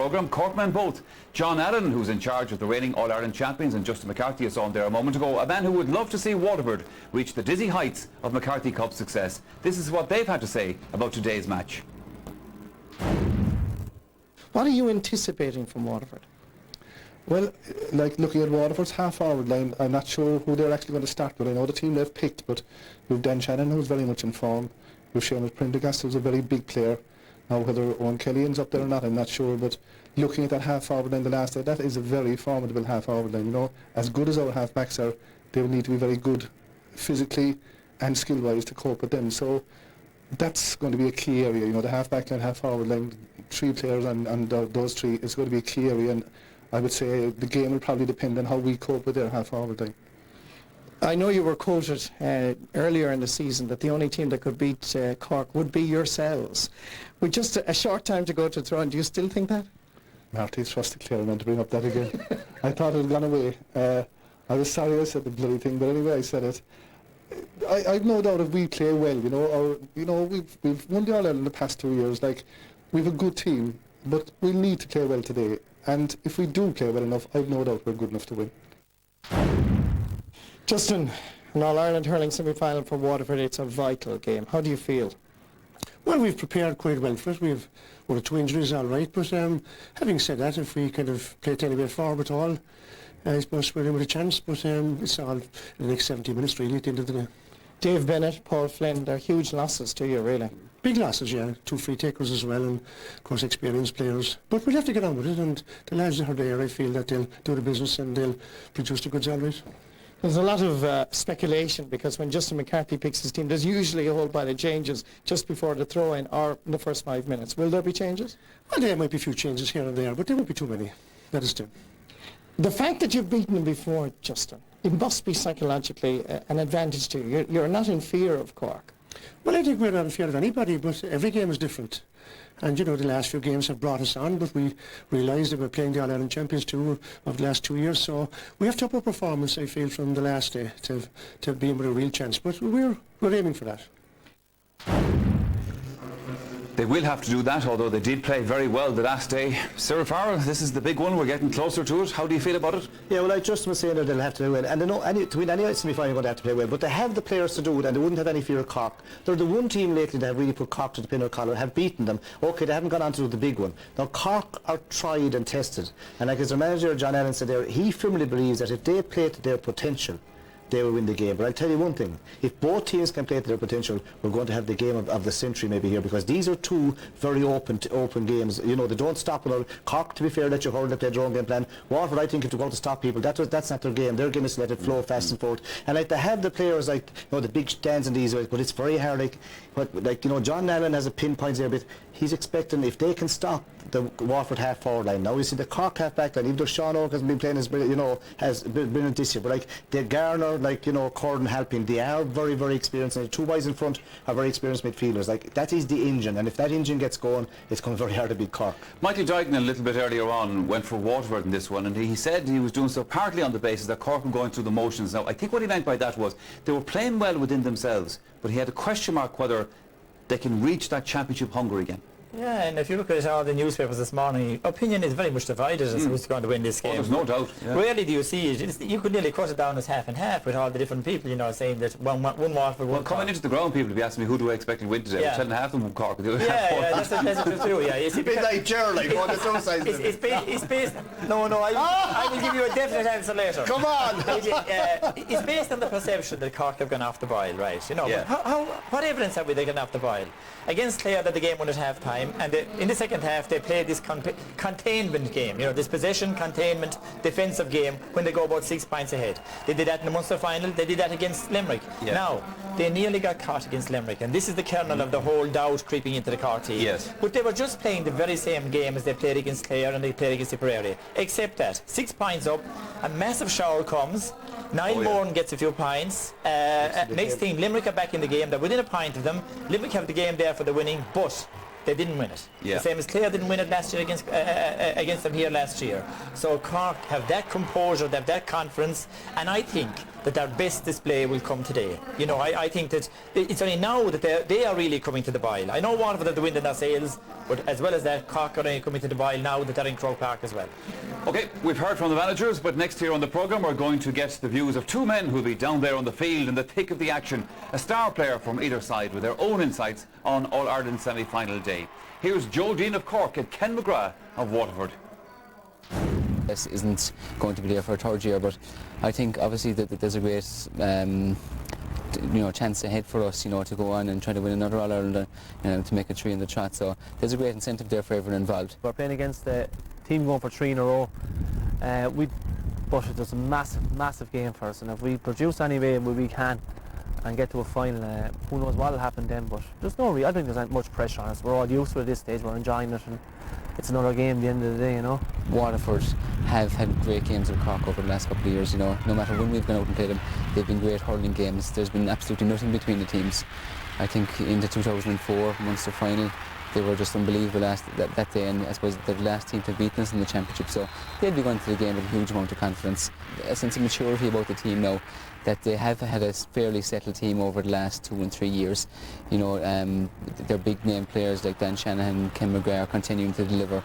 Programme. Corkmen both. John Allen, who's in charge of the reigning All-Ireland champions, and Justin McCarthy, I saw him there a moment ago, a man who would love to see Waterford reach the dizzy heights of McCarthy Cup success. This is what they've had to say about today's match. What are you anticipating from Waterford? Well, like looking at Waterford's half-forward line, I'm not sure who they're actually going to start with. I know the team they've picked, but we've Dan Shannon, who's very much in form. We've Seamus Prendergast, who's a very big player. Now, whether Owen Kelly ends up there or not, I'm not sure, but looking at that half-forward line the last day, that is a very formidable half-forward line. You know, as good as our half-backs are, they will need to be very good physically and skill-wise to cope with them. So that's going to be a key area. You know, the half-back line, half-forward line, three players and those three is going to be a key area, and I would say the game will probably depend on how we cope with their half-forward line. I know you were quoted earlier in the season that the only team that could beat Cork would be yourselves. With just a short time to go to the throne, do you still think that? Marty, it's first clear I meant to bring up that again. I thought it had gone away. I was sorry I said the bloody thing, but anyway I said it. I've no doubt if we play well, you know, or we've won the All-Ireland in the past 2 years. Like, we've a good team, but we need to play well today. And if we do play well enough, I've no doubt we're good enough to win. Justin, an All-Ireland hurling semi-final for Waterford, it's a vital game. How do you feel? Well, we've prepared quite well for it. We've one or two injuries, all right. But having said that, if we kind of play any way forward at all, I suppose we're in with a chance. But it's all in the next 70 minutes, really, at the end of the day. Dave Bennett, Paul Flynn, they're huge losses to you, really. Big losses, yeah. 2 free takers as well, and of course experienced players. But we'll have to get on with it, and the lads that are there, I feel that they'll do the business and they'll produce the goods all right. There's a lot of speculation, because when Justin McCarthy picks his team, there's usually a whole pile of changes just before the throw-in or in the first 5 minutes. Will there be changes? Well, there might be a few changes here and there, but there won't be too many. That is true. The fact that you've beaten them before, Justin, it must be psychologically an advantage to you. You're not in fear of Cork. Well, I think we're not in fear of anybody, but every game is different. And, you know, the last few games have brought us on, but we realised that we're playing the All-Ireland champions too of the last 2 years, so we have to up our performance, I feel, from the last day to be in with a real chance. But we're aiming for that. They will have to do that, although they did play very well the last day. Sir Farrell, this is the big one. We're getting closer to it. How do you feel about it? Yeah, well, like Justin was saying, they'll have to do well. And they know to win any semi-final, they're going to have to play well. But they have the players to do it, and they wouldn't have any fear of Cork. They're the one team lately that have really put Cork to the pin or collar, have beaten them. OK, they haven't gone on to do the big one. Now, Cork are tried and tested. And like as their manager, John Allen, said there, he firmly believes that if they play to their potential, they will win the game. But I'll tell you one thing, if both teams can play to their potential, we're going to have the game of the century maybe here, because these are two very open games. You know, they don't stop. Cork, to be fair, let you hold, they play their own game plan. Waterford, I think, if they go to stop people, that's not their game. Their game is to let it flow fast and forward. And like, they have the players, like, you know, the big stands and these, but it's very hard. Like, you know, John Allen has a pinpoint there, but he's expecting, if they can stop the Waterford half-forward line. Now you see the Cork half-back line, even though Sean Oak has been playing as brilliant, you know, has been brilliant this year, but like the Garner, like, you know, Corden helping, they are very, very experienced, and the two boys in front are very experienced midfielders. Like, that is the engine, and if that engine gets going, it's going to be very hard to beat Cork. Michael Duignan, a little bit earlier on, went for Waterford in this one, and he said he was doing so partly on the basis that Cork were going through the motions. Now, I think what he meant by that was they were playing well within themselves, but he had a question mark whether they can reach that championship hunger again. Yeah, and if you look at all the newspapers this morning, opinion is very much divided as to who's going to win this game. Oh, there's no doubt. Yeah. Rarely do you see it. You could nearly cut it down as half and half with all the different people, you know, saying that one Waterford, well, coming into the ground, people would be asking me who do I expect to win today. Yeah. I'm telling half of them Cork. The other yeah, that's true. Yeah, it's a bit like Gerald, like on the south side. It's based. No, I will give you a definite answer later. Come on. It's based on the perception that Cork have gone off the boil, right? You know, yeah. what evidence have we they gone off the boil? Against Clare, that the game won at half time, and in the second half they played this containment game, you know, this possession, containment, defensive game when they go about 6 points ahead. They did that in the Munster final, they did that against Limerick. Yeah. Now, they nearly got caught against Limerick, and this is the kernel of the whole doubt creeping into the Cork team. Yes. But they were just playing the very same game as they played against Clare and they played against Tipperary, except that 6 points up, a massive shower comes, Niall Moran gets a few points. Next thing, Limerick are back in the game. They're within a point of them. Limerick have the game there for the winning, but they didn't win it. Yeah. The same as Clare didn't win it last year against them here last year. So Cork have that composure, they have that confidence, and I think that their best display will come today. You know, I think that it's only now that they are really coming to the bile. I know Waterford have the wind in their sails, but as well as that, Cork are only coming to the bile now that they're in Croke Park as well. Okay, we've heard from the managers, but next here on the programme we're going to get the views of two men who'll be down there on the field in the thick of the action, a star player from either side with their own insights on All-Ireland semi-final day. Here's Joe Dean of Cork and Ken McGrath of Waterford. This isn't going to be there for a third year, but I think obviously that there's a great chance ahead for us, to go on and try to win another All-Ireland, to make it 3 in the trot. So there's a great incentive there for everyone involved. We're playing against a team going for 3 in a row. But it's a massive game for us, and if we produce any way we can and get to a final, who knows what will happen then. But there's I think there's not much pressure on us. We're all used to it at this stage. We're enjoying it, and it's another game at the end of the day. Waterford have had great games with Cork over the last couple of years. No matter when we've gone out and played them, they've been great hurling games. There's been absolutely nothing between the teams. I think in the 2004 Munster final, they were just unbelievable that day, and I suppose they're the last team to beat us in the championship. So they'll be going to the game with a huge amount of confidence, a sense of maturity about the team now, that they have had a fairly settled team over the last 2 and 3 years. Their big name players like Dan Shanahan, Ken McGrath are continuing to deliver.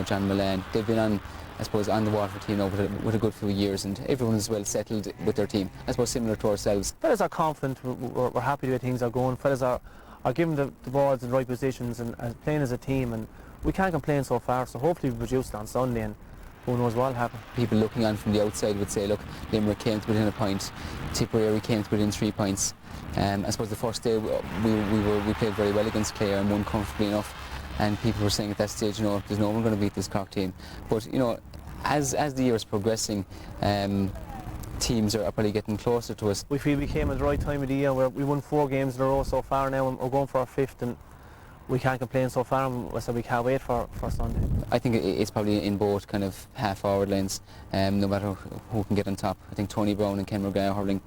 John Milan. They've been on the Waterford team now with a good few years, and everyone is well settled with their team. I suppose similar to ourselves. Fellas are confident. We're happy the way things are going. Fellas are given the balls in the right positions and playing as a team, and we can't complain so far. So hopefully we produce it on Sunday, and who knows what will happen. People looking on from the outside would say, look, Limerick came to within a point, Tipperary came to within 3 points. I suppose the first day we played very well against Clare and won comfortably enough, and people were saying at that stage, there's no one going to beat this Cork team. But as the year is progressing, teams are probably getting closer to us. We feel we came at the right time of the year. We won 4 games in a row so far now, and we're going for our 5th, and we can't complain so far, so we can't wait for Sunday. I think it's probably in both kind of half-forward lanes, no matter who can get on top. I think Tony Brown and Ken McGrath are hurling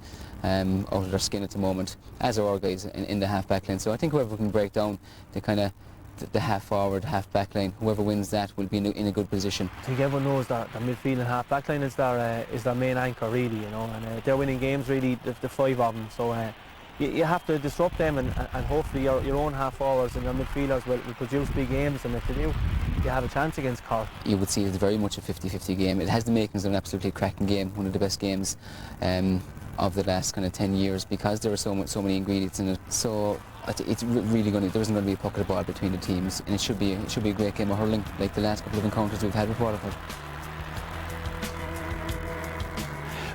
out of their skin at the moment, as are our guys in the half-back lane. So I think whoever can break down the half-forward, half-back line, whoever wins that will be in a good position. I think everyone knows that the midfield and half-back line is their main anchor, really, and they're winning games, really, the 5 of them. So you have to disrupt them, and hopefully your own half-forwards and your midfielders will produce big games, and if they do, you have a chance against Cork. You would see it's very much a 50-50 game. It has the makings of an absolutely cracking game, one of the best games of the last kind of 10 years, because there are so many ingredients in it. So it's really there isn't going to be a pocket of ball between the teams, and it should be a great game of hurling, like the last couple of encounters we've had with Waterford.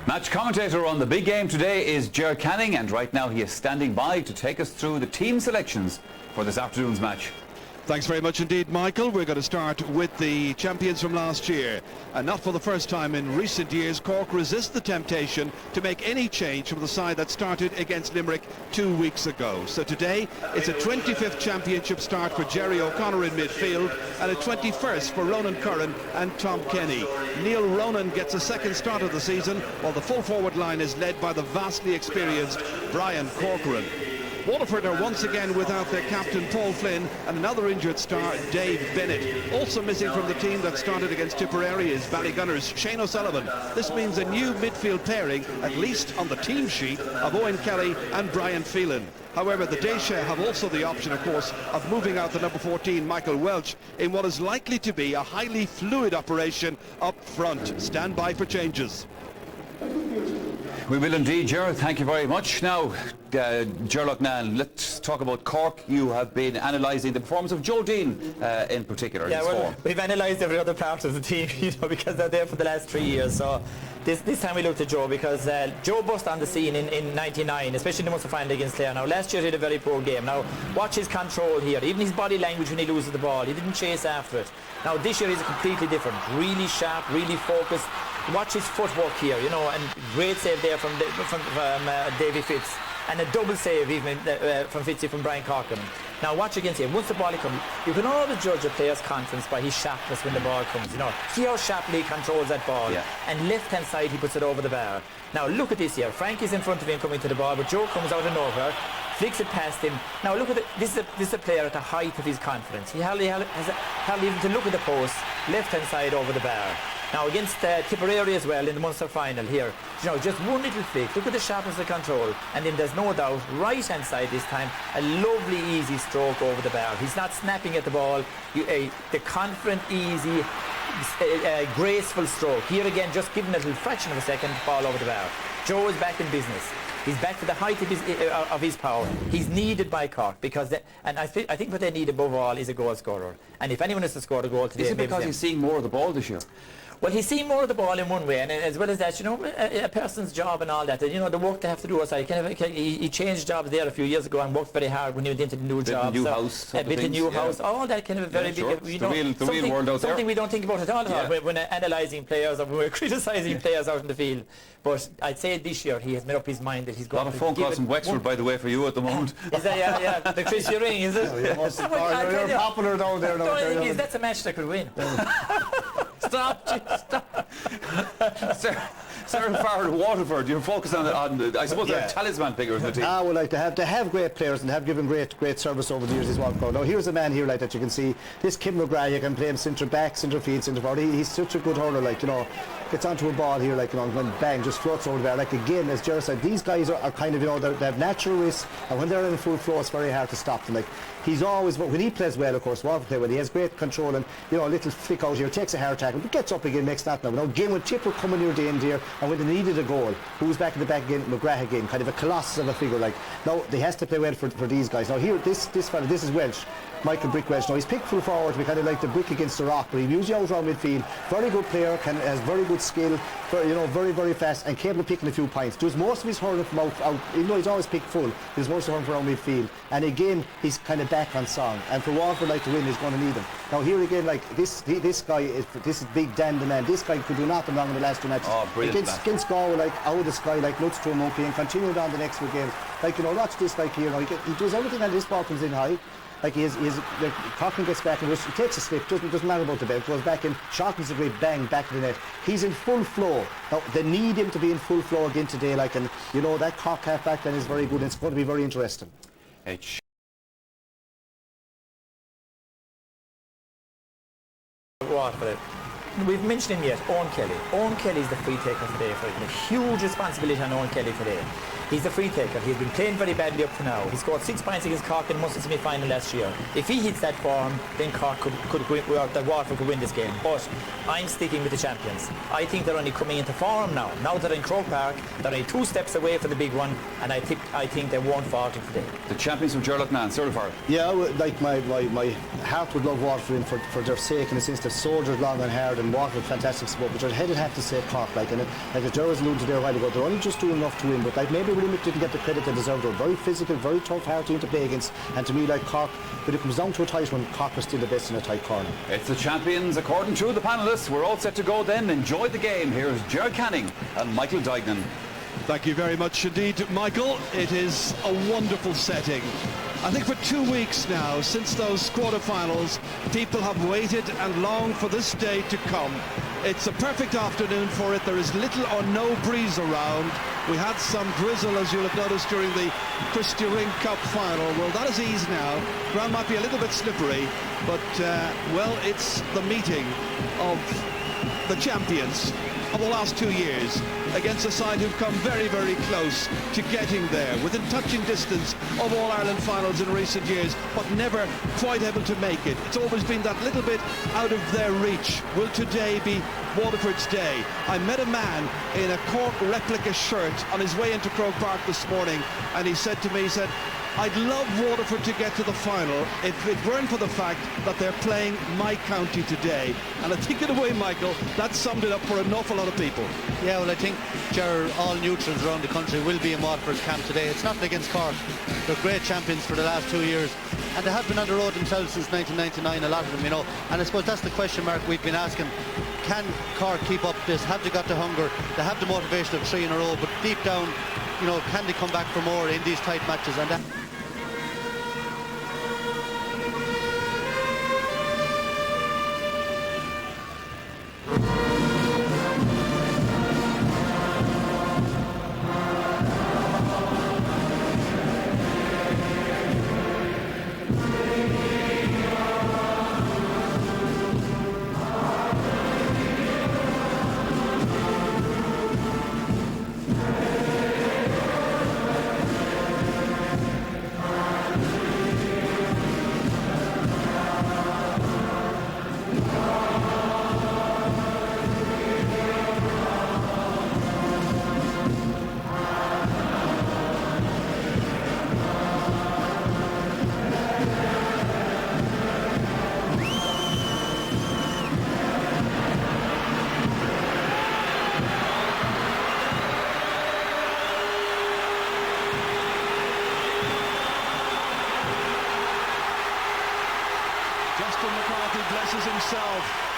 Match commentator on the big game today is Ger Canning, and right now he is standing by to take us through the team selections for this afternoon's match. Thanks very much indeed, Michael. We're going to start with the champions from last year. And not for the first time in recent years, Cork resist the temptation to make any change from the side that started against Limerick 2 weeks ago. So today, it's a 25th championship start for Jerry O'Connor in midfield and a 21st for Ronan Curran and Tom Kenny. Neil Ronan gets a second start of the season, while the full forward line is led by the vastly experienced Brian Corcoran. Waterford are once again without their captain Paul Flynn and another injured star Dave Bennett. Also missing from the team that started against Tipperary is Ballygunner's Shane O'Sullivan. This means a new midfield pairing, at least on the team sheet, of Owen Kelly and Brian Phelan. However, the Daysha have also the option, of course, of moving out the number 14, Michael Welch, in what is likely to be a highly fluid operation up front. Stand by for changes. We will indeed, Ger. Thank you very much. Now, Ger Loughnane, let's talk about Cork. You have been analysing the performance of Joe Dean in particular. Yeah, well, we've analysed every other part of the team, because they're there for the last 3 years. So this time we looked at Joe, because Joe burst on the scene in '99, especially in the Munster final against Clare. Now, last year he had a very poor game. Now, watch his control here. Even his body language when he loses the ball. He didn't chase after it. Now, this year he's completely different. Really sharp, really focused. Watch his footwork here, and great save there from Davy Fitz, and a double save even from Fitzy from Brian Corcoran. Now watch against here. Once the ball comes, you can always judge a player's confidence by his sharpness when the ball comes. See how sharply he controls that ball. Yeah. And left-hand side he puts it over the bar. Now look at this here. Frankie's in front of him coming to the ball, but Joe comes out of nowhere, flicks it past him. Now look at this is a player at the height of his confidence. He hardly even to look at the post, left-hand side over the bar. Now against Tipperary as well in the Munster final here, you know, just one little flick. Look at the sharpness of control, and then there's no doubt right-hand side this time, a lovely easy stroke over the bar. He's not snapping at the ball. The confident, easy, graceful stroke. Here again, just giving a little fraction of a second, ball over the bar. Joe is back in business. He's back to the height of his power. He's needed by Cork because, I think what they need above all is a goal scorer. And if anyone has to score a goal today, is it because he's seeing more of the ball this year? Well, he's seen more of the ball in one way, and as well as that, you know, a person's job and all that, you know, the work they have to do outside. He changed jobs there a few years ago and worked very hard when he went into the new job. A bit of new house, all that kind of a very big, you know, the real world out there. Something we don't think about at all when analysing players or when we're criticising players out in the field. But I'd say this year he has made up his mind that he's going to. A lot of phone calls from Wexford, by the way, for you at the moment. Is that, yeah, the Chris you ring, is it? You're popular down there. The only thing is, that's a match that could win. Stop. Sir Farrell, Waterford, you're focused on I suppose they're talisman figures in the team. Well, like they have great players and have given great service over the years. Is Waterford. Now here's a man here like that you can see. This Kim McGrath, you can play him centre back, centre field, centre forward. He's such a good hurler, like, you know. Gets onto a ball here, like, you know, when bang, just floats over there. Like again, as Gerard said, these guys are kind of, you know, they have natural risk, and when they're in full flow, it's very hard to stop them. Like, he's always, when he plays well, of course, Waterford play well, he has great control, and, you know, a little flick out here, takes a hard tackle, but gets up again, makes that now. Now, again, when Tipper coming near the end here, and when they needed a goal, who's back in the back again? McGrath again, kind of a colossus of a figure. Like, now, they has to play well for these guys. Now, here, this fella, this is Welsh. Michael Brick Welsh. Now he's picked full forward to be kind of like the brick against the rock, but he usually out around midfield. Very good player, has very good skill, very fast, and capable of picking a few points. Does most of his hurling from out, even though he's always picked full, does most of him from around midfield. And again, he's kind of back on song. And for Waterford like to win, he's going to need him. Now here again, like this guy this is Big Dan the man. This guy could do nothing wrong in the last two matches. Oh, brilliant! Against Galway, like out of the sky, like nuts to a monkey, and continued on the next few games. Like, you know, watch this, like here. He does everything, and this ball comes in high. Like like, Cochran gets back and he takes a slip, doesn't matter about the belt, goes back in, shotguns a great bang back to the net. He's in full flow. Now they need him to be in full flow again today, like, and you know that Cork half back then is very good and it's going to be very interesting. Waterford. We've mentioned him yet, Owen Kelly. Owen Kelly is the free taker today for him. A huge responsibility on Owen Kelly today. He's the free taker. He's been playing very badly up to now. He scored 6 points against Cork in the Munster semi-final last year. If he hits that form, then Cork could win, that Waterford could win this game. But I'm sticking with the champions. I think they're only coming into form now. Now they're in Croke Park, they're only 2 steps away from the big one, and I think they won't falter today. The champions from Gerald Man, certified. Yeah, like my heart would love Waterford for their sake, in the sense they've soldiered long and hard, and Waterford fantastic support. But I'd have to say Cork, like, and like as Gerald alluded to there a while ago, they're only just doing enough to win, but like maybe Limerick didn't get the credit they deserved. They're very physical, very tough, hard team to play against, and to me, like Cork, when it comes down to a tight one, Cork are still the best in a tight corner. It's the champions according to the panellists. We're all set to go then. Enjoy the game. Here's Gerard Canning and Michael Dignan. Thank you very much indeed, Michael. It is a wonderful setting. I think for 2 weeks now, since those quarter-finals, people have waited and longed for this day to come. It's a perfect afternoon for it. There is little or no breeze around. We had some drizzle, as you'll have noticed, during the Christy Ring Cup final. Well, that has eased now. Ground might be a little bit slippery, but, well, it's the meeting of the champions of the last 2 years against a side who've come very, very close to getting there, within touching distance of All-Ireland finals in recent years, but never quite able to make it. It's always been that little bit out of their reach. Will today be Waterford's day? I met a man in a Cork replica shirt on his way into Croke Park this morning, and he said to me, he said, I'd love Waterford to get to the final if it weren't for the fact that they're playing my county today. And I think in a way, Michael, that summed it up for an awful lot of people. Yeah, well, I think, Gerard, all neutrals around the country will be in Waterford's camp today. It's nothing against Cork. They're great champions for the last 2 years. And they have been on the road themselves since 1999, a lot of them, you know. And I suppose that's the question mark we've been asking. Can Cork keep up this? Have they got the hunger? They have the motivation of 3 in a row, but deep down, you know, can they come back for more in these tight matches? And that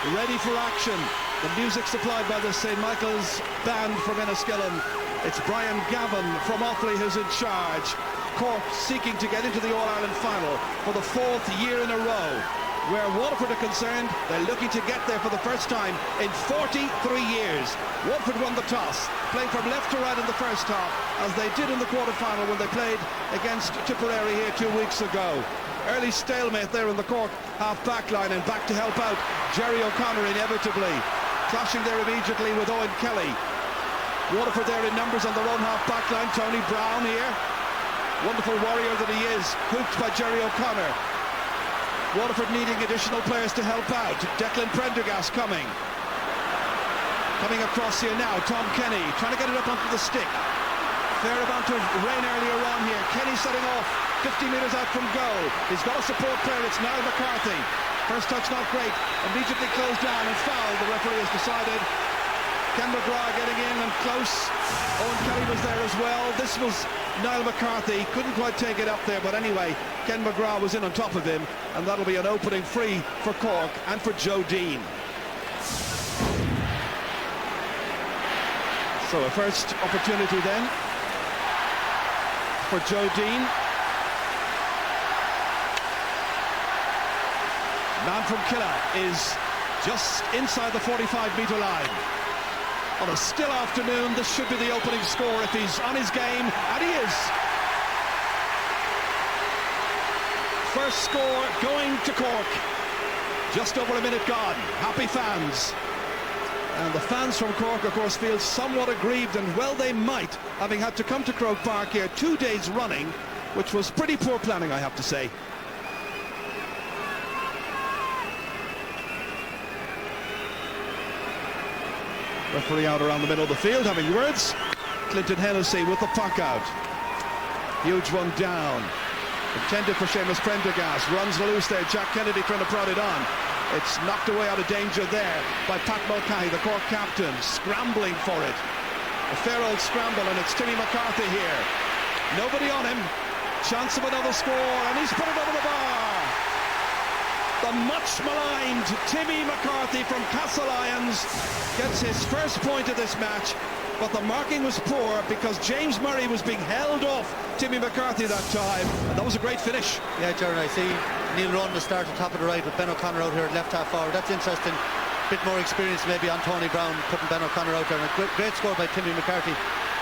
ready for action. The music supplied by the St. Michael's band from Enniskillen. It's Brian Gavin from Offaly who's in charge. Cork seeking to get into the All-Ireland final for the 4th year in a row. Where Waterford are concerned, they're looking to get there for the first time in 43 years. Waterford won the toss, playing from left to right in the first half, as they did in the quarter-final when they played against Tipperary here 2 weeks ago. Early stalemate there in the Cork half-back line, and back to help out Jerry O'Connor inevitably. Clashing there immediately with Owen Kelly. Waterford there in numbers on their own half-back line. Tony Brown here. Wonderful warrior that he is, hooked by Jerry O'Connor. Waterford needing additional players to help out. Declan Prendergast coming across here now. Tom Kenny trying to get it up onto the stick. Fair amount of rain earlier on here. Kenny setting off 50 metres out from goal. He's got a support player. It's Niall McCarthy. First touch not great. Immediately closed down and fouled. The referee has decided. Ken McGrath getting in and close. Owen Kelly was there as well. This was Niall McCarthy. Couldn't quite take it up there, but anyway, Ken McGrath was in on top of him, and that'll be an opening free for Cork and for Joe Dean. So a first opportunity then for Joe Dean. Man from Killa is just inside the 45-metre line. On a still afternoon, this should be the opening score if he's on his game, and he is. First score going to Cork. Just over a minute gone. Happy fans. And the fans from Cork, of course, feel somewhat aggrieved, and well they might, having had to come to Croke Park here 2 days running, which was pretty poor planning, I have to say. Referee out around the middle of the field, having words. Clinton Hennessy with the puck out. Huge one down. Intended for Seamus Prendergast. Runs loose there. Jack Kennedy trying to prod it on. It's knocked away out of danger there by Pat Mulcahy, the Cork captain, scrambling for it. A fair old scramble, and it's Timmy McCarthy here. Nobody on him. Chance of another score, and he's put it over the bar. The much-maligned Timmy McCarthy from Castlelyons gets his first point of this match, but the marking was poor because James Murray was being held off Timmy McCarthy that time, and that was a great finish. Yeah, Jared, I see Neil Rowan to start at top of the right with Ben O'Connor out here at left half forward. That's interesting. Bit more experience maybe on Tony Brown, putting Ben O'Connor out there. And a great score by Timmy McCarthy.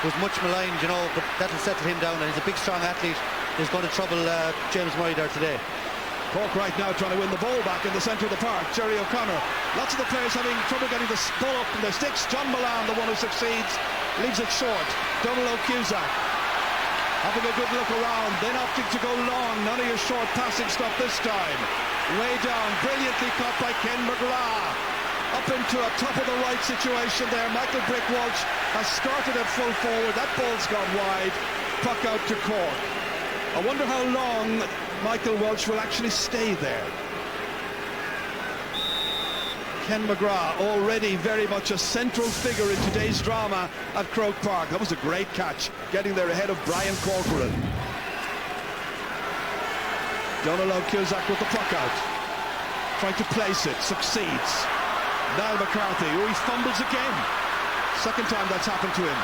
Was much maligned, you know, but that'll settle him down, and he's a big, strong athlete. He's going to trouble James Murray there today. Cork right now trying to win the ball back in the centre of the park. Jerry O'Connor. Lots of the players having trouble getting the ball up in their sticks. John Milan, the one who succeeds, leaves it short. Donald O'Cusack having a good look around, then opting to go long. None of your short passing stuff this time. Way down, brilliantly caught by Ken McGrath. Up into a top of the right situation there. Michael Brick Walsh has started at full forward. That ball's gone wide. Puck out to Cork. I wonder how long Michael Walsh will actually stay there. Ken McGrath already very much a central figure in today's drama at Croke Park. That was a great catch, getting there ahead of Brian Corcoran. Donald O'Cusack with the puck out, trying to place it, succeeds. Niall McCarthy, he fumbles again. Second time that's happened to him.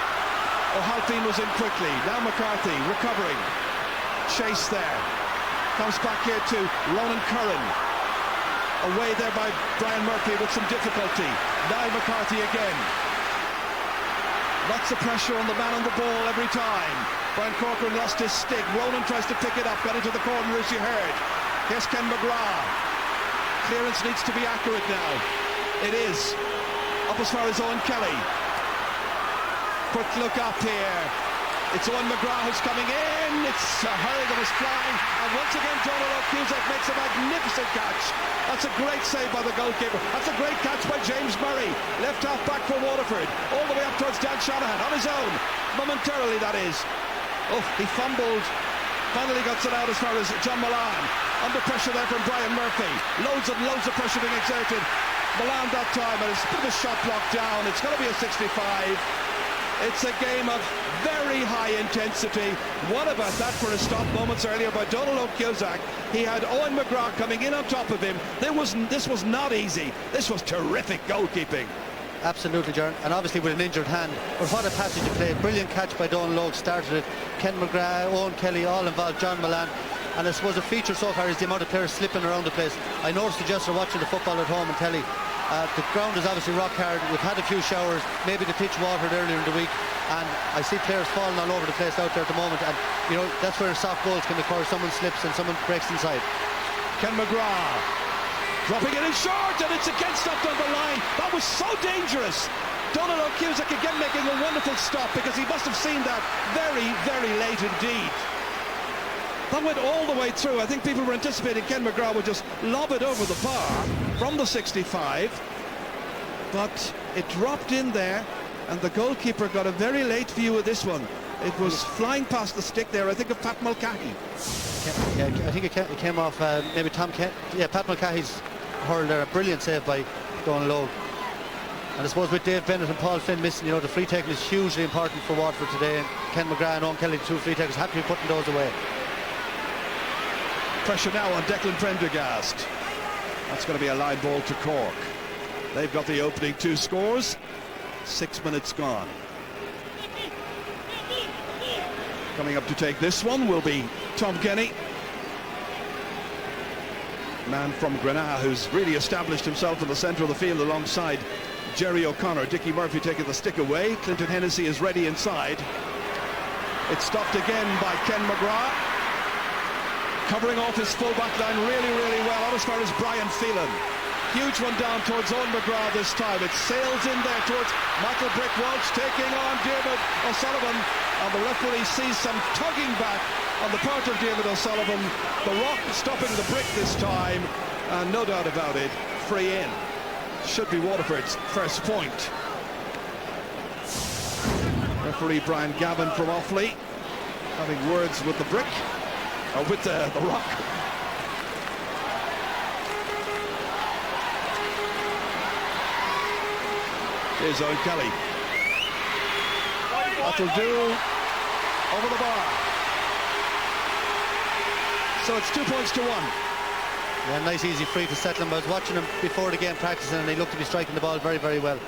O'Halpine was in quickly. Now McCarthy recovering. Chase there. Comes back here to Ronan Curran. Away there by Brian Murphy with some difficulty. Niall McCarthy again. Lots of pressure on the man on the ball every time. Brian Corcoran lost his stick. Ronan tries to pick it up. Got into the corner as you heard. Here's Ken McGrath. Clearance needs to be accurate now. It is. Up as far as Owen Kelly. Quick look up here. It's Owen McGrath who's coming in. It's a hurry that was flying. And once again, Donald O'Cusack makes a magnificent catch. That's a great save by the goalkeeper. That's a great catch by James Murray. Left half back for Waterford. All the way up towards Dan Shanahan on his own. Momentarily, that is. Oh, he fumbled. Finally got it out as far as John Milan. Under pressure there from Brian Murphy. Loads and loads of pressure being exerted. Milan that time, and it's a bit of a shot blocked down. It's going to be a 65. It's a game of very high intensity. What about that for a stop moments earlier by Donald O'Cusack? He had Owen McGrath coming in on top of him. This was not easy. This was terrific goalkeeping. Absolutely, Jaron, and obviously with an injured hand. But what a passage of play. Brilliant catch by Donald Logue, started it. Ken McGrath, Owen Kelly, all involved, John Milan. And I suppose a feature so far is the amount of players slipping around the place. I noticed the just watching the football at home and telly. The ground is obviously rock hard. We've had a few showers, maybe the pitch watered earlier in the week, and I see players falling all over the place out there at the moment, and you know that's where soft goals can occur. Someone slips and someone breaks inside. Ken McGrath dropping it in short, and it's again stopped on the line. That was so dangerous. Donald O'Cusack again making a wonderful stop, because he must have seen that very, very late indeed. That went all the way through. I think people were anticipating Ken McGrath would just lob it over the bar from the 65, but it dropped in there, and the goalkeeper got a very late view of this one. It was flying past the stick there, I think, of Pat Mulcahy. Yeah, I think it came off maybe Pat Mulcahy's hurl there. A brilliant save by Donald Logue. And I suppose with Dave Bennett and Paul Flynn missing, you know, the free taking is hugely important for Waterford today, and Ken McGrath and Owen Kelly, the two free takers, have to be putting those away. Pressure now on Declan Prendergast. That's going to be a line ball to Cork. They've got the opening 2 scores. 6 minutes gone. Coming up to take this one will be Tom Kenny. Man from Granada who's really established himself in the centre of the field alongside Jerry O'Connor. Dickie Murphy taking the stick away. Clinton Hennessy is ready inside. It's stopped again by Ken McGrath. Covering off his full-back line really, really well, on as far as Brian Phelan. Huge one down towards Owen McGrath this time. It sails in there towards Michael Brick-Walsh, taking on Diarmuid O'Sullivan, and the referee sees some tugging back on the part of Diarmuid O'Sullivan. The Rock stopping the Brick this time, and no doubt about it, free in. Should be Waterford's first point. Referee Brian Gavin from Offaly having words with the Brick. With the Rock. Here's Owen Kelly. That'll do. Over the bar. So it's 2 points to 1. Yeah, nice easy free to settle him. I was watching him before the game practicing, and he looked to be striking the ball very, very well.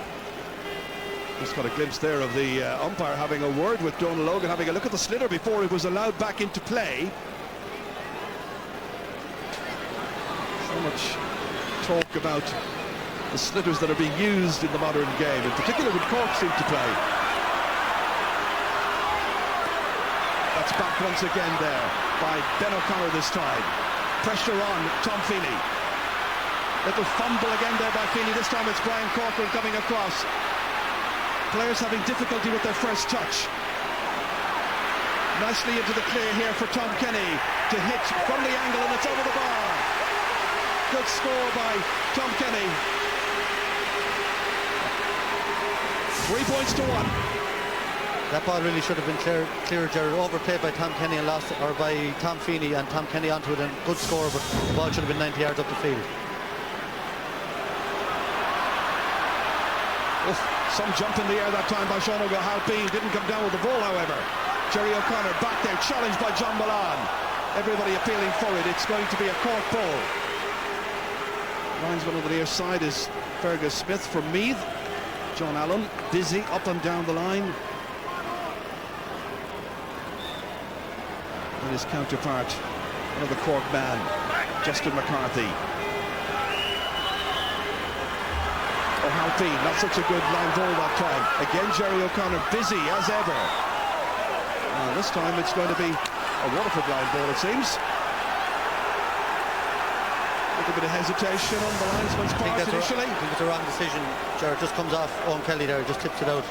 Just got a glimpse there of the umpire having a word with Donald Logan, having a look at the sliotar before it was allowed back into play. So much talk about the sliotars that are being used in the modern game, in particular when Cork seem to play. That's back once again there by Ben O'Connor this time. Pressure on Tom Feeney. Little fumble again there by Feeney. This time it's Brian Corcoran coming across. Players having difficulty with their first touch. Nicely into the clear here for Tom Kenny to hit from the angle, and it's over the bar. Good score by Tom Kenny. 3 points to 1. That ball really should have been clear, Gerard. Overplayed by Tom Kenny and lost, or by Tom Feeney, and Tom Kenny onto it, and good score, but the ball should have been 90 yards up the field. Oof, some jump in the air that time by Sean O'Halpine. Didn't come down with the ball, however. Jerry O'Connor back there, challenged by John Milan. Everybody appealing for it. It's going to be a Cork ball. Linesman over the near side is Fergus Smith from Meath. John Allen busy up and down the line. And his counterpart, another Cork man, Justin McCarthy. O'Halpine, not such a good line ball that time. Again, Jerry O'Connor busy as ever. This time it's going to be a Waterford line ball, it seems. A little bit of hesitation on the linesman's part initially. I think it's a wrong decision. Jared just comes off Owen Kelly there, just tips it out.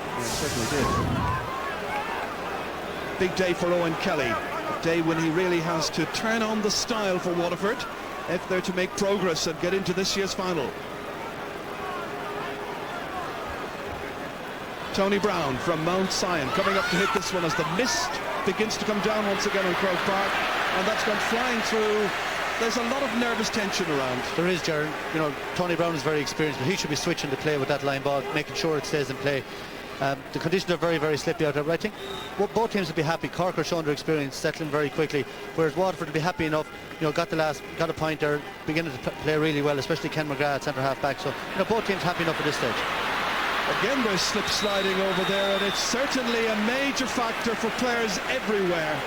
Yeah, it certainly did. Big day for Owen Kelly. A day when he really has to turn on the style for Waterford if they're to make progress and get into this year's final. Tony Brown from Mount Sion coming up to hit this one as the mist begins to come down once again on Croke Park, and that's gone flying through there's a lot of nervous tension around. There is, Jaron. You know, Tony Brown is very experienced, but he should be switching to play with that line ball, making sure it stays in play. The conditions are very, very slippy out there, but I think both teams will be happy. Cork are showing their experience, settling very quickly, whereas Waterford will be happy enough. You know, got a point there, beginning to play really well, especially Ken McGrath at centre half back. So, you know, both teams happy enough at this stage. Again, there's slip sliding over there, and it's certainly a major factor for players everywhere.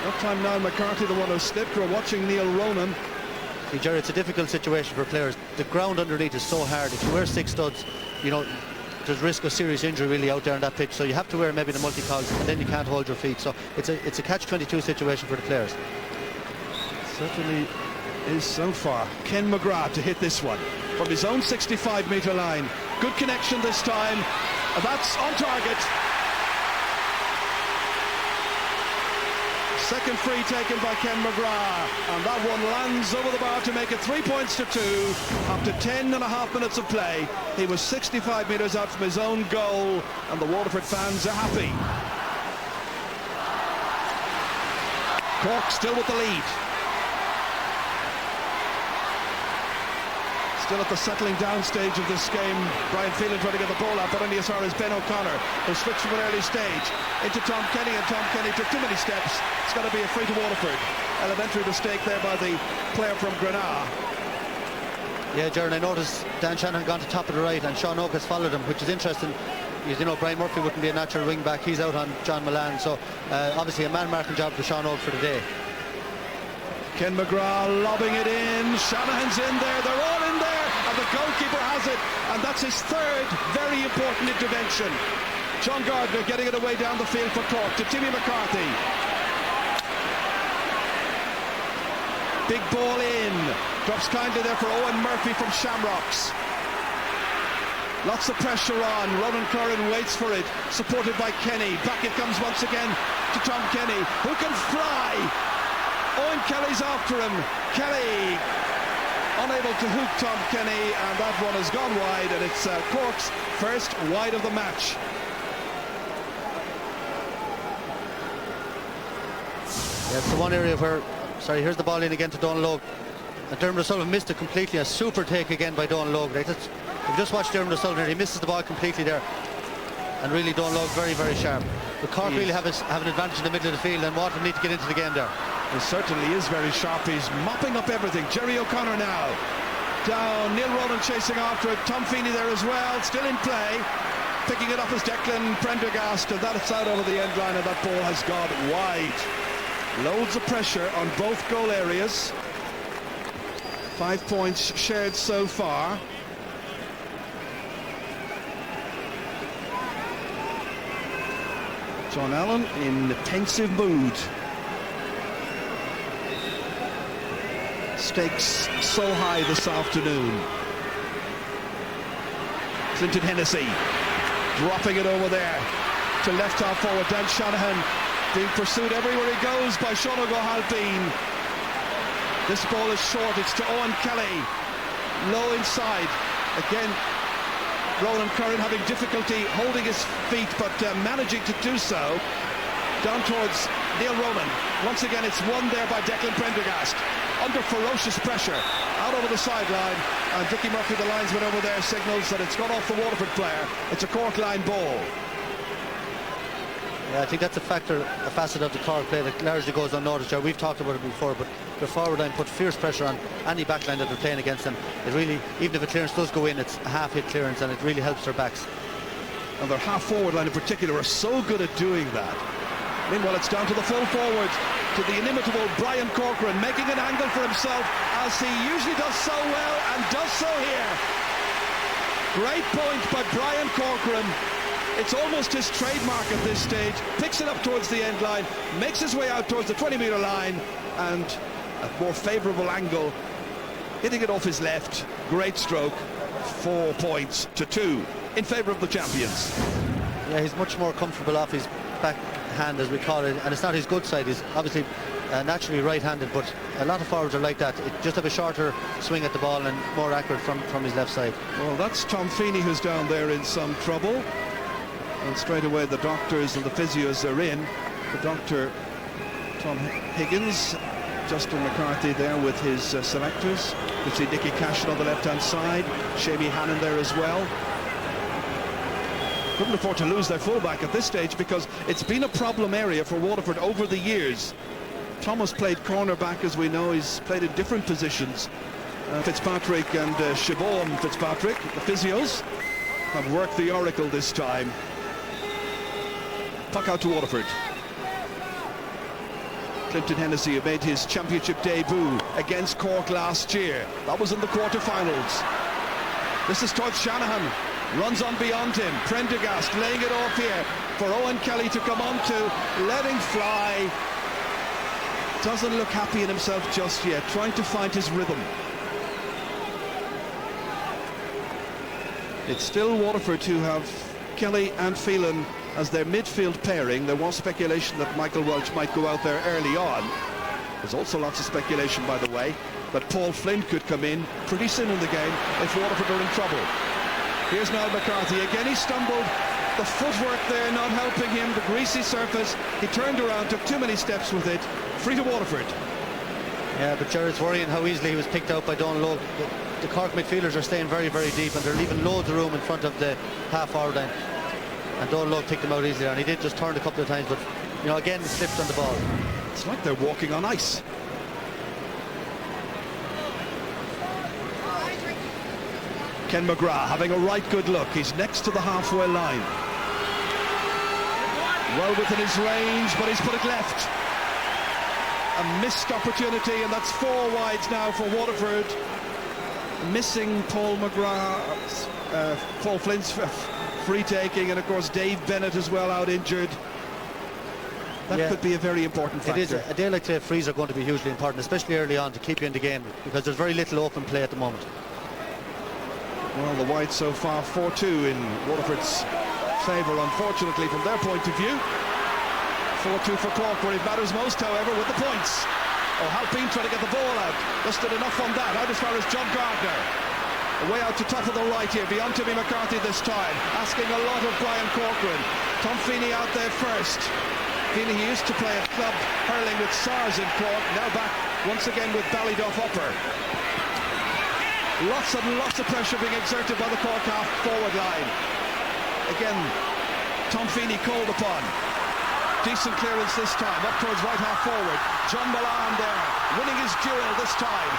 That time Niall McCarthy, the one who slipped. We're watching Neil Ronan. See, Jerry, it's a difficult situation for players. The ground underneath is so hard. If you wear 6 studs, you know, there's risk of serious injury really out there on that pitch. So you have to wear maybe the multi-cogs, and then you can't hold your feet. So it's a catch-22 situation for the players. Certainly is so far. Ken McGrath to hit this one from his own 65-metre line. Good connection this time. And that's on target. Second free taken by Ken McGrath, and that one lands over the bar to make it 3 points to 2 after 10.5 minutes of play. He was 65 metres out from his own goal, and the Waterford fans are happy. Cork still with the lead. Still at the settling down stage of this game. Brian Phelan trying to get the ball out, but only as far as Ben O'Connor, who switched from an early stage into Tom Kenny, and Tom Kenny took too many steps. It's got to be a free to Waterford. Elementary mistake there by the player from Granada. Yeah, Jaron, I noticed Dan Shannon gone to top of the right, and Sean Oak has followed him, which is interesting. You know, Brian Murphy wouldn't be a natural wing back. He's out on John Milan, so obviously a man marking job for Sean Oak for the day. Ken McGrath lobbing it in. Shanahan's in there. They're all in there. And the goalkeeper has it. And that's his third very important intervention. John Gardner getting it away down the field for Cork to Timmy McCarthy. Big ball in. Drops kindly there for Owen Murphy from Shamrocks. Lots of pressure on. Ronan Curran waits for it. Supported by Kenny. Back it comes once again to Tom Kenny, who can fly. Owen Kelly's after him. Kelly unable to hook Tom Kenny, and that one has gone wide, and it's Cork's first wide of the match. Yeah, it's the one area where, sorry, here's the ball in again to Donal Logue. And Dermot O'Sullivan missed it completely. A super take again by Donal Logue. We've just watched Dermot O'Sullivan, he misses the ball completely there. And really Donal Logue very, very sharp. But Cork really have an advantage in the middle of the field, and Waterford need to get into the game there. He certainly is very sharp. He's mopping up everything. Jerry O'Connor now down. Neil Ronan chasing after it. Tom Feeney there as well, still in play. Picking it up is Declan Prendergast, and that's out over the end line, and that ball has gone wide. Loads of pressure on both goal areas. 5 points shared so far. John Allen in pensive mood. Stakes so high this afternoon. Clinton Hennessy dropping it over there to left half forward. Dan Shanahan being pursued everywhere he goes by Sean O'Halpine. This ball is short. It's to Owen Kelly. Low inside. Again, Ronan Curran having difficulty holding his feet, but managing to do so. Down towards Neil Ronan. Once again, it's won there by Declan Prendergast. Under ferocious pressure, out over the sideline, and Dickie Murphy, the linesman over there, signals that it's gone off the Waterford player. It's a Cork line ball. Yeah, I think that's a facet of the Cork play that largely goes unnoticed. We've talked about it before, but the forward line put fierce pressure on any backline that they're playing against them. It really, even if a clearance does go in, it's a half-hit clearance, and it really helps their backs. And their half-forward line in particular are so good at doing that. Meanwhile, it's down to the full forward, to the inimitable Brian Corcoran, making an angle for himself, as he usually does so well, and does so here. Great point by Brian Corcoran. It's almost his trademark at this stage. Picks it up towards the end line, makes his way out towards the 20-metre line, and a more favourable angle, hitting it off his left. Great stroke. 4 points to 2 in favour of the champions. Yeah, he's much more comfortable off his backhand, as we call it, and it's not his good side. He's obviously naturally right-handed, but a lot of forwards are like that. It just have a shorter swing at the ball and more accurate from his left side. Well, that's Tom Feeney who's down there in some trouble. And straight away the doctors and the physios are in. The doctor, Tom Higgins, Justin McCarthy there with his selectors. You can see Nicky Cashin on the left-hand side, Shamie Hannon there as well. Couldn't afford to lose their fullback at this stage because it's been a problem area for Waterford over the years. Thomas played cornerback, as we know. He's played in different positions. Fitzpatrick and Siobhan Fitzpatrick, the physios, have worked the oracle this time. Puck out to Waterford. Clinton Hennessy, who made his championship debut against Cork last year. That was in the quarterfinals. This is towards Shanahan. Runs on beyond him. Prendergast laying it off here for Owen Kelly to come on to. Letting fly. Doesn't look happy in himself just yet. Trying to find his rhythm. It's still Waterford who have Kelly and Phelan as their midfield pairing. There was speculation that Michael Welch might go out there early on. There's also lots of speculation, by the way, that Paul Flynn could come in pretty soon in the game if Waterford are in trouble. Here's Niall McCarthy. Again, he stumbled. The footwork there not helping him. The greasy surface. He turned around, took too many steps with it. Free to Waterford. Yeah, but Jared's worrying how easily he was picked out by Don Lowe. The Cork midfielders are staying very, very deep, and they're leaving loads of room in front of the half-forward line. And Don Lowe picked him out easily, and he did just turn a couple of times, but, you know, again, slipped on the ball. It's like they're walking on ice. Ken McGrath having a right good look. He's next to the halfway line. Well within his range, but he's put it left. A missed opportunity, and that's 4 wides now for Waterford. Missing Paul McGrath's, Paul Flynn's free taking, and of course Dave Bennett as well out injured. That could be a very important factor. It is. A day like today, frees are going to be hugely important, especially early on, to keep you in the game, because there's very little open play at the moment. Well, the wide so far 4-2 in Waterford's favour, unfortunately, from their point of view. 4-2 for Cork, where it matters most, however, with the points. O'Halpine trying to get the ball out. Just did enough on that. Out as far as John Gardner. Away out to top of the right here, beyond Timmy McCarthy this time. Asking a lot of Brian Corcoran. Tom Feeney out there first. Feeney, he used to play at club hurling with SARS in Cork. Now back once again with Ballyduff Upper. Lots and lots of pressure being exerted by the Cork half forward line. Again, Tom Feeney called upon. Decent clearance this time, up towards right half forward. John Milan there, winning his duel this time.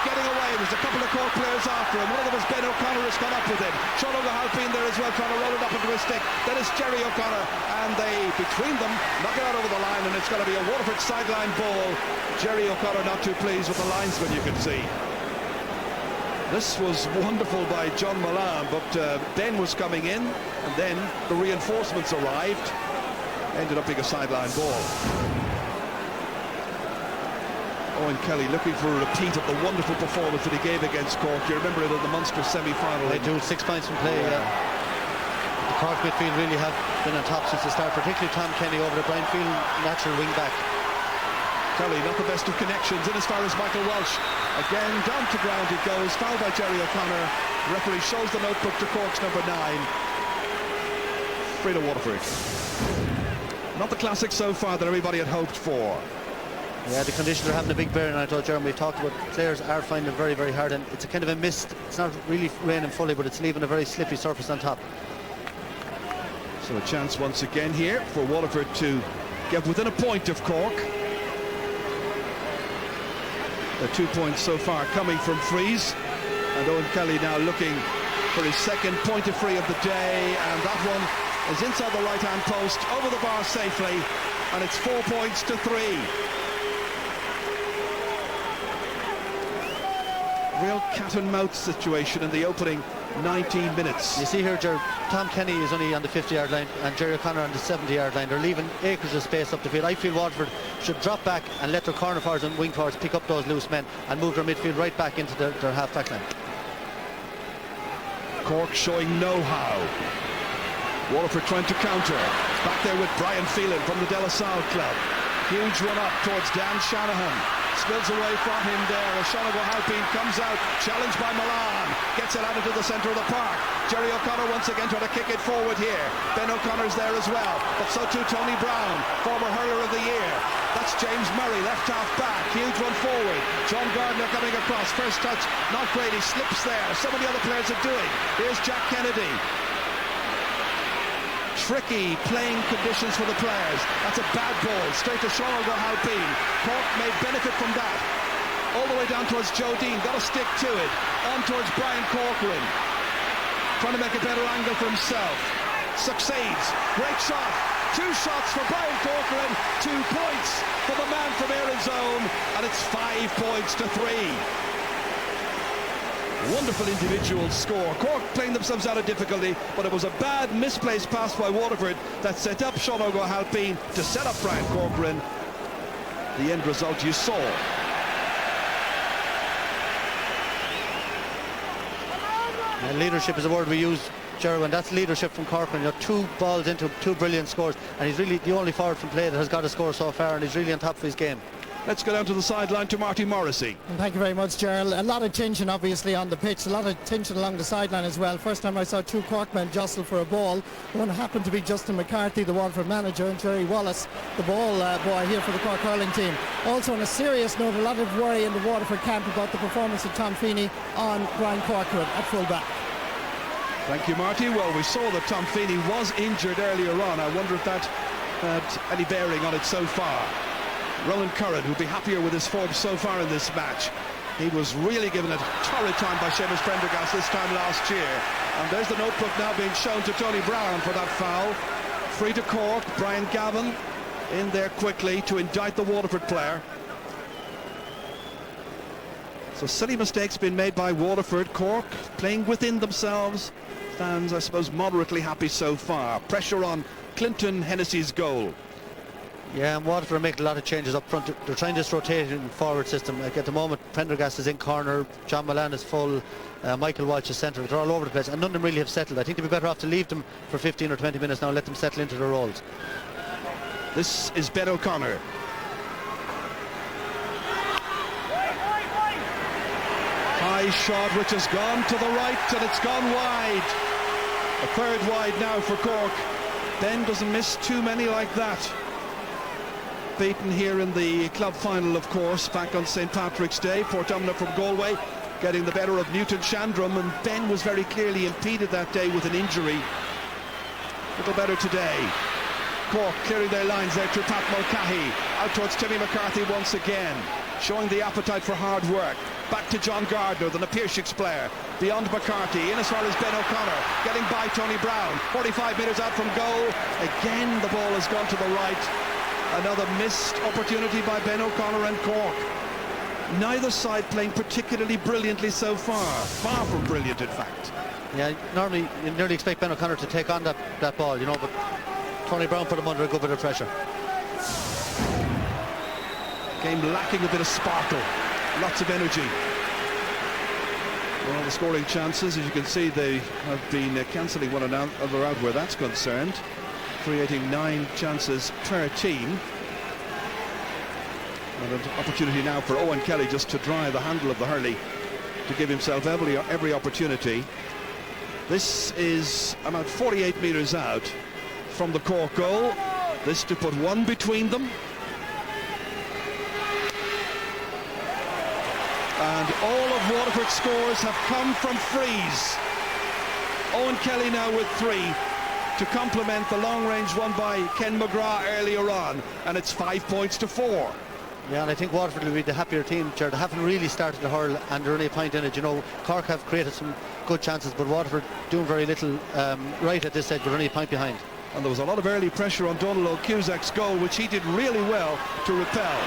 Getting away, there's a couple of Cork players after him. One of them is Ben O'Connor, has gone up with him. Sean O'Halpine there as well, trying to roll it up into his stick. Then it's Jerry O'Connor, and they, between them, knock it out over the line, and it's going to be a Waterford sideline ball. Jerry O'Connor not too pleased with the linesman, you can see. This was wonderful by John Milan, but Ben was coming in, and then the reinforcements arrived. Ended up being a sideline ball. Owen Kelly looking for a repeat of the wonderful performance that he gave against Cork. You remember it in the Munster semi-final. They do 6 points from play. The Cork midfield really have been on top since the start, particularly Tom Kenny over the Brian Phelan, natural wing back. Kelly not the best of connections in as far as Michael Welch. Again, down to ground it goes. Fouled by Jerry O'Connor. Referee shows the notebook to Cork's number 9. Free to Waterford. Not the classic so far that everybody had hoped for. Yeah, the conditions are having a big bearing. I told Jeremy, we talked about players are finding it very, very hard, and it's a kind of a mist. It's not really raining fully, but it's leaving a very slippy surface on top. So a chance once again here for Waterford to get within a point of Cork. The 2 points so far coming from frees, and Owen Kelly now looking for his second point of free of the day, and that one is inside the right-hand post, over the bar safely, and it's 4 points to 3. Real cat-and-mouse situation in the opening 19 minutes. You see here, Tom Kenny is only on the 50-yard line and Jerry O'Connor on the 70-yard line. They're leaving acres of space up the field. I feel Waterford should drop back and let their corner forwards and wing forwards pick up those loose men and move their midfield right back into their half-back line. Cork showing know-how. Waterford trying to counter. Back there with Brian Phelan from the De La Salle club. Huge run up towards Dan Shanahan. Spills away from him there as Sean O'Halpine comes out, challenged by Milan, gets it out into the centre of the park. Jerry O'Connor once again trying to kick it forward here. Ben O'Connor's there as well, but so too Tony Brown, former hurler of the year. That's James Murray, left half back, huge run forward. John Gardner coming across, first touch, not great, he slips there. So many other players are doing. Here's Jack Kennedy. Tricky playing conditions for the players. That's a bad ball, straight to Sean O'Halpine. Cork may benefit from that. All the way down towards Joe Dean, got to stick to it. On towards Brian Corcoran, trying to make a better angle for himself. Succeeds, great shot. 2 shots for Brian Corcoran, 2 points for the man from Erin's Zone, and it's 5 points to 3. Wonderful individual score. Cork playing themselves out of difficulty, but it was a bad misplaced pass by Waterford that set up Sean O'Halpine to set up Brian Corcoran. The end result you saw. And leadership is a word we use, Gerard, and that's leadership from Corcoran. You know, 2 balls into 2 brilliant scores, and he's really the only forward from play that has got a score so far, and he's really on top of his game. Let's go down to the sideline to Marty Morrissey. Thank you very much, Gerald. A lot of tension obviously on the pitch, a lot of tension along the sideline as well. First time I saw 2 Corkmen jostle for a ball. One happened to be Justin McCarthy, the Waterford manager, and Jerry Wallace, the ball boy here for the Cork hurling team. Also on a serious note, a lot of worry in the Waterford camp about the performance of Tom Feeney on Brian Corcoran at full back. Thank you, Marty. Well, we saw that Tom Feeney was injured earlier on. I wonder if that had any bearing on it so far. Ronan Curran, who'll be happier with his form so far in this match. He was really given a torrid time by Seamus Prendergast this time last year. And there's the notebook now being shown to Tony Brown for that foul. Free to Cork. Brian Gavin in there quickly to indict the Waterford player. So silly mistakes been made by Waterford. Cork playing within themselves. Stands, I suppose, moderately happy so far. Pressure on Clinton Hennessy's goal. Yeah, and Waterford are making a lot of changes up front. They're trying this rotating forward system. Like at the moment, Prendergast is in corner, John Milan is full, Michael Walsh is centre. They're all over the place, and none of them really have settled. I think they'd be better off to leave them for 15 or 20 minutes now and let them settle into their roles. This is Ben O'Connor. High shot which has gone to the right and it's gone wide. A third wide now for Cork. Ben doesn't miss too many like that. Beaten here in the club final, of course, back on St. Patrick's Day. Portumna from Galway getting the better of Newton Chandrum, and Ben was very clearly impeded that day with an injury. A little better today. Cork clearing their lines there to Pat Mulcahy. Out towards Timmy McCarthy once again, showing the appetite for hard work. Back to John Gardner, the Napiershik's player. Beyond McCarthy, in as far as Ben O'Connor, getting by Tony Brown. 45 metres out from goal. Again, the ball has gone to the right. Another missed opportunity by Ben O'Connor and Cork. Neither side playing particularly brilliantly so far. Far from brilliant, in fact. Yeah, normally you nearly expect Ben O'Connor to take on that ball, you know, but Tony Brown put him under a good bit of pressure. Game lacking a bit of sparkle. Lots of energy. Well, the scoring chances, as you can see, they have been cancelling one another out where that's concerned, creating 9 chances per team. And an opportunity now for Owen Kelly just to dry the handle of the hurley, to give himself every opportunity. This is about 48 metres out from the Cork goal. This to put 1 between them. And all of Waterford's scores have come from frees. Owen Kelly now with 3 to complement the long-range one by Ken McGrath earlier on, and it's 5 points to 4. Yeah, and I think Waterford will be the happier team, Jared. They haven't really started to hurl, and they're only a point in it. You know, Cork have created some good chances, but Waterford doing very little right at this stage, but only a point behind. And there was a lot of early pressure on Donald O'Cusack's goal, which he did really well to repel.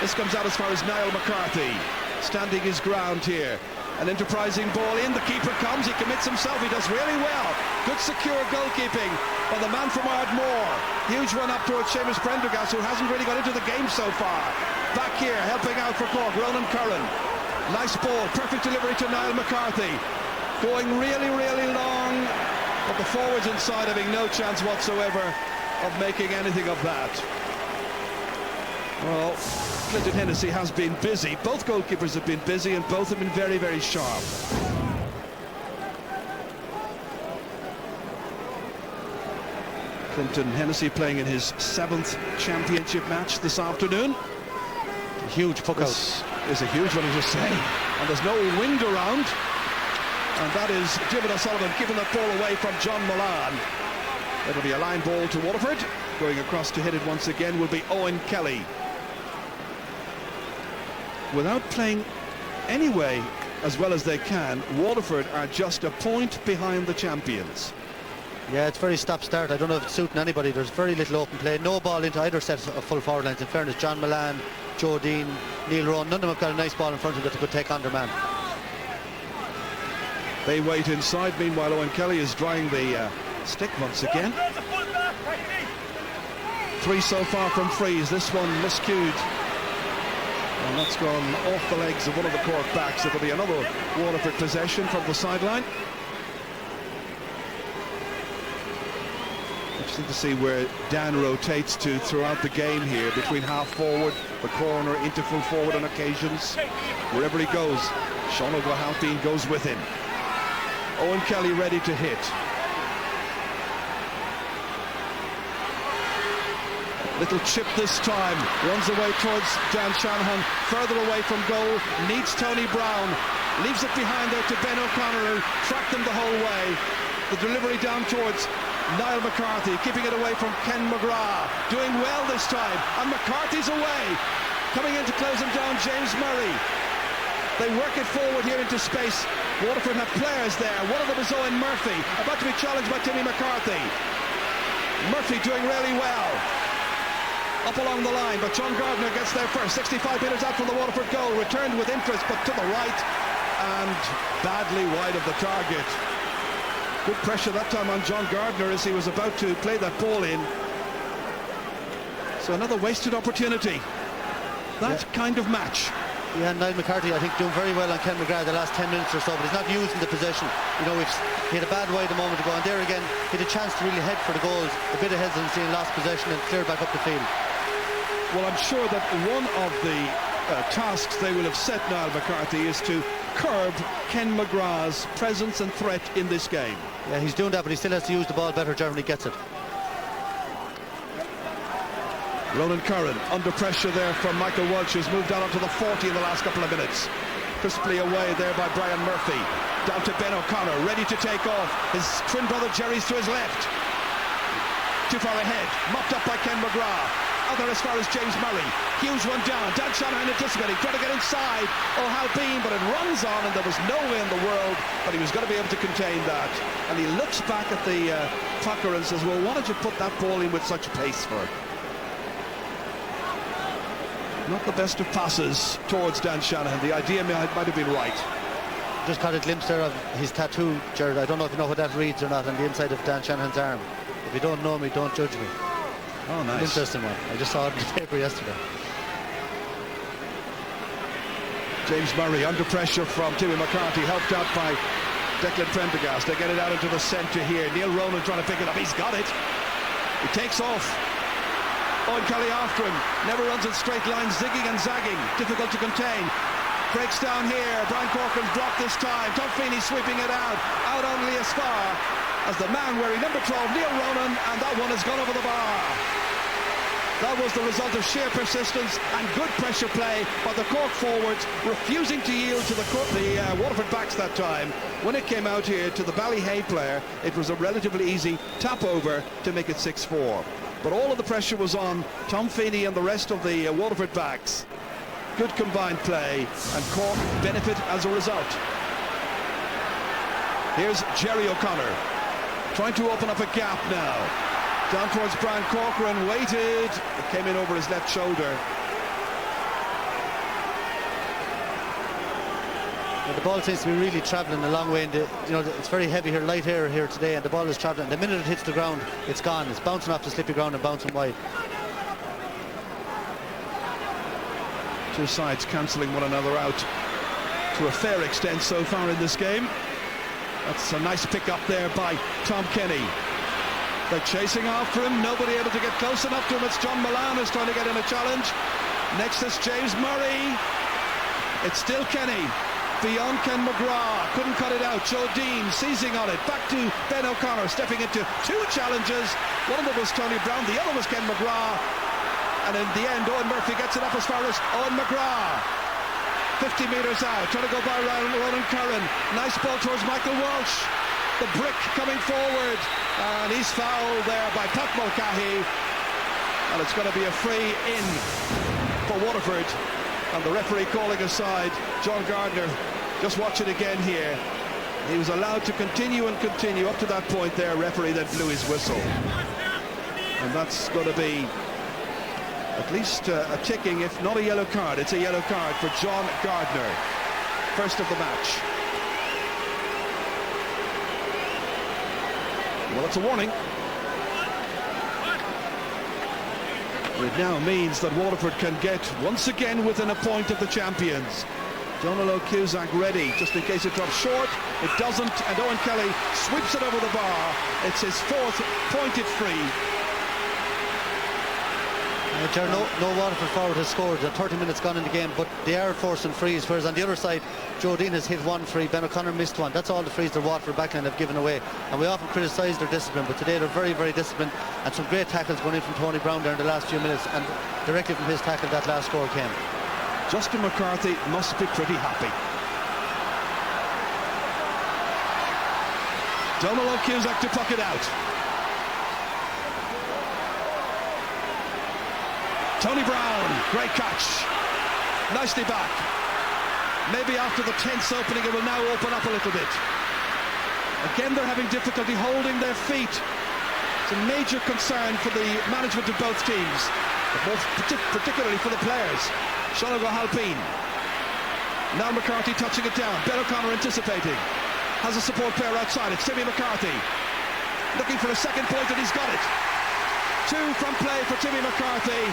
This comes out as far as Niall McCarthy, standing his ground here. An enterprising ball in, the keeper comes, he commits himself, he does really well. Good secure goalkeeping by the man from Ardmore. Huge run up towards Seamus Prendergast, who hasn't really got into the game so far. Back here, helping out for Cork, Ronan Curran. Nice ball, perfect delivery to Niall McCarthy. Going really, really long, but the forwards inside having no chance whatsoever of making anything of that. Well, Clinton Hennessy has been busy. Both goalkeepers have been busy, and both have been very, very sharp. Clinton Hennessy playing in his 7th championship match this afternoon. Huge puck out. This is a huge one, as you say. And there's no wind around. And that is Jim O'Sullivan giving that ball away from John Milan. It'll be a line ball to Waterford. Going across to hit it once again will be Owen Kelly. Without playing anyway as well as they can, Waterford are just a point behind the champions. Yeah, it's very stop-start. I don't know if it's suiting anybody. There's very little open play. No ball into either set of full forward lines. In fairness, John Milan, Joe Dean, Neil Rowan, none of them have got a nice ball in front of them that they could take on their man. They wait inside. Meanwhile, Owen Kelly is drying the stick once again. 3 so far from frees. This one miscued. And that's gone off the legs of one of the Cork backs. It'll be another Waterford possession from the sideline. Interesting to see where Dan rotates to throughout the game here, between half forward, the corner, into full forward on occasions. Wherever he goes, Sean O'Halpine goes with him. Owen Kelly ready to hit. Little chip this time, runs away towards Dan Shanahan, further away from goal, needs Tony Brown, leaves it behind there to Ben O'Connor, who tracked them the whole way. The delivery down towards Niall McCarthy, keeping it away from Ken McGrath, doing well this time, and McCarthy's away. Coming in to close him down, James Murray. They work it forward here into space. Waterford have players there. One of them is Owen Murphy, about to be challenged by Timmy McCarthy. Murphy doing really well. Up along the line, but John Gardner gets there first. 65 metres out from the Waterford goal. Returned with interest, but to the right and badly wide of the target. Good pressure that time on John Gardner as he was about to play that ball in. So another wasted opportunity. That kind of match. Yeah, Niall McCarthy, I think, doing very well on Ken McGrath the last 10 minutes or so, but he's not using the possession. You know, he had a bad wide a moment ago, and there again, he had a chance to really head for the goals. A bit of hesitancy and lost possession and cleared back up the field. Well, I'm sure that one of the tasks they will have set Niall McCarthy is to curb Ken McGrath's presence and threat in this game. Yeah, he's doing that, but he still has to use the ball better. Germany gets it. Ronan Curran under pressure there from Michael Walsh, who's moved down onto the 40 in the last couple of minutes. Crisply away there by Brian Murphy. Down to Ben O'Connor, ready to take off. His twin brother Jerry's to his left. Too far ahead, mopped up by Ken McGrath. Out there as far as James Murray. Huge one down. Dan Shanahan anticipating, trying to get inside O'Halpine, but it runs on, and there was no way in the world that he was going to be able to contain that. And he looks back at the pucker and says, well, why did you put that ball in with such pace for? Not the best of passes towards Dan Shanahan. The idea might have been right. Just caught a glimpse there of his tattoo, Jared. I don't know if you know what that reads or not on the inside of Dan Shanahan's arm. If you don't know me, don't judge me. Oh, nice. An interesting one. I just saw it in the paper yesterday. James Murray under pressure from Timmy McCarthy, helped out by Declan Prendergast. They get it out into the centre here. Neil Ronan trying to pick it up. He's got it. He takes off. Owen Kelly after him. Never runs in straight lines, zigging and zagging. Difficult to contain. Breaks down here. Brian Corcoran's blocked this time. Tom Feeney sweeping it out. Out only as far as the man wearing number 12, Neil Ronan, and that one has gone over the bar. That was the result of sheer persistence and good pressure play by the Cork forwards, refusing to yield to the Waterford backs that time. When it came out here to the Ballyhay player, it was a relatively easy tap over to make it 6-4. But all of the pressure was on Tom Feeney and the rest of the Waterford backs. Good combined play, and Cork benefit as a result. Here's Jerry O'Connor, trying to open up a gap now. Down towards Brian Corcoran, waited, it came in over his left shoulder. Well, the ball seems to be really travelling a long way. It's very heavy here, light air here today, and the ball is travelling. The minute it hits the ground, it's gone. It's bouncing off the slippy ground and bouncing wide. Two sides cancelling one another out to a fair extent so far in this game. That's a nice pick up there by Tom Kenny. They're chasing after him, nobody able to get close enough to him. It's John Milan who's trying to get in a challenge. Next is James Murray. It's still Kenny. beyond Ken McGrath, couldn't cut it out. Joe Dean seizing on it, back to Ben O'Connor, stepping into two challenges. One of them was Tony Brown, the other was Ken McGrath, and in the end Owen Murphy gets it up as far as Owen McGrath. 50 metres out, trying to go by Ronan Curran. Nice ball towards Michael Walsh. The brick coming forward, and he's fouled there by Pat Mulcahy, and it's going to be a free in for Waterford. And the referee calling aside. John Gardner, just watch it again here. He was allowed to continue and continue up to that point there. Referee then blew his whistle. And that's going to be at least a ticking, if not a yellow card. It's a yellow card for John Gardner. First of the match. Well, it's a warning. It now means that Waterford can get once again within a point of the champions. Donald Cusack ready, just in case it drops short. It doesn't, and Owen Kelly sweeps it over the bar. It's his fourth pointed free. No Waterford forward has scored. 30 minutes gone in the game, but they are forcing frees, whereas on the other side, Joe Dean has hit one free, Ben O'Connor missed one. That's all the frees the Waterford backline have given away, and we often criticise their discipline, but today they're very, very disciplined, and some great tackles going in from Tony Brown there in the last few minutes, and directly from his tackle that last score came. Justin McCarthy must be pretty happy. Donald Cusack to puck it out. Tony Brown, great catch. Nicely back. Maybe after the tense opening it will now open up a little bit. Again they're having difficulty holding their feet. It's a major concern for the management of both teams, but particularly for the players. Sean O'Halpine. Now McCarthy touching it down. Ben O'Connor anticipating. Has a support player outside. It's Timmy McCarthy. Looking for a second point, and he's got it. Two from play for Timmy McCarthy.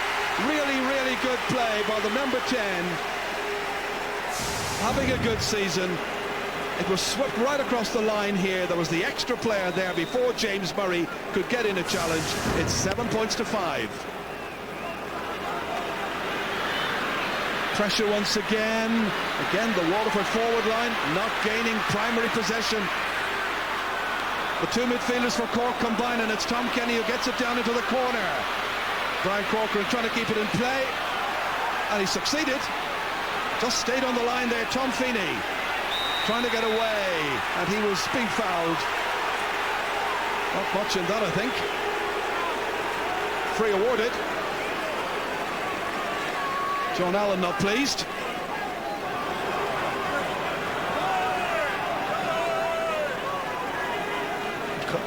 Really, really good play by the number 10. Having a good season. It was swept right across the line here. There was the extra player there before James Murray could get in a challenge. It's 7 points to 5. Pressure once again. Again, the Waterford forward line not gaining primary possession. The two midfielders for Cork combine, and it's Tom Kenny who gets it down into the corner. Brian Corcoran trying to keep it in play, and he succeeded. Just stayed on the line there. Tom Feeney trying to get away, and he was being fouled. Not much in that, I think. Free awarded. John Allen not pleased.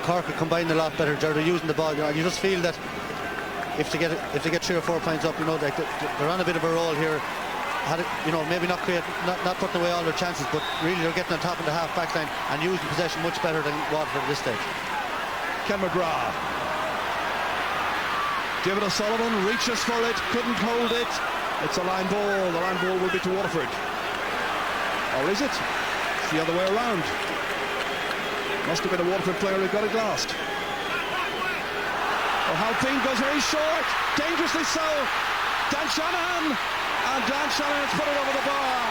Cork are combining a lot better. They're using the ball. You just feel that if they get 3 or 4 points up, they're on a bit of a roll here. Maybe not putting away all their chances, but really they're getting on top of the half back line and using possession much better than Waterford at this stage. Ken McGrath. David O'Sullivan reaches for it, couldn't hold it. It's a line ball. The line ball will be to Waterford. Or is it? It's the other way around. Must have been a Waterford player who got it last. O'Halpine goes very short. Dangerously so. Dan Shanahan. And Dan Shanahan has put it over the bar.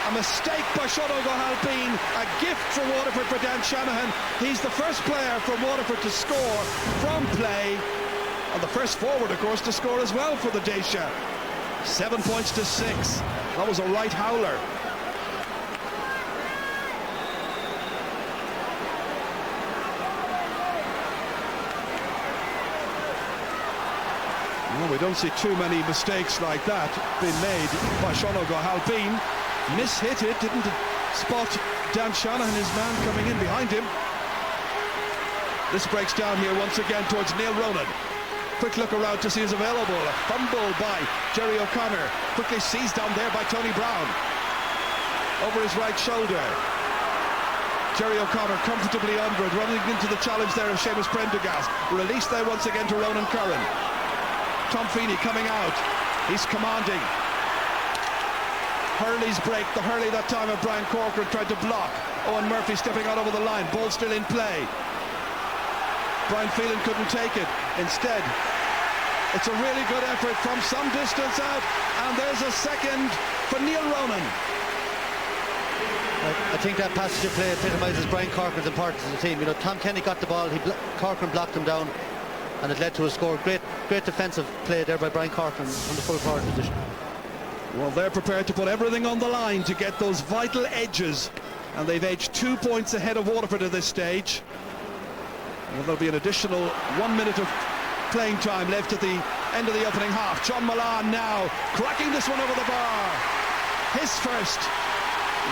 A mistake by Sean O'Halpine. A gift for Waterford for Dan Shanahan. He's the first player from Waterford to score from play. And the first forward, of course, to score as well for the Dacia. 7 points to 6. That was a right howler. Well, we don't see too many mistakes like that being made by Sean O'Halpine. Mishit it, didn't spot Dan Shanahan, his man coming in behind him. This breaks down here once again towards Neil Ronan. Quick look around to see who's available. A fumble by Jerry O'Connor. Quickly seized down there by Tony Brown. Over his right shoulder. Jerry O'Connor comfortably under it, running into the challenge there of Seamus Prendergast. Released there once again to Ronan Curran. Tom Feeney coming out. He's commanding. Hurley's break. The Hurley that time of Brian Corcoran tried to block. Owen Murphy stepping out over the line. Ball still in play. Brian Phelan couldn't take it. Instead, it's a really good effort from some distance out, and there's a second for Neil Ronan. I think that passage of play epitomises Brian Corcoran's importance as a team. You know, Tom Kenny got the ball, Corcoran blocked him down, and it led to a score. Great defensive play there by Brian Corcoran from the full forward position. Well, they're prepared to put everything on the line to get those vital edges, and they've edged 2 points ahead of Waterford at this stage. Well, there'll be an additional 1 minute of playing time left at the end of the opening half. John Milan now cracking this one over the bar. His first.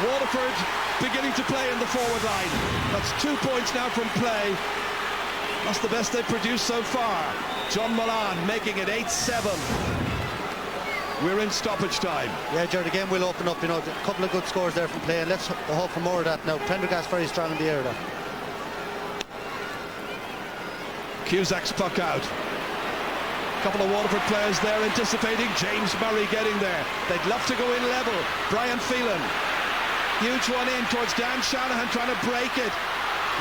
Waterford beginning to play in the forward line. That's 2 points now from play. That's the best they've produced so far. John Milan making it 8-7. We're in stoppage time. Yeah, Jared, the game will open up. You know, a couple of good scores there from play, and let's hope for more of that now. Prendergast very strong in the air there. Cusack's puck out. Couple of Waterford players there anticipating. James Murray getting there. They'd love to go in level. Brian Phelan. Huge one in towards Dan Shanahan trying to break it.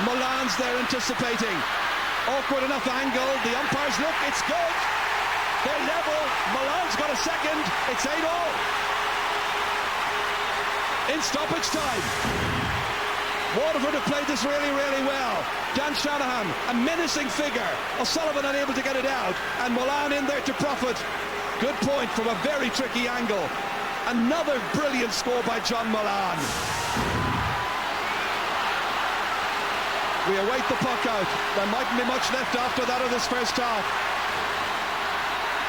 Milan's there anticipating. Awkward enough angle. The umpires look, it's good. They're level. Milan's got a second. It's 8-all. In stoppage time. Waterford have played this really, really well. Dan Shanahan, a menacing figure. O'Sullivan unable to get it out. And Milan in there to profit. Good point from a very tricky angle. Another brilliant score by John Milan. We await the puck out. There mightn't be much left after that of this first half.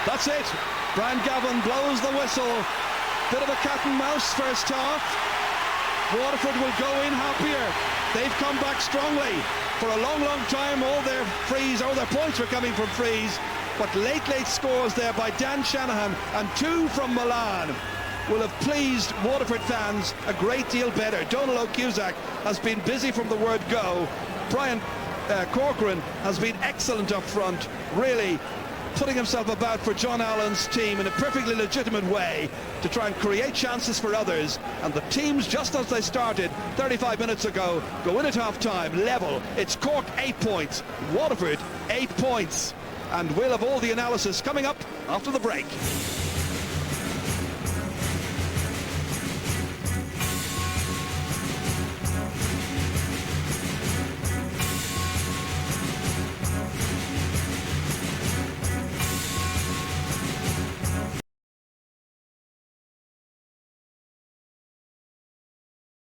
That's it. Brian Gavin blows the whistle. Bit of a cat and mouse first half. Waterford will go in happier. They've come back strongly. For a long, long time, all their points were coming from frees. But late scores there by Dan Shanahan and 2 from Milan will have pleased Waterford fans a great deal better. Donald O'Cusack has been busy from the word go. Brian Corcoran has been excellent up front, really putting himself about for John Allen's team in a perfectly legitimate way to try and create chances for others. And the teams, just as they started 35 minutes ago, go in at half-time, level. It's Cork 8 points, Waterford 8 points. And we'll have all the analysis coming up after the break.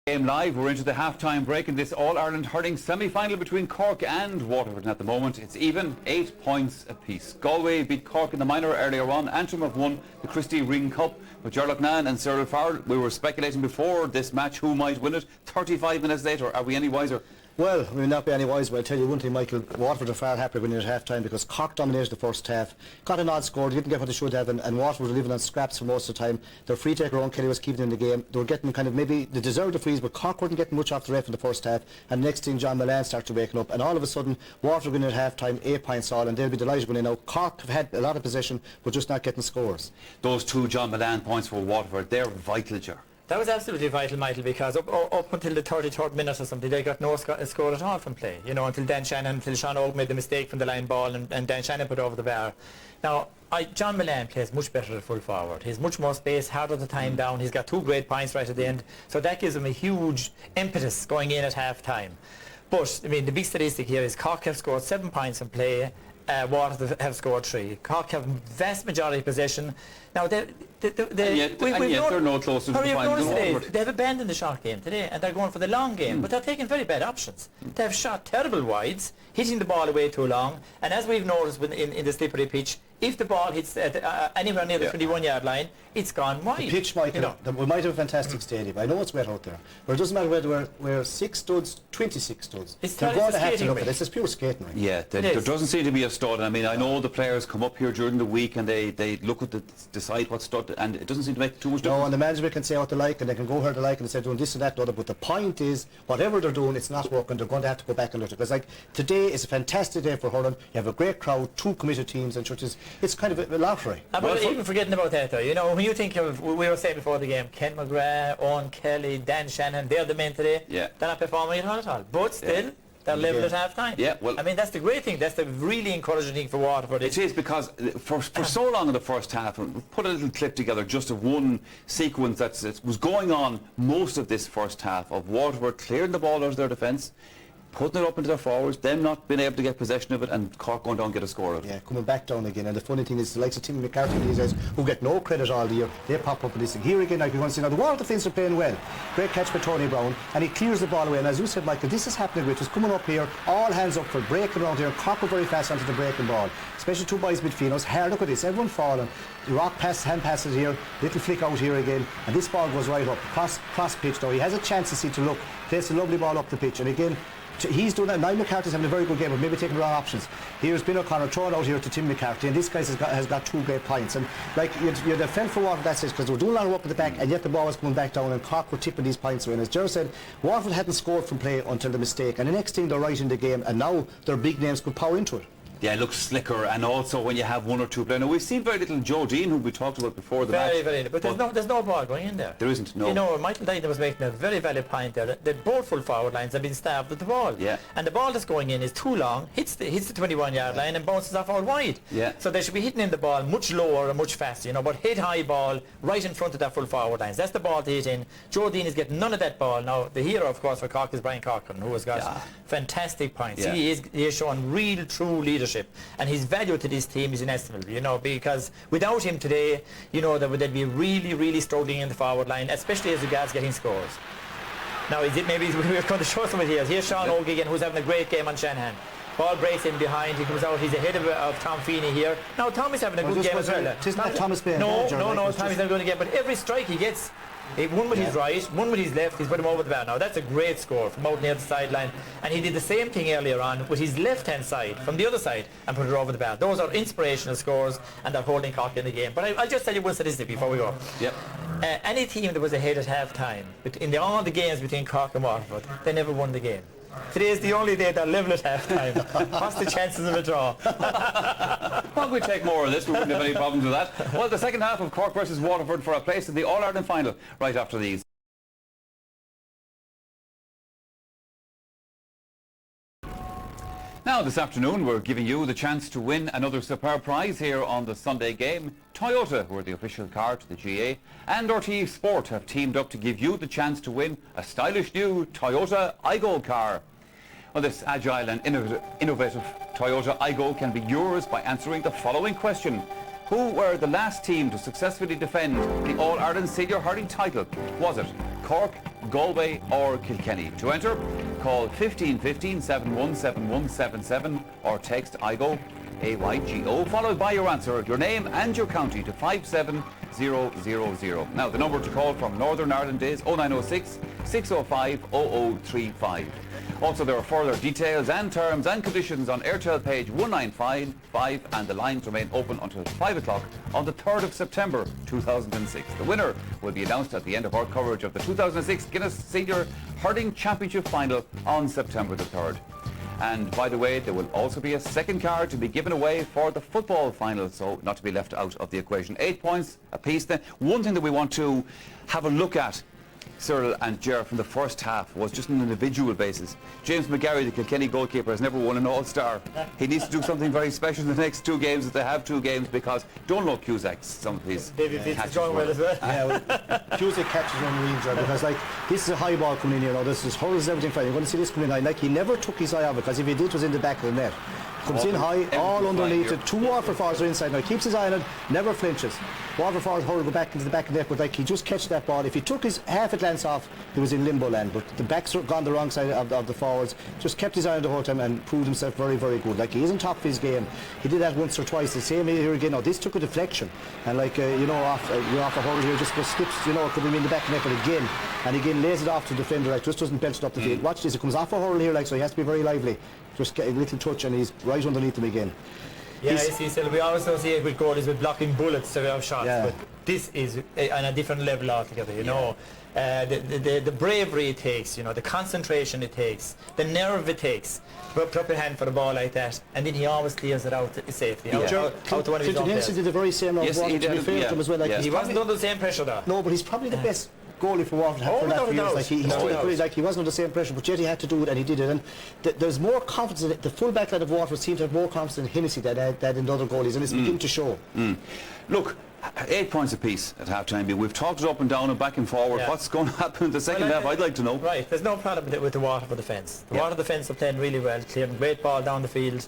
Game live, we're into the half-time break in this All-Ireland hurling semi-final between Cork and Waterford, and at the moment it's even 8 points apiece. Galway beat Cork in the minor earlier on. Antrim have won the Christie Ring Cup, but Gerlach Nan and Cyril Farrell, we were speculating before this match who might win it. 35 minutes later, are we any wiser? Well, we will not be any wiser, but I'll tell you one thing, Michael, Waterford are far happier winning at half-time because Cork dominated the first half, got an odd score, didn't get what they should have, and Waterford were living on scraps for most of the time. Their free taker, Owen Kelly, was keeping them in the game. They were getting kind of, maybe they deserved the frees, but Cork weren't getting much off the ref in the first half, and the next thing John Milan started waking up, and all of a sudden Waterford winning at half-time, 8 points all, and they'll be delighted when they know Cork have had a lot of possession, but just not getting scores. Those 2 John Milan points for Waterford, they're vital, Ger. That was absolutely vital, Michael, because up until the 33rd minute or something, they got no score at all from play. You know, until Sean Oak made the mistake from the line ball and Dan Shannon put over the bar. Now, John Milan plays much better at full forward. He's much more space, harder to time down. He's got 2 great points right at the end. So that gives him a huge impetus going in at half-time. But, I mean, the big statistic here is Cork have scored 7 points in play. Waterford have scored 3. Cork have vast majority possession. Now, yet they're no closer to the final. They have abandoned the short game today, and they're going for the long game, but they're taking very bad options. They have shot terrible wides, hitting the ball away too long, and as we've noticed in the slippery pitch, if the ball hits anywhere near the 21-yard line, it's gone wide. The pitch, Michael, you know, we might have a fantastic stadium. I know it's wet out there, but it doesn't matter whether we're 6 studs, 26 studs. They're going to have to look at this. It's pure skating rink. Yeah, there doesn't seem to be a stud. I mean, I know the players come up here during the week and they look at decide what stud, and it doesn't seem to make too much difference. No, and the management can say what they like, and they can go where they like, and they say doing this and that and other, but the point is, whatever they're doing, it's not working. They're going to have to go back and look at it. Because, like, today is a fantastic day for hurling. You have a great crowd, 2 committed teams, and churches. It's kind of a lottery. But even forgetting about that, though, you know, when you think of, we were saying before the game, Ken McGrath, Owen Kelly, Dan Shannon, they're the men today. Yeah. They're not performing at all. But still, They're level at half-time. Yeah, well, I mean, that's the great thing. That's the really encouraging thing for Waterford. It is, because for so long in the first half, we put a little clip together just of one sequence that was going on most of this first half, of Waterford clearing the ball out of their defence, putting it up into their forwards, them not being able to get possession of it, and Cork going down and get a score out. Yeah, coming back down again. And the funny thing is, the likes of Timmy McCarthy these days, who get no credit all the year, they pop up with this thing. Here again, like you're going to see now, the Waterford defence are playing well. Great catch by Tony Brown, and he clears the ball away. And as you said, Michael, this is happening with us coming up here, all hands up for breaking around here, Cork are very fast onto the breaking ball. Especially two boys midfield. Look at this, everyone falling. The rock pass, hand passes here, little flick out here again, and this ball goes right up, cross pitch now. He has a chance to see to look, plays a lovely ball up the pitch, and again, he's doing that. Niall McCarthy's having a very good game, but maybe taking the wrong options. Here's Ben O'Connor thrown out here to Tim McCarthy, and this guy has got 2 great points. And like you'd have felt for Waterford that stage, because they were doing a lot of work at the back, and yet the ball was coming back down, and Cork were tipping these points away. And as Gerard said, Waterford hadn't scored from play until the mistake, and the next thing they're right in the game, and now their big names could power into it. Yeah, it looks slicker, and also when you have 1 or 2 players. Now, we've seen very little Joe Dean, who we talked about before the match. Very, but there's no ball going in there. There isn't, no. You know, Michael Dyson was making a very valid point there. That both full forward lines have been stabbed with the ball. Yeah. And the ball that's going in is too long, hits the 21-yard line and bounces off out wide. Yeah. So they should be hitting in the ball much lower and much faster, you know, but hit high ball right in front of that full forward lines. That's the ball to hit in. Joe Dean is getting none of that ball. Now, the hero, of course, for Cork is Brian Corcoran, who has got fantastic points. Yeah. He is showing real, true leadership. And his value to this team is inestimable, you know, because without him today, you know, they'd be really, really struggling in the forward line, especially as regards getting scores. Now, maybe we're going to show some of it here. Here's Sean O'Geoghegan, who's having a great game on Shanahan. Ball breaks in behind, he comes out, he's ahead of Tom Feeney here. Now, Tommy's having a good game as well. Isn't that Thomas Bain? No, Tommy's not going to get, but every strike he gets, one with his right, one with his left, he's put him over the bar. Now that's a great score from out near the sideline, and he did the same thing earlier on with his left hand side from the other side and put it over the bar. Those are inspirational scores, and they're holding Cork in the game. But I'll just tell you one statistic before we go. Yep. Any team that was ahead at half time in all the games between Cork and Waterford, they never won the game. Today is the only day they're level at half time. What's the chances of a draw? Well, we take more of this, we wouldn't have any problems with that. Well, the second half of Cork versus Waterford for a place in the All-Ireland final right after these. Now, this afternoon, we're giving you the chance to win another superb prize here on the Sunday game. Toyota, who are the official car to the GA, and RTE Sport have teamed up to give you the chance to win a stylish new Toyota iGo car. Well, this agile and innovative Toyota iGo can be yours by answering the following question. Who were the last team to successfully defend the All-Ireland Senior Hurling title? Was it Cork, Galway or Kilkenny? To enter, call 1515 717177 or text IGO, AYGO, followed by your answer, your name and your county to 57000. Now, the number to call from Northern Ireland is 0906 605 0035. Also, there are further details and terms and conditions on Airtel page 1955, and the lines remain open until 5 o'clock on the 3rd of September 2006. The winner will be announced at the end of our coverage of the 2006 Guinness Senior Hurling Championship Final on September the 3rd. And by the way, there will also be a second card to be given away for the football final, so not to be left out of the equation. 8 points apiece then. One thing that we want to have a look at, Cyril and Ger, from the first half was just on an individual basis. James McGarry, the Kilkenny goalkeeper, has never won an All-Star. He needs to do something very special in the next 2 games, if they have 2 games, because Donald Cusack's some of his David Fitz is going well as well. Yeah, well, Cusack catches unreal, because like this is a high ball coming in here now. This is hurls everything fine. You're going to see this coming in. Like he never took his eye off it, because if he did, it was in the back of the net. Comes in high, all underneath it. 2 Waterford forwards are inside now. He keeps his eye on it, never flinches. Waterford forwards hurl go back into the back of the net, but like he just catches that ball. If he took his half a glance off, he was in limbo land. But the backs are gone the wrong side of the forwards. Just kept his eye on the whole time and proved himself very, very good. Like he isn't top of his game. He did that once or twice. The same here again. Now this took a deflection, and like you know, you're off a hurl here, just skips. You know, it could have been in the back of the net, but again lays it off to the defender. Like just doesn't belch it up the field. Watch this. It comes off a hurl here, like so. He has to be very lively. Just get a little touch and he's right underneath him again. Yeah, I see. So we always see it with goalies with blocking bullets to have shots, but this is on a different level altogether. You know, the bravery it takes, you know, the concentration it takes, the nerve it takes. Put up your hand for the ball like that, and then he always clears it out safely. Out to one of his own players. Did the very same. Yes, he did. As well. Like he wasn't under the same pressure though. No, but he's probably the best goalie for Waterford had for that for years. Like he wasn't under the same pressure, but yet he had to do it, and he did it. And there's more confidence in it. The full back line of Waterford seemed to have more confidence in Hennessy than in the other goalies, and it's beginning to show. Look, 8 points apiece at half-time. We've talked it up and down and back and forward. Yeah. What's going to happen in the second half? I'd like to know. Right, there's no problem with the Waterford defence. The Waterford defence are playing really well, clearing great ball down the field.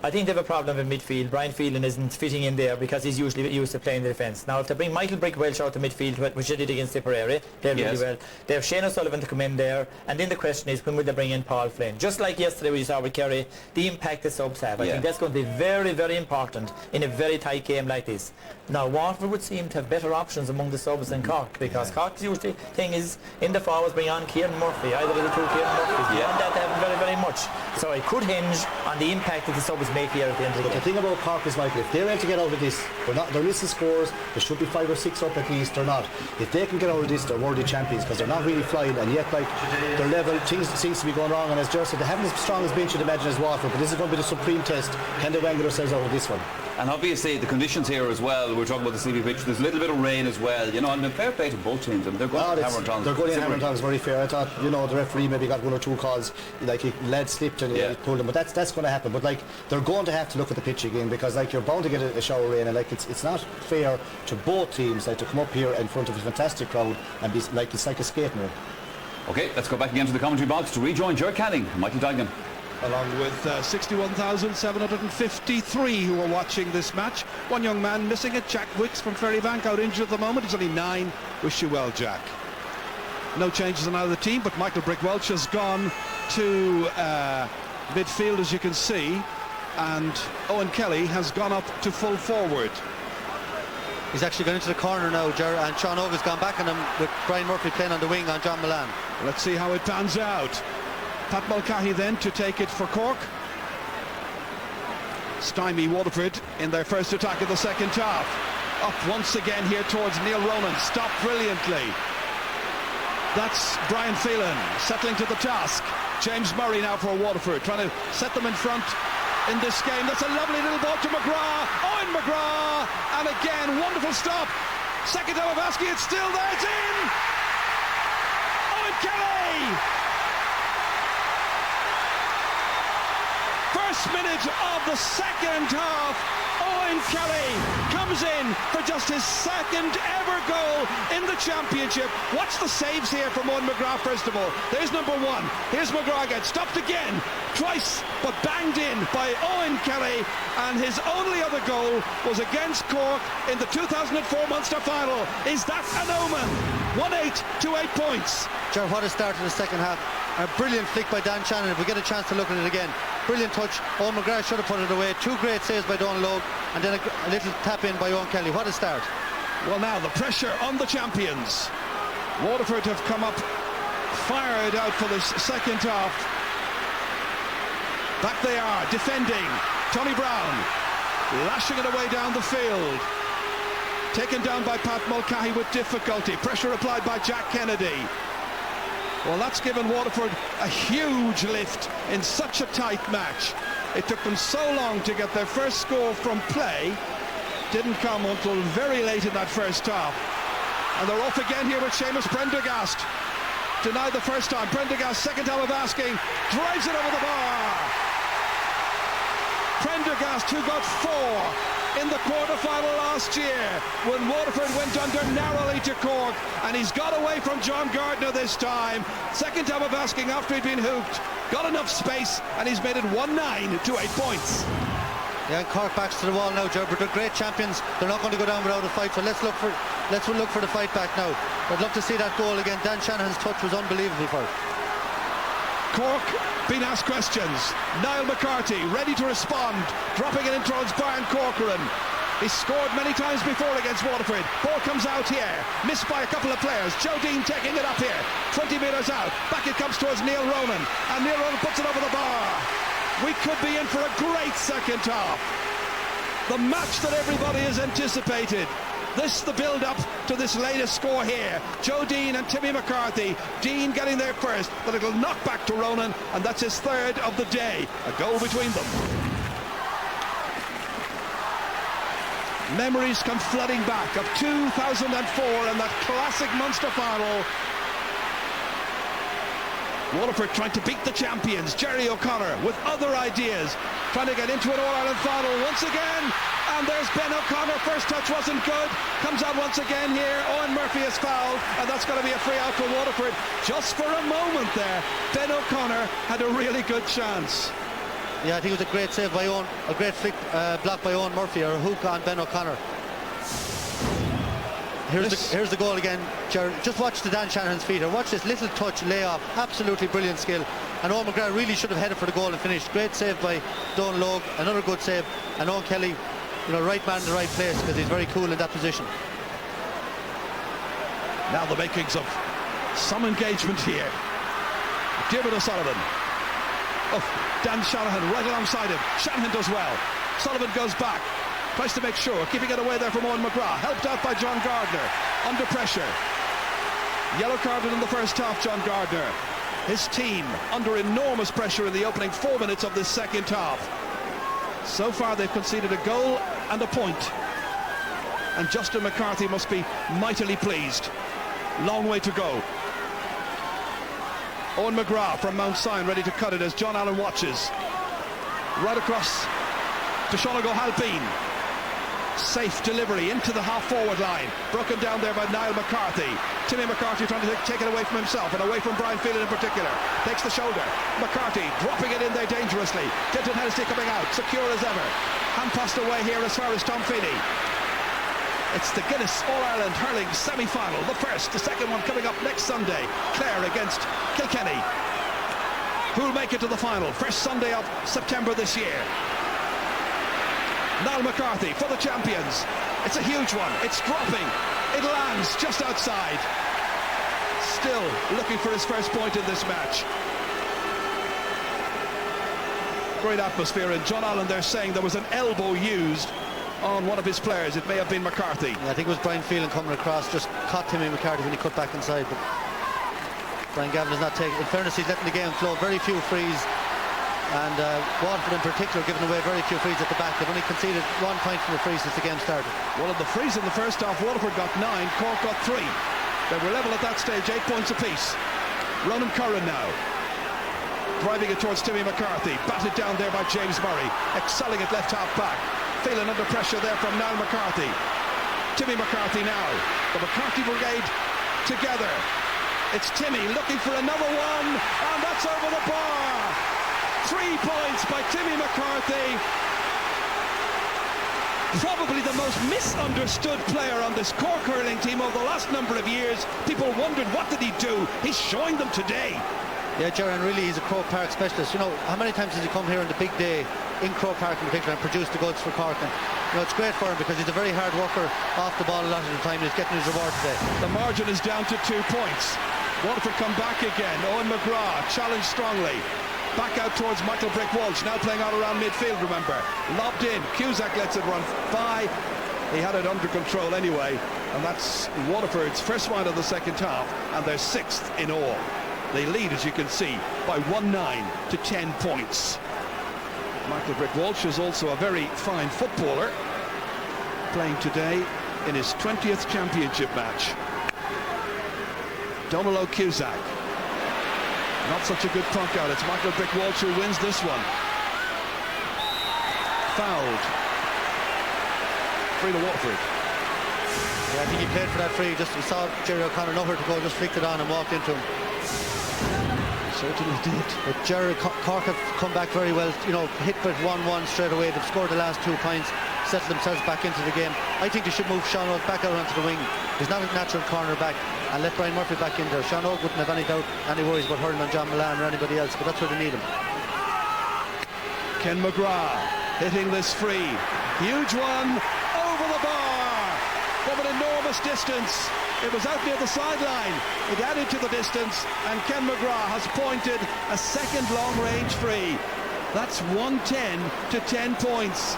I think they have a problem in midfield. Brian Phelan isn't fitting in there because he's usually used to playing the defence. Now, if they bring Michael Brick-Welsh out to midfield, which they did against Tipperary, they're really well. They have Shane O'Sullivan to come in there, and then the question is, when will they bring in Paul Flynn? Just like yesterday we saw with Kerry, the impact the subs have. I think that's going to be very, very important in a very tight game like this. Now, Waterford would seem to have better options among the subs than Cork, because Cork's usually thing is, in the forwards, bring on Kieran Murphy, either of the two Kieran Murphys. Beyond that, they haven't very, very much. So it could hinge on the impact that the subs make here at the end of the game. The thing about Cork is, Michael, if they're able to get out of this, they're missing scores, there should be 5 or 6 up at least, they're not. If they can get out of this, they're worthy champions, because they're not really flying, and yet, like, their level, things seems to be going wrong, and as Ger said, they haven't as strong as bench you'd imagine as Waterford, but this is going to be the supreme test. Can they wangle themselves out of this one? And obviously the conditions here as well, we're talking about the sleepy pitch, there's a little bit of rain as well, you know, and fair play to both teams. I mean, they're going to hammer and tongs. They're going to hammer and tongs, very fair. I thought, you know, the referee maybe got 1 or 2 calls, like he led slipped and he pulled him, but that's going to happen. But like, they're going to have to look at the pitch again, because like, you're bound to get a shower rain, and like, it's not fair to both teams, like, to come up here in front of a fantastic crowd and be like, it's like a skating rink. Okay, let's go back again to the commentary box to rejoin Ger Canning and Michael Dugan. Along with 61,753 who are watching this match. One young man missing it, Jack Wicks from Ferrybank, out injured at the moment. He's only 9. Wish you well, Jack. No changes on either team, but Michael Brick-Welsh has gone to midfield, as you can see, and Owen Kelly has gone up to full forward. He's actually gone into the corner now, Ger, and Sean Oga's gone back on him with Brian Murphy playing on the wing on John Milan. Let's see how it pans out. Pat Mulcahy then to take it for Cork. Stymie Waterford in their first attack of the second half. Up once again here towards Neil Ronan. Stopped brilliantly. That's Brian Phelan settling to the task. James Murray now for Waterford, trying to set them in front in this game. That's a lovely little ball to McGrath. Owen McGrath, and again, wonderful stop. Second time of asking, it's still there, it's in! Owen Kelly! First minute of the second half, Owen Kelly comes in for just his second ever goal in the championship. Watch the saves here from Owen McGrath first of all. There's number 1. Here's McGrath again, stopped again, twice, but banged in by Owen Kelly. And his only other goal was against Cork in the 2004 Munster final. Is that an omen? 1-8 to 8 points. Ger, what a start to the second half. A brilliant flick by Dan Shannon. If we get a chance to look at it again, brilliant touch. Owen McGrath should have put it away. 2 great saves by Donald Logue, and then a little tap in by Owen Kelly. What a start. Well, now the pressure on the champions. Waterford have come up fired out for this second half. Back they are, defending. Tony Brown lashing it away down the field. Taken down by Pat Mulcahy with difficulty. Pressure applied by Jack Kennedy. Well, that's given Waterford a huge lift in such a tight match. It took them so long to get their first score from play. Didn't come until very late in that first half. And they're off again here with Seamus Prendergast. Denied the first time. Prendergast, second time of asking, drives it over the bar. Prendergast, who got 4 in the quarter-final last year when Waterford went under narrowly to Cork, and he's got away from John Gardner this time. Second time of asking after he'd been hooked. Got enough space, and he's made it 1-9 to 8 points. Yeah, Cork backs to the wall now, Ger, but they're great champions. They're not going to go down without a fight, so let's look for the fight back now. I'd love to see that goal again. Dan Shanahan's touch was unbelievable for it. Cork being asked questions. Niall McCarthy ready to respond, dropping it in towards Brian Corcoran. He's scored many times before against Waterford. Ball comes out here, missed by a couple of players. Joe Dean taking it up here, 20 metres out. Back it comes towards Neil Ronan, and Neil Ronan puts it over the bar. We could be in for a great second half. The match that everybody has anticipated. This the build-up to this latest score here. Joe Dean and Timmy McCarthy. Dean getting there first. The little knockback to Ronan, and that's his 3rd of the day. A goal between them. Memories come flooding back of 2004 and that classic Munster final. Waterford trying to beat the champions. Jerry O'Connor with other ideas, trying to get into an All-Ireland final once again. And there's Ben O'Connor. First touch wasn't good. Comes out once again here. Owen Murphy is fouled, and that's going to be a free out for Waterford. Just for a moment there, Ben O'Connor had a really good chance. Yeah, I think it was a great save by Owen, a great flick block by Owen Murphy, or a hook on Ben O'Connor. Here's the goal again, Gerard. Just watch the Dan Shanahan's feet here. Watch this little touch, layoff, absolutely brilliant skill. And Owen McGrath really should have headed for the goal and finished. Great save by Don Logue, another good save. And Owen Kelly, you know, right man in the right place, because he's very cool in that position. Now the makings of some engagement here. Diarmuid O'Sullivan. Oh, Dan Shanahan right alongside him. Shanahan does well. Sullivan goes back. Tries to make sure, keeping it away there from Owen McGrath. Helped out by John Gardner. Under pressure. Yellow carded in the first half, John Gardner. His team under enormous pressure in the opening 4 minutes of this second half. So far they've conceded a goal and a point. And Justin McCarthy must be mightily pleased. Long way to go. Owen McGrath from Mount Sion ready to cut it as John Allen watches. Right across to Sean O'Halpine. Safe delivery into the half-forward line. Broken down there by Niall McCarthy. Timmy McCarthy trying to take it away from himself and away from Brian Phelan in particular. Takes the shoulder. McCarthy dropping it in there dangerously. Denton Hennessy coming out, secure as ever. Hand passed away here as far as Tom Feeney. It's the Guinness All-Ireland hurling semi-final. The first, the second one coming up next Sunday. Clare against Kilkenny. Who'll make it to the final? First Sunday of September this year. Niall McCarthy for the champions. It's a huge one. It's dropping. It lands just outside. Still looking for his first point in this match. Great atmosphere, and John Allen there saying there was an elbow used on one of his players. It may have been McCarthy. Yeah, I think it was Brian Phelan coming across, just caught Timmy McCarthy when he cut back inside. But Brian Gavin is not taking. In fairness, he's letting the game flow. Very few frees. And Waterford in particular giving away very few frees at the back. They've only conceded 1 point from the frees since the game started. Well, of the frees in the first half, Waterford got 9, Cork got 3. They were level at that stage, 8 points apiece. Ronan Curran now driving it towards Timmy McCarthy. Batted down there by James Murray, excelling at left half back. Feeling under pressure there from Niall McCarthy. Timmy McCarthy now. The McCarthy brigade together. It's Timmy looking for another one, and that's over the bar. 3 points by Timmy McCarthy. Probably the most misunderstood player on this Cork hurling team over the last number of years. People wondered, what did he do? He's showing them today. Yeah, Gerard, really, he's a Croke Park specialist. You know, how many times has he come here on the big day in Croke Park in particular and produced the goods for Cork? And, you know, it's great for him because he's a very hard worker off the ball a lot of the time. He's getting his reward today. The margin is down to 2 points. Waterford come back again. Owen McGrath challenged strongly. Back out towards Michael Brick Walsh, now playing out around midfield, remember. Lobbed in, Cusack lets it run by. He had it under control anyway, and that's Waterford's first one of the second half, and they're 6th in all. They lead, as you can see, by 1-9 to 10 points. Michael Brick Walsh is also a very fine footballer, playing today in his 20th championship match. Donald Cusack. Not such a good punk out. It's Michael Brick Walsh who wins this one. Fouled. Free to Waterford. Yeah, I think he played for that free. Just he saw Jerry O'Connor nowhere to go, just flicked it on and walked into him. Certainly did. But Jerry Cork have come back very well. You know, hit with 1-1 straight away. They've scored the last 2 points, settled themselves back into the game. I think they should move Sean Oak back out onto the wing. He's not a natural corner back, and let Brian Murphy back in there. Sean Oak wouldn't have any doubt, any worries about hurling on John Milan or anybody else, but that's where they need him. Ken McGrath hitting this free. Huge one over the bar from an enormous distance. It was out near the sideline. It added to the distance, and Ken McGrath has pointed a second long-range free. That's 110 to 10 points.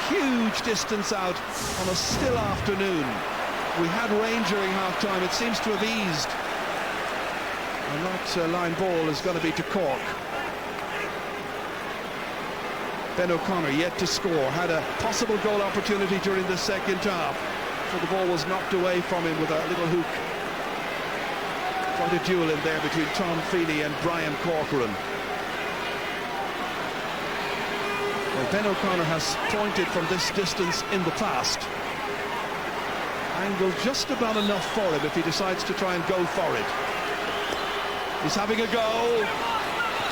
Huge distance out on a still afternoon. We had rain during half-time. It seems to have eased. And that line ball is going to be to Cork. Ben O'Connor yet to score, had a possible goal opportunity during the second half, so the ball was knocked away from him with a little hook. Quite a duel in there between Tom Feeney and Brian Corcoran. Well, Ben O'Connor has pointed from this distance in the past. Angle just about enough for him if he decides to try and go for it. He's having a go.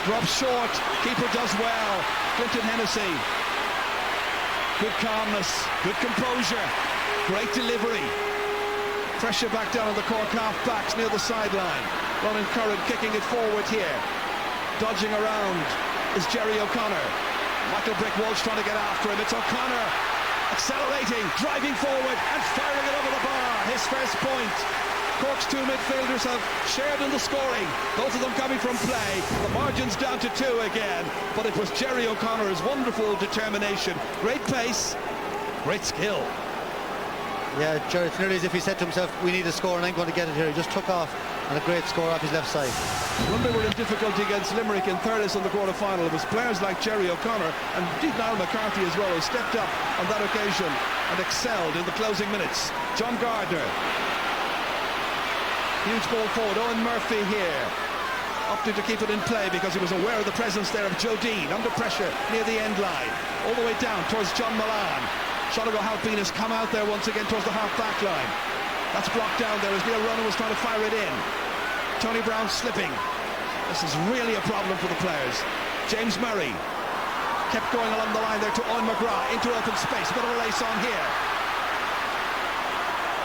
Drops short. Keeper does well. Clinton Hennessy. Good calmness. Good composure. Great delivery. Pressure back down on the Cork half-backs near the sideline. Ronan Curran kicking it forward here. Dodging around is Jerry O'Connor. Michael Brick Walsh trying to get after him. It's O'Connor accelerating, driving forward and firing it over the bar. His first point. Cork's two midfielders have shared in the scoring. Both of them coming from play. The margin's down to 2 again. But it was Jerry O'Connor's wonderful determination. Great pace, great skill. Yeah, Jerry, it's nearly as if he said to himself, we need a score and I'm going to get it here. He just took off and a great score off his left side. When they were in difficulty against Limerick in Thurles in the quarter-final, it was players like Jerry O'Connor and indeed Niall McCarthy as well who stepped up on that occasion and excelled in the closing minutes. John Gardner. Huge ball forward. Owen Murphy here. Opted to keep it in play because he was aware of the presence there of Joe Dean under pressure near the end line. All the way down towards John Milan. Sholago Halpin has come out there once again towards the half-back line. That's blocked down there as Neil Ronan was trying to fire it in. Tony Brown slipping. This is really a problem for the players. James Murray kept going along the line there to Owen McGrath into open space. A bit of a race on here.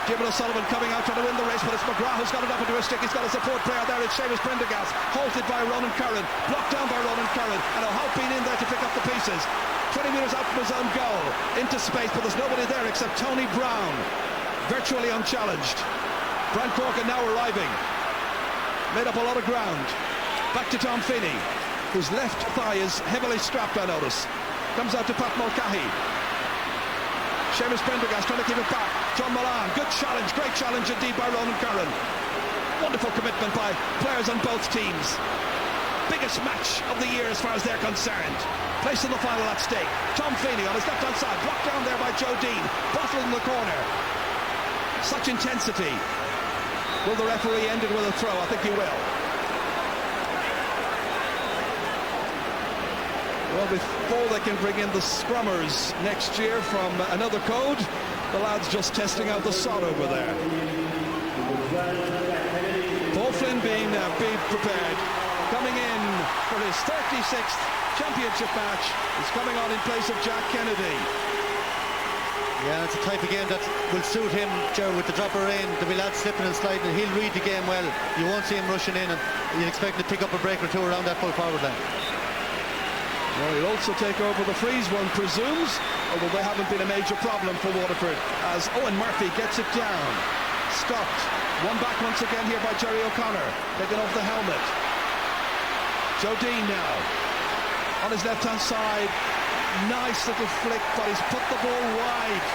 Jimmy O'Sullivan coming out trying to win the race, but it's McGrath who's got it up into a stick. He's got a support player there. It's Seamus Prendergast, halted by Ronan Curran, blocked down by Ronan Curran, and O'Halpin in there to pick up the pieces. 20 metres out from his own goal, into space, but there's nobody there except Tony Brown, virtually unchallenged. Brian Corcoran now arriving, made up a lot of ground. Back to Tom Feeney, whose left thigh is heavily strapped, I notice. Comes out to Pat Mulcahy. Seamus Prendergast trying to keep it back. John Milan, good challenge, great challenge indeed by Ronan Curran. Wonderful commitment by players on both teams. Biggest match of the year as far as they're concerned. Place in the final at stake. Tom Feeney on his left-hand side, blocked down there by Joe Dean. Bottled in the corner. Such intensity. Will the referee end it with a throw? I think he will. Well, before they can bring in the scrummers next year from another code, the lads just testing out the sod over there. Paul Flynn being prepared, coming in for his 36th championship match. He's coming on in place of Jack Kennedy. Yeah, it's a type of game that will suit him, Joe, with the drop of rain. There'll be lads slipping and sliding, and he'll read the game well. You won't see him rushing in, and you'll expect him to pick up a break or two around that full forward line. Well, he'll also take over the frees, one presumes, although they haven't been a major problem for Waterford, as Owen Murphy gets it down. Stopped. One back once again here by Jerry O'Connor, taking off the helmet. Joe Dean now, on his left-hand side. Nice little flick, but he's put the ball wide.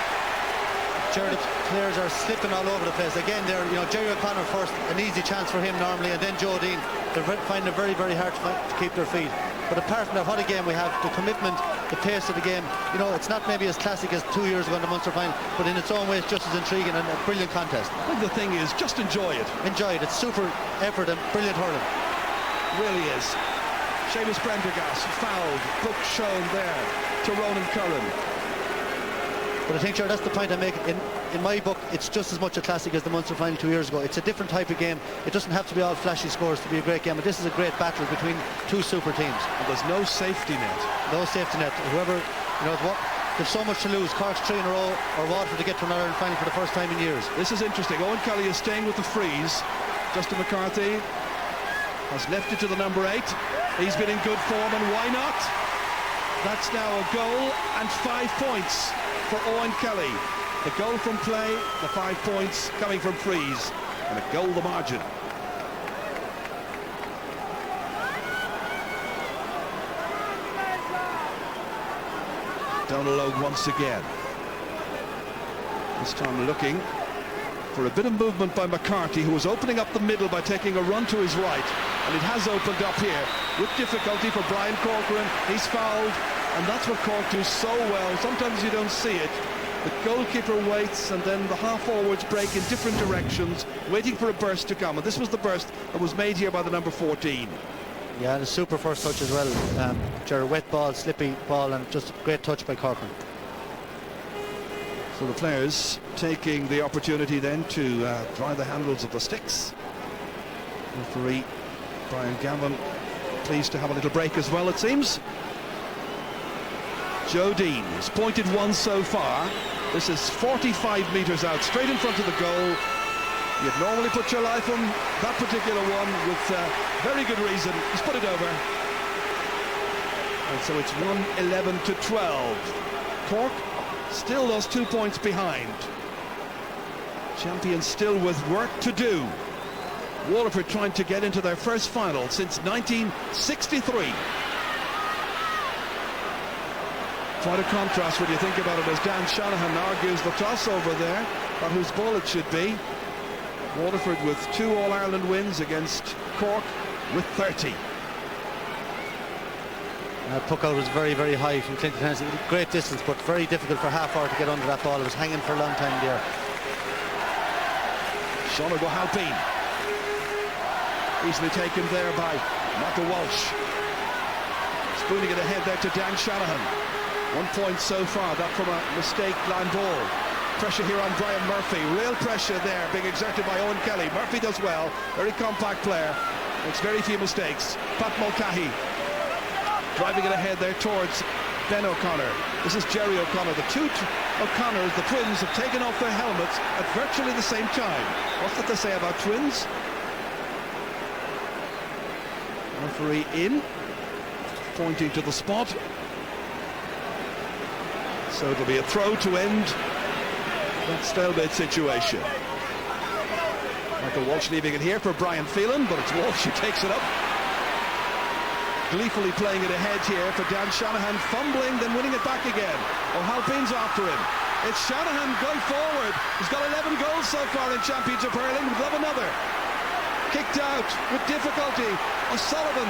Jerry, the players are slipping all over the place. Again, there, Jerry O'Connor first, an easy chance for him normally, and then Joe Dean. They're finding it very, very hard to keep their feet. But apart from that, what a game we have, the commitment, the pace of the game. It's not maybe as classic as 2 years ago in the Munster final, but in its own way, it's just as intriguing and a brilliant contest. I think the thing is, just enjoy it. Enjoy it. It's super effort and brilliant hurling. Really is. Seamus Prendergast fouled, book shown there to Ronan Curran. But I think, sure, that's the point I make. In my book, it's just as much a classic as the Munster final 2 years ago. It's a different type of game. It doesn't have to be all flashy scores to be a great game, but this is a great battle between two super teams. And there's no safety net. No safety net. Whoever, there's so much to lose. Cork's 3 in a row, or Waterford to get to an Ireland final for the first time in years. This is interesting. Owen Kelly is staying with the frees. Justin McCarthy has left it to the number 8. He's been in good form, and why not? That's now a goal and 5 points for Owen Kelly. The goal from play, the 5 points coming from frees, and a goal the margin. Down alone once again. This time looking for a bit of movement by McCarthy, who was opening up the middle by taking a run to his right, and it has opened up here with difficulty for Brian Corcoran. He's fouled. And that's what Cork do so well. Sometimes you don't see it. The goalkeeper waits, and then the half-forwards break in different directions, waiting for a burst to come. And this was the burst that was made here by the number 14. Yeah, and a super first touch as well. Jared, wet ball, slippy ball, and just a great touch by Corcoran. So the players taking the opportunity then to try the handles of the sticks. Referee Brian Gavin pleased to have a little break as well, it seems. Joe Dean has pointed one so far. This is 45 metres out, straight in front of the goal. You'd normally put your life on that particular one with very good reason. He's put it over. And so it's 1-11 to 12. Cork still those 2 points behind. Champions still with work to do. Waterford trying to get into their first final since 1963. Quite a contrast when you think about it, as Dan Shanahan argues the toss over there on whose ball it should be. Waterford with 2 All-Ireland wins against Cork with 30. Puck out was very, very high from Clinton Hennessy. Great distance, but very difficult for half hour to get under that ball. It was hanging for a long time there. Sean O'Halpine. Easily taken there by Michael Walsh. Spooning it ahead there to Dan Shanahan. 1 point so far, that from a mistake line ball. Pressure here on Brian Murphy. Real pressure there being exerted by Owen Kelly. Murphy does well. Very compact player. Makes very few mistakes. Pat Mulcahy driving it ahead there towards Ben O'Connor. This is Jerry O'Connor. The two O'Connors, the twins, have taken off their helmets at virtually the same time. What's that to say about twins? Referee in, pointing to the spot. So it'll be a throw to end that stalemate situation. Michael Walsh leaving it here for Brian Phelan, but it's Walsh who takes it up. Gleefully playing it ahead here for Dan Shanahan, fumbling, then winning it back again. O'Halpine's after him. It's Shanahan going forward. He's got 11 goals so far in Championship hurling. Would love another. Kicked out with difficulty. O'Sullivan,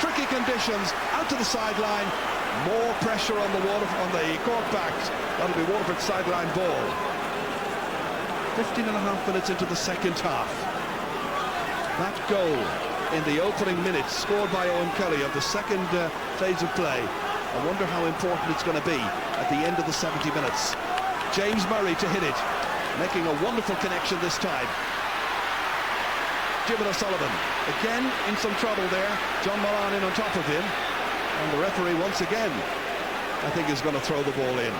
tricky conditions, out to the sideline. More pressure on the Cork backs. That'll be Waterford's sideline ball. 15 and a half minutes into the second half. That goal in the opening minutes, scored by Owen Kelly of the second phase of play. I wonder how important it's going to be at the end of the 70 minutes. James Murray to hit it, making a wonderful connection this time. Jim O'Sullivan again in some trouble there. John Moran in on top of him, and the referee once again I think is going to throw the ball in.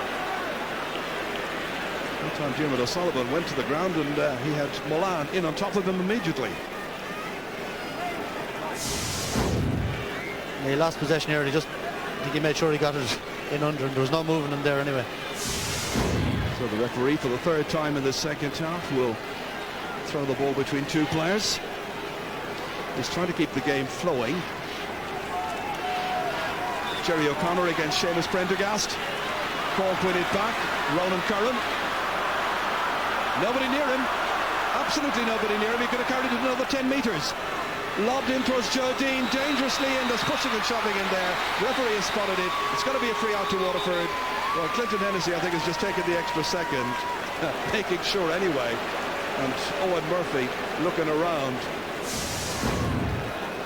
That time Jim O'Sullivan went to the ground, and he had Moran in on top of him immediately. He lost possession here. I think he made sure he got it in under, and there was no moving him there anyway. So the referee for the third time in the second half will throw the ball between two players. He's trying to keep the game flowing. Jerry O'Connor against Seamus Prendergast. Cork win it back. Ronan Curran. Nobody near him. Absolutely nobody near him. He could have carried it another 10 metres. Lobbed in towards Joe Dean, dangerously in. There's pushing and shoving in there. Referee has spotted it. It's going to be a free out to Waterford. Well, Clinton Hennessy, I think, has just taken the extra second, making sure anyway. And Owen Murphy looking around.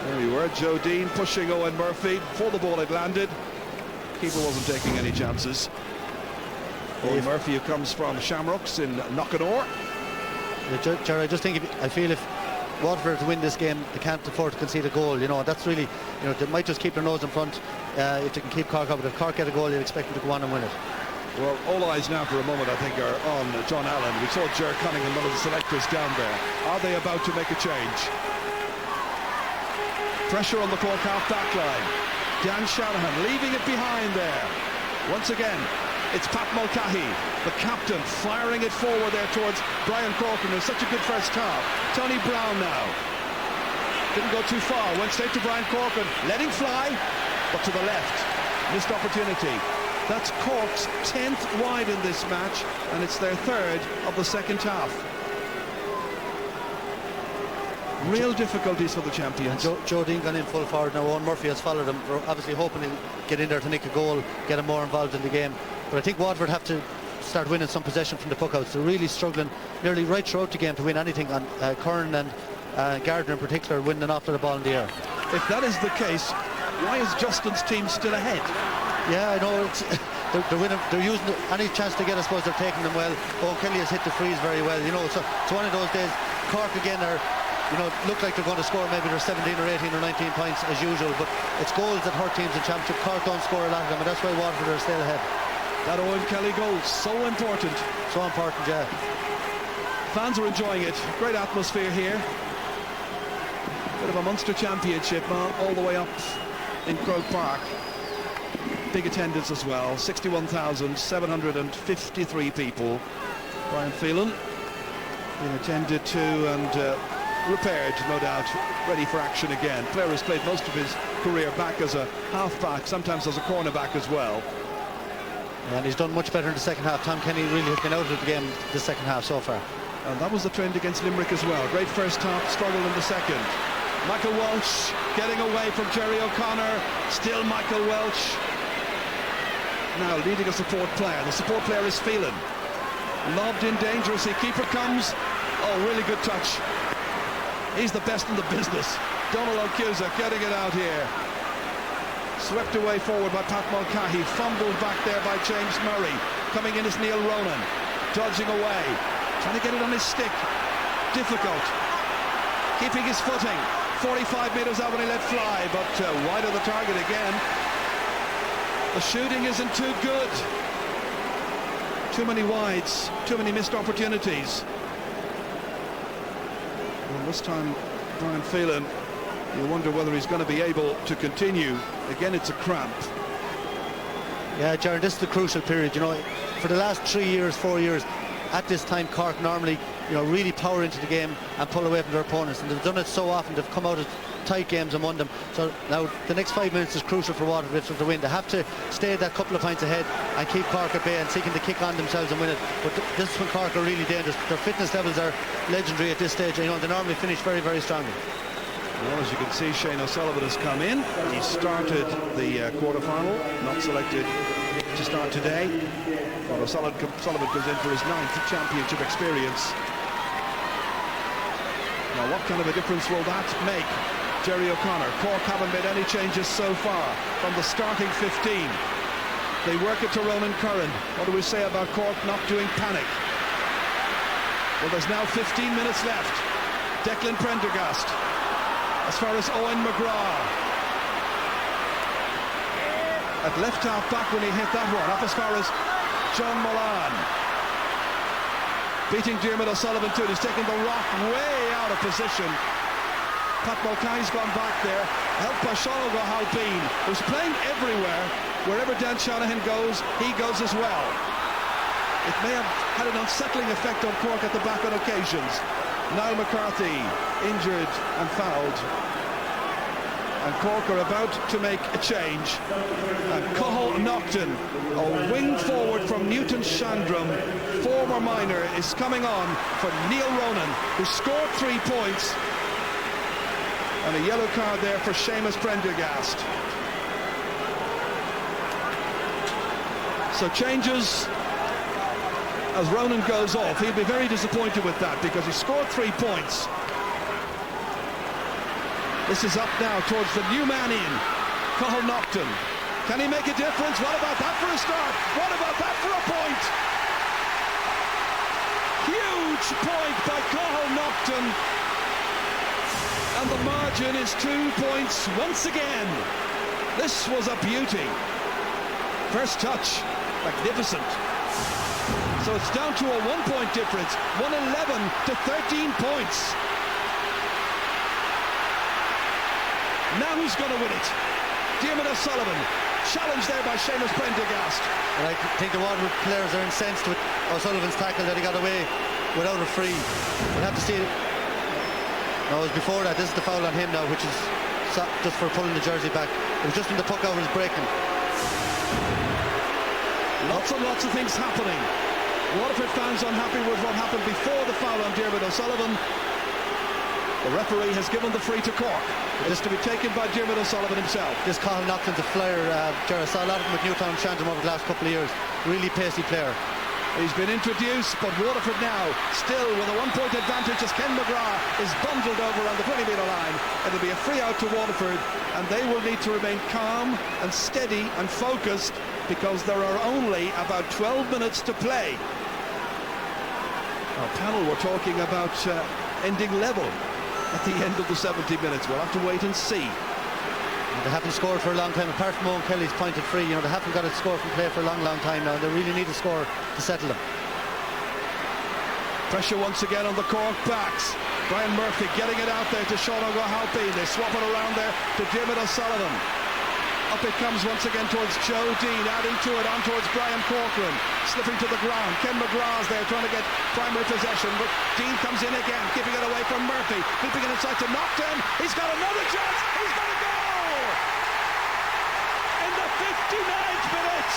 There we were, Joe Dean pushing Owen Murphy before the ball had landed. Keeper wasn't taking any chances. Owen Murphy, who comes from Shamrocks in Knockanore. Jerry, I just think I feel if Waterford to win this game, they can't afford to concede a goal. You know, that's really, you know, they might just keep their nose in front if they can keep Cork up. But if Cork get a goal, you'd expect them to go on and win it. Well, all eyes now for a moment, I think, are on John Allen. We saw Ger Cunningham, one of the selectors, down there. Are they about to make a change? Pressure on the Cork half-back line. Dan Shanahan leaving it behind there. Once again, it's Pat Mulcahy, the captain, firing it forward there towards Brian Corcoran. It's such a good first half. Tony Brown now. Didn't go too far. Went straight to Brian Corcoran. Letting fly, but to the left. Missed opportunity. That's Cork's 10th wide in this match, and it's their third of the second half. Real difficulties for the champions. Joe Dean gone in full forward now. Owen Murphy has followed him. We're obviously hoping he'll get in there to nick a goal, get them more involved in the game. But I think Waterford have to start winning some possession from the puckouts. They're really struggling nearly right throughout the game to win anything, on Curran and Gardner in particular winning an awful lot of ball in the air. If that is the case, why is Justin's team still ahead? Yeah, I know. They're winning. They're using any chance they get. I suppose they're taking them well. Owen Kelly has hit the frees very well. You know, so it's one of those days. Cork again are, you know, look like they're going to score maybe they're 17 or 18 or 19 points as usual, but it's goals that hurt teams in Championship. Cork don't score a lot of them, and that's why Waterford are still ahead. That Owen Kelly goal, so important. So important, yeah. Fans are enjoying it. Great atmosphere here. Bit of a Munster Championship all the way up in Croke Park. Big attendance as well, 61,753 people. Brian Phelan being attended to and repaired, no doubt, ready for action again. Player has played most of his career back as a half-back, sometimes as a cornerback as well. And he's done much better in the second half. Tom Kenny really has been out of the game the second half so far. And that was the trend against Limerick as well. Great first half, struggled in the second. Michael Welch getting away from Jerry O'Connor. Still Michael Welch. Now leading a support player. The support player is Phelan. Lobbed in dangerously. Keeper comes. Oh, really good touch. He's the best in the business. Donald O'Cusa getting it out here. Swept away forward by Pat Mulcahy. Fumbled back there by James Murray. Coming in is Neil Ronan. Dodging away. Trying to get it on his stick. Difficult. Keeping his footing. 45 metres out when he let fly, but wide of the target again. The shooting isn't too good. Too many wides. Too many missed opportunities. Well, this time, Brian Phelan, you wonder whether he's going to be able to continue. Again, it's a cramp. Yeah, Jared, this is the crucial period. You know, for the last 3 years, 4 years, at this time Cork normally, you know, really power into the game and pull away from their opponents, and they've done it so often. They've come out of tight games and won them. So now the next 5 minutes is crucial for Waterford to win. They have to stay that couple of points ahead and keep Cork at bay and seeking to kick on themselves and win it. But this is when Cork are really dangerous. Their fitness levels are legendary at this stage. You know, they normally finish very, very strongly. Well, as you can see, Shane O'Sullivan has come in. He started the quarter-final, not selected to start today. Well, O'Sullivan comes in for his 9th championship experience. Now, what kind of a difference will that make? Jerry O'Connor. Cork haven't made any changes so far from the starting 15. They work it to Ronan Curran. What do we say about Cork not doing panic? Well, there's now 15 minutes left. Declan Prendergast. As far as Owen McGrath. At left half back when he hit that one. Up as far as John Molan. Beating Diarmuid O'Sullivan too. He's taking the rock way out of position. Pat Mulcahy's gone back there, helped by Sean O'Halpine, who's playing everywhere. Wherever Dan Shanahan goes, he goes as well. It may have had an unsettling effect on Cork at the back on occasions. Niall McCarthy injured and fouled. And Cork are about to make a change. And Cathal Naughton, a wing forward from Newton Shandrum, former minor, is coming on for Neil Ronan, who scored 3 points. And a yellow card there for Seamus Prendergast. So changes as Ronan goes off. He'll be very disappointed with that because he scored 3 points. This is up now towards the new man in, Cathal Naughton. Can he make a difference? What about that for a start? What about that for a point? Huge point by Cathal Naughton. And the margin is 2 points once again. This was a beauty. First touch, magnificent. So it's down to a 1 point difference, 111 to 13 points. Now who's going to win it? Diarmuid O'Sullivan, challenged there by Seamus Prendergast. And I think the Waterford players are incensed with O'Sullivan's tackle that he got away without a free. We'll have to see it. No, it was before that. This is the foul on him now, which is just for pulling the jersey back. It was just when the puck over was breaking. Lots and lots of things happening. Waterford fans unhappy with what happened before the foul on Diarmuid O'Sullivan. The referee has given the free to Cork. It is to be taken by Diarmuid O'Sullivan himself. This Cathal Naughton's a flyer, Gerard. I saw a lot of him with Newtown Shandrum over the last couple of years. Really pacey player. He's been introduced, but Waterford now still with a 1-point advantage as Ken McGrath is bundled over on the 20-metre line. It'll be a free out to Waterford, and they will need to remain calm and steady and focused because there are only about 12 minutes to play. Our panel were talking about ending level at the end of the 70 minutes. We'll have to wait and see. They haven't scored for a long time, apart from Owen Kelly's pointed free. You know, they haven't got a score from play for a long time now. They really need a score to settle them. Pressure once again on the Cork backs. Brian Murphy getting it out there to Sean O'Halpine. They swap it around there to Diarmuid O'Sullivan. Up it comes once again towards Joe Dean, adding to it on towards Brian Corcoran, slipping to the ground. Ken McGrath's there trying to get primary possession, but Dean comes in again, giving it away from Murphy, flipping it inside to Naughton. He's got another chance. He's got a goal in the 59th minute.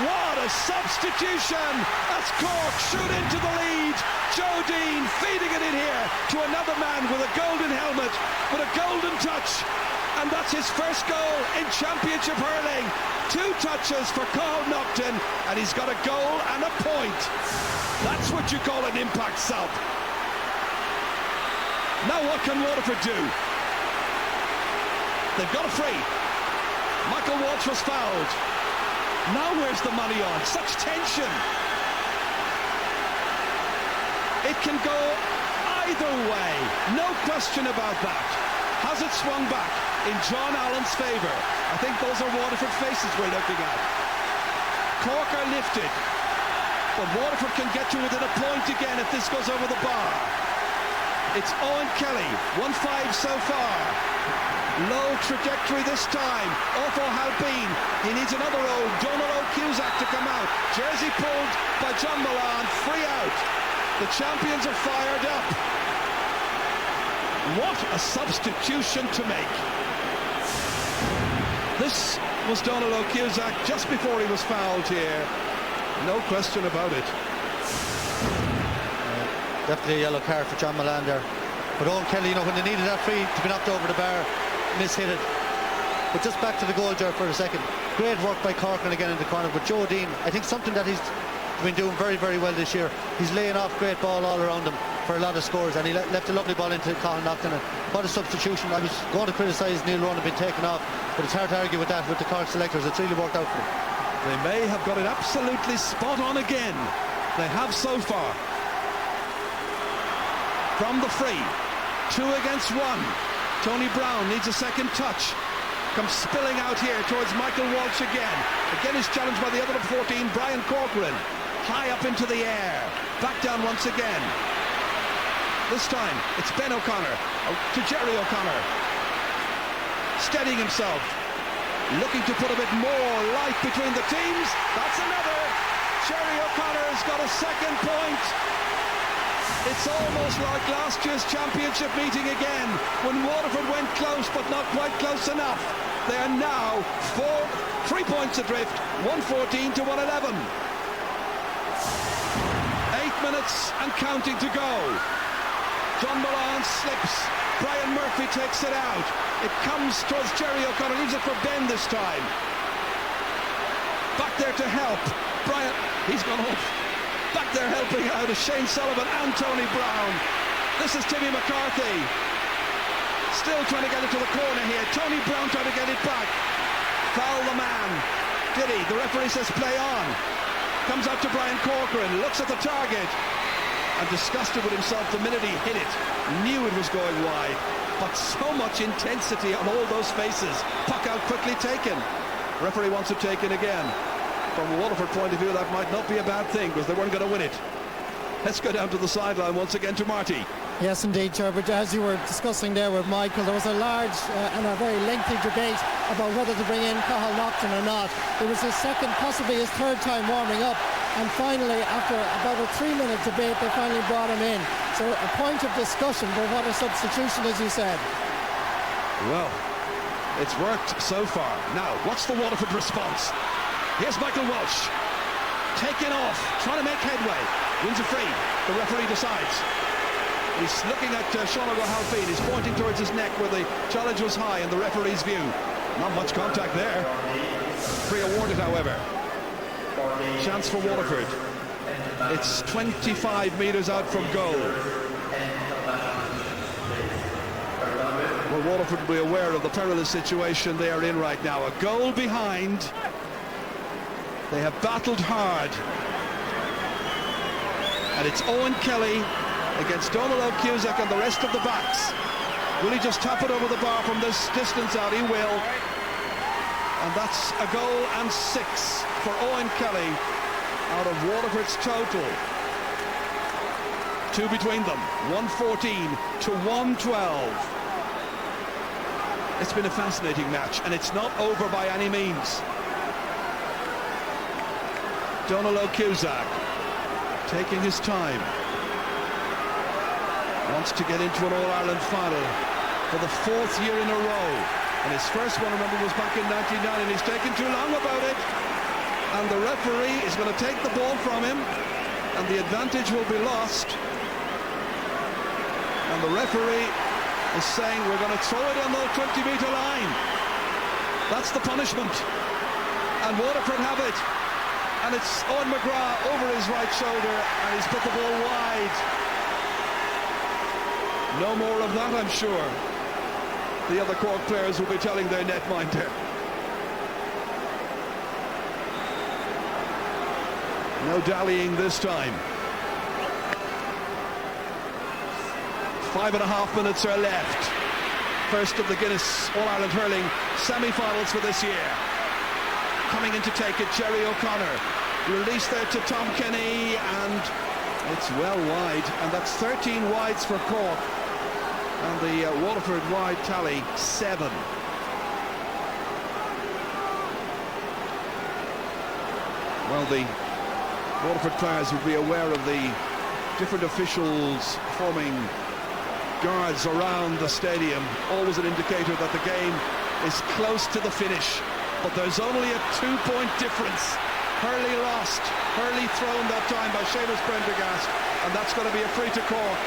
What a substitution as Cork shoot into the lead. Joe Dean feeding it in here to another man with a golden helmet, with a golden touch. And that's his first goal in Championship hurling. 2 touches for Cathal Naughton, and he's got a goal and a point. That's what you call an impact sub. Now what can Waterford do? They've got a free. Michael Walsh was fouled. Now where's the money on? Such tension. It can go either way. No question about that. Has it swung back in John Allen's favour? I think those are Waterford faces we're looking at. Cork are lifted, but Waterford can get to within a point again if this goes over the bar. It's Owen Kelly, 1-5 so far. Low trajectory this time. Off O'Halpine. He needs another Donald O'Cusack to come out. Jersey pulled by John Milan. Free out. The champions are fired up. What a substitution to make. This was Donald O'Cusack just before he was fouled here. No question about it. Definitely a yellow card for John Milan there. But Owen Kelly, you know, when they needed that free to be knocked over the bar, mishit it. But just back to the goal, Ger, for a second. Great work by Corcoran again in the corner. But Joe Dean, I think something that he's been doing very, very well this year. He's laying off great ball all around him for a lot of scores, and he left a lovely ball into Cathal Naughton. And what a substitution. I was going to criticise Neil Rowan being taken off, but it's hard to argue with that with the Cork selectors. It's really worked out for them. They may have got it absolutely spot on again. They have so far. From the free, 2 against 1. Tony Brown needs a second touch. Comes spilling out here towards Michael Walsh again. Again is challenged by the other of 14, Brian Corcoran. High up into the air. Back down once again. This time it's Ben O'Connor to Jerry O'Connor. Steadying himself. Looking to put a bit more life between the teams. That's another. Jerry O'Connor's got a second point. It's almost like last year's championship meeting again, when Waterford went close but not quite close enough. They are now 3 points adrift, 114 to 111. 8 minutes and counting to go. John Milan slips. Brian Murphy takes it out. It comes towards Jerry O'Connor, leaves it for Ben this time. Back there to help. Brian, he's gone off. Back there helping out is Shane Sullivan and Tony Brown. This is Timmy McCarthy. Still trying to get it to the corner here. Tony Brown trying to get it back. Foul the man. Did he? The referee says play on. Comes out to Brian Corcoran. Looks at the target. And disgusted with himself the minute he hit it. Knew it was going wide. But so much intensity on all those faces. Puck out quickly taken. Referee wants it taken again. From a Waterford point of view, that might not be a bad thing because they weren't going to win it. Let's go down to the sideline once again to Marty. Yes, indeed, Chair, but as you were discussing there with Michael, there was a large and a very lengthy debate about whether to bring in Cathal Naughton or not. It was his second, possibly his third time warming up, and finally, after about a 3-minute debate, they finally brought him in. So a point of discussion, but what a substitution, as you said. Well, it's worked so far. Now, what's the Waterford response? Here's Michael Walsh, taking off, trying to make headway, wins a free, the referee decides. He's looking at Sean O'Halfine. He's pointing towards his neck where the challenge was high in the referee's view. Not much contact there. Free awarded, however. Chance for Waterford. It's 25 metres out from goal. Well, Waterford will be aware of the perilous situation they are in right now. A goal behind. They have battled hard. And it's Owen Kelly against Donald O'Cusack and the rest of the backs. Will he just tap it over the bar from this distance out? He will. And that's a goal and 6 for Owen Kelly out of Waterford's total. 2 between them, 114 to 112. It's been a fascinating match, and it's not over by any means. Donald O'Cusack taking his time. Wants to get into an All-Ireland final for the 4th year in a row. And his first one, remember, was back in 99, and he's taken too long about it. And the referee is going to take the ball from him, and the advantage will be lost. And the referee is saying, we're going to throw it on the 20-metre line. That's the punishment. And Waterford have it. And it's Owen McGrath over his right shoulder, and he's put the ball wide. No more of that, I'm sure. The other Cork players will be telling their netminder. No dallying this time. 5.5 minutes are left. First of the Guinness All-Ireland Hurling semi-finals for this year. Coming in to take it, Jerry O'Connor. Release there to Tom Kenny, and it's well wide. And that's 13 wides for Cork. And the Waterford wide tally, 7. Well, the Waterford players will be aware of the different officials forming guards around the stadium. Always an indicator that the game is close to the finish. But there's only a 2-point difference. Hurley lost. Hurley thrown that time by Seamus Prendergast, and that's going to be a free to Cork.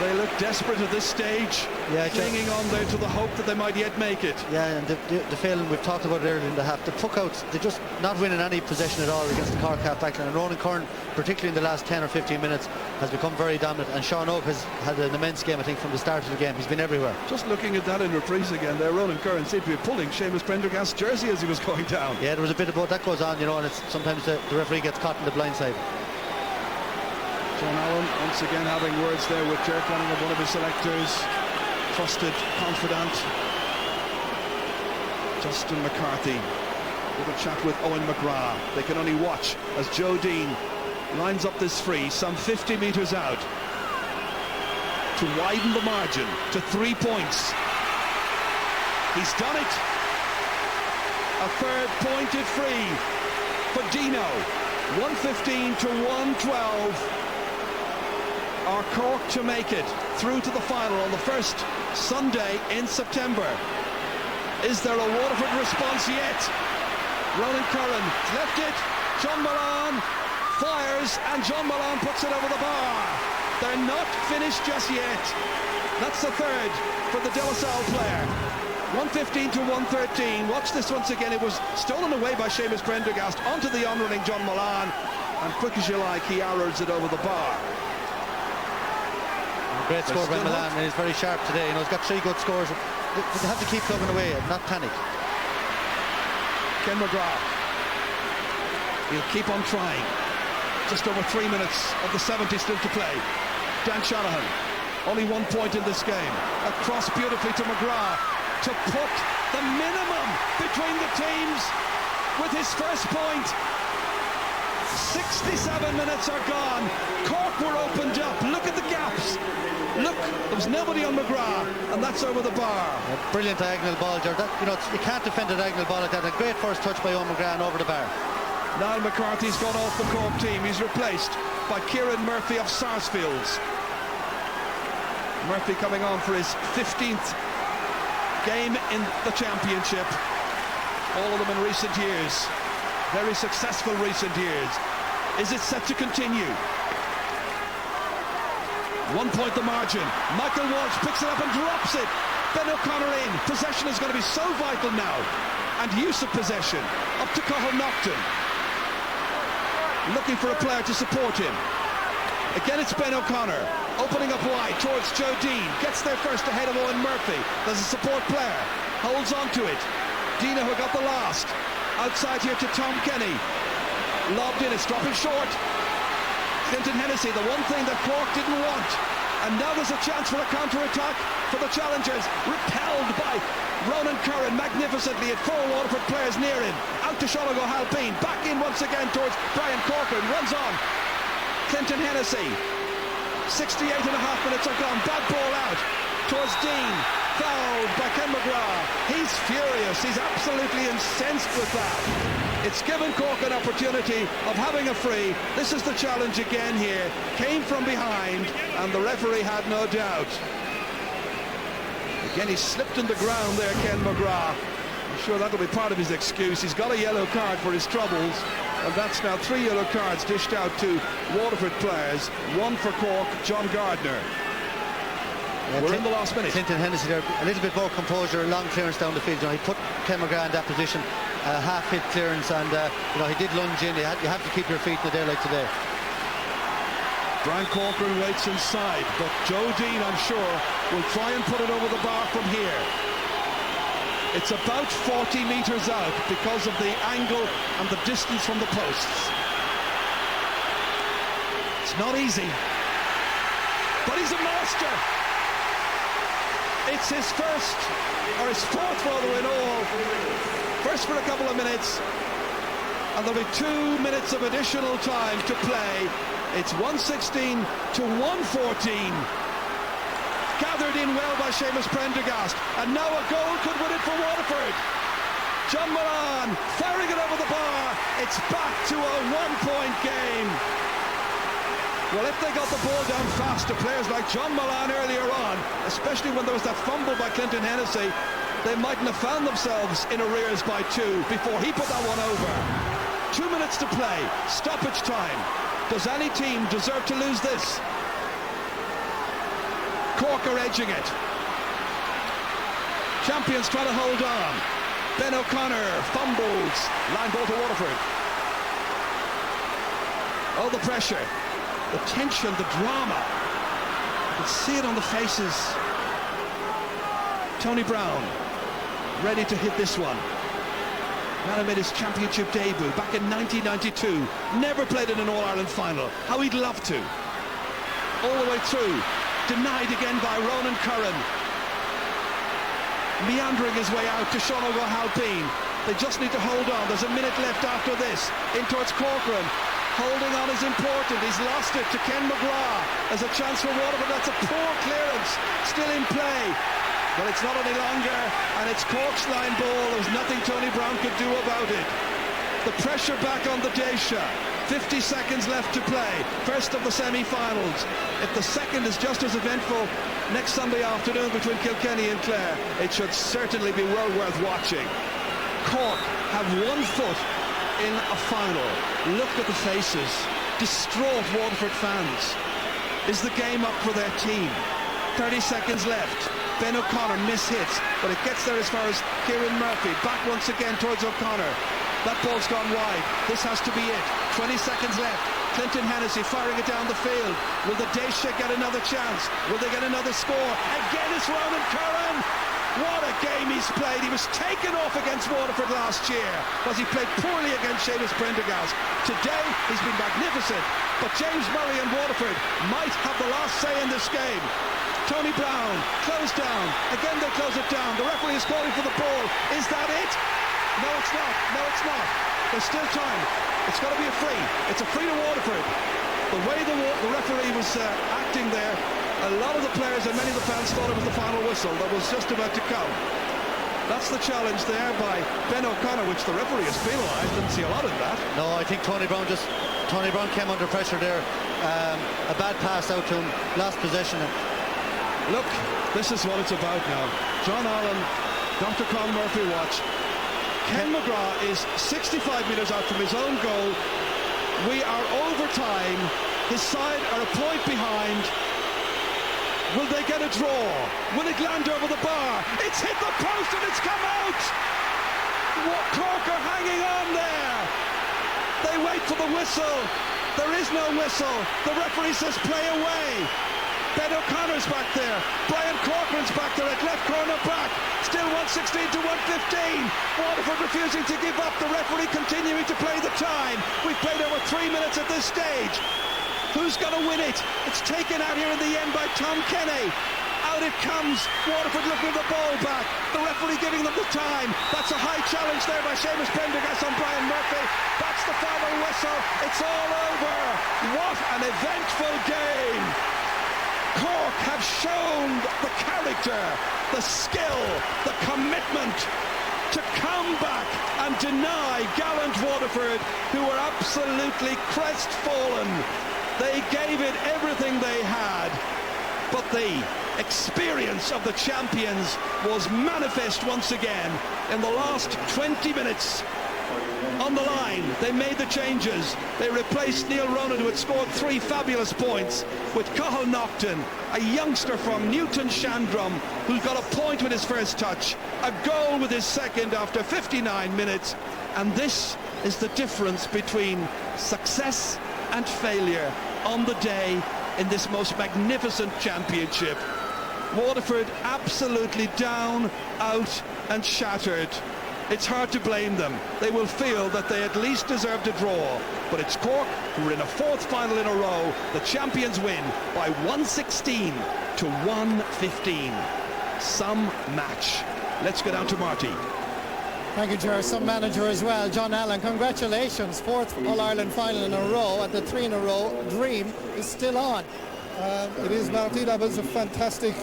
They look desperate at this stage, clinging on there to the hope that they might yet make it. Yeah, and the feeling we've talked about earlier in the half, the puck-outs, they're just not winning any possession at all against the Cork half backline. And Ronan Curran, particularly in the last 10 or 15 minutes, has become very dominant. And Sean Oak has had an immense game, I think, from the start of the game. He's been everywhere. Just looking at that in reprise again there, Ronan Curran seemed to be pulling Seamus Prendergast's jersey as he was going down. Yeah, there was a bit about that goes on, you know, and it's sometimes the referee gets caught in the blind side. John Allen once again having words there with Ger Cunningham, one of his selectors. Trusted, confident. Justin McCarthy with a chat with Owen McGrath. They can only watch as Joe Dean lines up this free some 50 metres out to widen the margin to 3 points. He's done it. A third pointed free for Dino. 115 to 112. Are Cork to make it through to the final on the first Sunday in September? Is there a Waterford response yet? Ronan Curran left it. John Moran fires, and John Moran puts it over the bar. They're not finished just yet. That's the third for the De La Salle player. 115 to 113. Watch this once again. It was stolen away by Seamus Prendergast onto the on-running John Moran, and quick as you like, he arrows it over the bar. Great score by Milan, and he's very sharp today. You know, he's got 3 good scores. They have to keep plugging away and not panic. Ken McGrath. He'll keep on trying. Just over 3 minutes of the 70 still to play. Dan Shanahan, only 1 point in this game. Across beautifully to McGrath to put the minimum between the teams with his first point. 67 minutes are gone. Cork were opened up. Look at the gaps. Look, there was nobody on McGrath, and that's over the bar. A brilliant diagonal ball, Jared. You know, you can't defend a diagonal ball like that. A great first touch by Owen McGrath over the bar. Niall McCarthy's gone off the Cork team. He's replaced by Kieran Murphy of Sarsfields. Murphy coming on for his 15th game in the championship. All of them in recent years. Very successful recent years. Is it set to continue? 1 point the margin. Michael Walsh picks it up and drops it. Ben O'Connor in. Possession is going to be so vital now. And use of possession. Up to Cathal Naughton. Looking for a player to support him. Again, it's Ben O'Connor. Opening up wide towards Joe Dean. Gets there first ahead of Owen Murphy. There's a support player. Holds on to it. Dino who got the last. Outside here to Tom Kenny. Lobbed in. It's dropping short. Clinton Hennessy, the one thing that Cork didn't want. And now there's a chance for a counter-attack for the challengers. Repelled by Ronan Curran magnificently at 4 Waterford players near him. Out to Sean O'Halpine. Back in once again towards Brian Corcoran. Runs on. Clinton Hennessy. 68 and a half minutes are gone. Bad ball out towards Dean. Fouled by Ken McGrath. He's furious. He's absolutely incensed with that. It's given Cork an opportunity of having a free. This is the challenge again here. Came from behind, and the referee had no doubt. Again, he slipped in the ground there, Ken McGrath. I'm sure that'll be part of his excuse. He's got a yellow card for his troubles, and that's now 3 yellow cards dished out to Waterford players. 1 for Cork, John Gardner. We're in the last minute. Clinton Hennessy there, a little bit more composure, a long clearance down the field. You know, he put Ken McGrath in that position, half-hit clearance, and you know, he did lunge in. You have to keep your feet in the air like today. Brian Corcoran waits inside, but Joe Dean, I'm sure, will try and put it over the bar from here. It's about 40 metres out because of the angle and the distance from the posts. It's not easy, but he's a master. It's his first, or his fourth rather in all. First for a couple of minutes, and there'll be 2 minutes of additional time to play. It's 1:16 to 1:14. Gathered in well by Seamus Prendergast, and now a goal could win it for Waterford. John Moran firing it over the bar. It's back to a 1-point game. Well, if they got the ball down fast to players like John Moran earlier on, especially when there was that fumble by Clinton Hennessy, they mightn't have found themselves in arrears by 2 before he put that one over. 2 minutes to play, stoppage time. Does any team deserve to lose this? Cork are edging it. Champions trying to hold on. Ben O'Connor fumbles. Line ball to Waterford. Oh, the pressure. The tension, the drama. You can see it on the faces. Tony Brown, ready to hit this one. Man who made his championship debut back in 1992. Never played in an All-Ireland final. How he'd love to. All the way through. Denied again by Ronan Curran. Meandering his way out to Sean O'Halpine. They just need to hold on. There's a minute left after this. In towards Corcoran. Holding on is important. He's lost it to Ken McGrath. There's a chance for Waterford. That's a poor clearance. Still in play. But it's not any longer. And it's Cork's line ball. There's nothing Tony Brown could do about it. The pressure back on the Daisha. 50 seconds left to play. First of the semi-finals. If the second is just as eventful next Sunday afternoon between Kilkenny and Clare, it should certainly be well worth watching. Cork have 1 foot in a final. Look at the faces. Distraught Waterford fans. Is the game up for their team? 30 seconds left. Ben O'Connor mishits, but it gets there as far as Kieran Murphy. Back once again towards O'Connor. That ball's gone wide. This has to be it. 20 seconds left. Clinton Hennessy firing it down the field. Will the Daisha get another chance? Will they get another score? Again it's Ronan Curran. What a game he's played. He was taken off against Waterford last year because he played poorly against Seamus Prendergast. Today he's been magnificent, but James Murray and Waterford might have the last say in this game. Tony Brown closed down. Again they close it down. The referee is calling for the ball. Is that it? No, it's not. No, it's not. There's still time. It's got to be a free. It's a free to Waterford. The way the referee was acting there, a lot of the players and many of the fans thought it was the final whistle that was just about to come. That's the challenge there by Ben O'Connor, which the referee has penalised. Didn't see a lot of that. No, I think Tony Brown came under pressure there. A bad pass out to him, lost possession. Look, this is what it's about now. John Allen, Dr. Con Murphy watch. Ken McGrath is 65 metres out from his own goal. We are over time. His side are a point behind. Will they get a draw? Will it land over the bar? It's hit the post and it's come out! Cork are hanging on there. They wait for the whistle. There is no whistle. The referee says play away. Ben O'Connor's back there. Brian Corcoran's back there at left corner back. Still 116 to 115. Waterford refusing to give up. The referee continuing to play the time. We've played over 3 minutes at this stage. Who's going to win it? It's taken out here in the end by Tom Kenny. Out it comes. Waterford looking at the ball back. The referee giving them the time. That's a high challenge there by Seamus Prendergast on Brian Murphy. That's the final whistle. It's all over. What an eventful game. Cork have shown the character, the skill, the commitment to come back and deny gallant Waterford, who were absolutely crestfallen. They gave it everything they had, but the experience of the champions was manifest once again in the last 20 minutes. On the line, they made the changes. They replaced Neil Ronan, who had scored 3 fabulous points, with Cathal Naughton, a youngster from Newton Shandrum, who got a point with his first touch, a goal with his second after 59 minutes. And this is the difference between success and failure on the day in this most magnificent championship. Waterford absolutely down, out and shattered. It's hard to blame them. They will feel that they at least deserved a draw. But it's Cork who are in a 4th final in a row. The champions win by 116 to 115. Some match. Let's go down to Marty. Thank you, Ger. Some manager as well, John Allen. Congratulations, 4th All-Ireland final in a row, and the 3 in a row dream is still on. It is, Marty. That was a fantastic,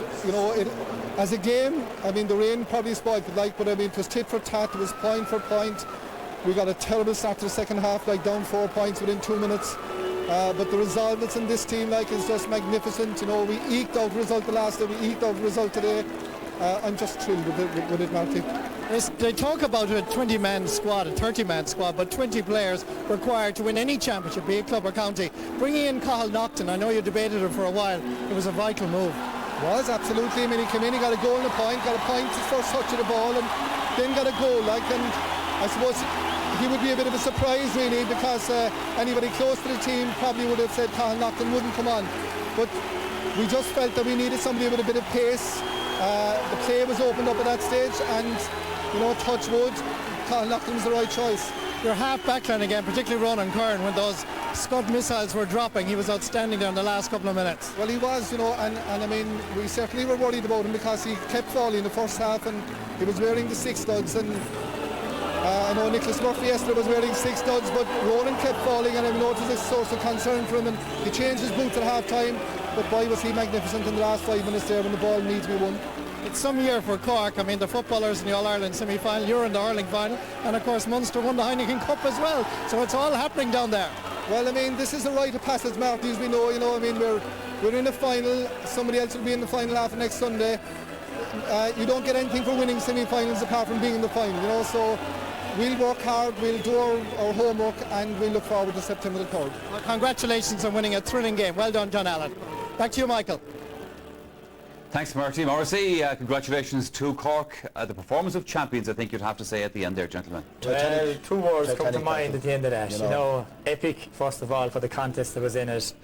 as a game. I mean, the rain probably spoiled it, but I mean, it was tit for tat. It was point for point. We got a terrible start to the second half, down 4 points within 2 minutes. But the resolve that's in this team, is just magnificent. We eked out a result the last day. We eked out a result today. I'm just thrilled with it, Marty. They talk about a 20-man squad, a 30-man squad, but 20 players required to win any championship, be it club or county. Bringing in Cathal Naughton, I know you debated it for a while, it was a vital move. Was, absolutely. I mean, he came in, he got a goal and a point, his first touch of the ball, and then got a goal, and I suppose he would be a bit of a surprise, really, because anybody close to the team probably would have said Cathal Naughton wouldn't come on. But we just felt that we needed somebody with a bit of pace. The play was opened up at that stage, and touch wood, Cathal Naughton was the right choice. Your half backline again, particularly Ronan Kern, when those Scud missiles were dropping, he was outstanding there in the last couple of minutes. Well, he was, and I mean, we certainly were worried about him because he kept falling in the first half, and he was wearing the 6 studs, and I know Nicholas Murphy yesterday was wearing 6 studs, but Ronan kept falling, and I noticed this source of concern for him, and he changed his boots at half time, but boy was he magnificent in the last 5 minutes there when the ball needs to be won. It's some year for Cork. I mean, the footballers in the All-Ireland semi-final, you're in the hurling final, and of course Munster won the Heineken Cup as well, so it's all happening down there. Well, I mean, this is a rite of passage, Marty, as we know, I mean, we're in the final, somebody else will be in the final after next Sunday. You don't get anything for winning semi-finals apart from being in the final, so we'll work hard, we'll do our homework, and we'll look forward to September the 3rd. Well, congratulations on winning a thrilling game. Well done, John Allen. Back to you, Michael. Thanks, Marty. Morrissey, congratulations to Cork. The performance of champions, I think you'd have to say at the end there, gentlemen. Well, 2 words come to mind at the end of that. Epic, first of all, for the contest that was in it.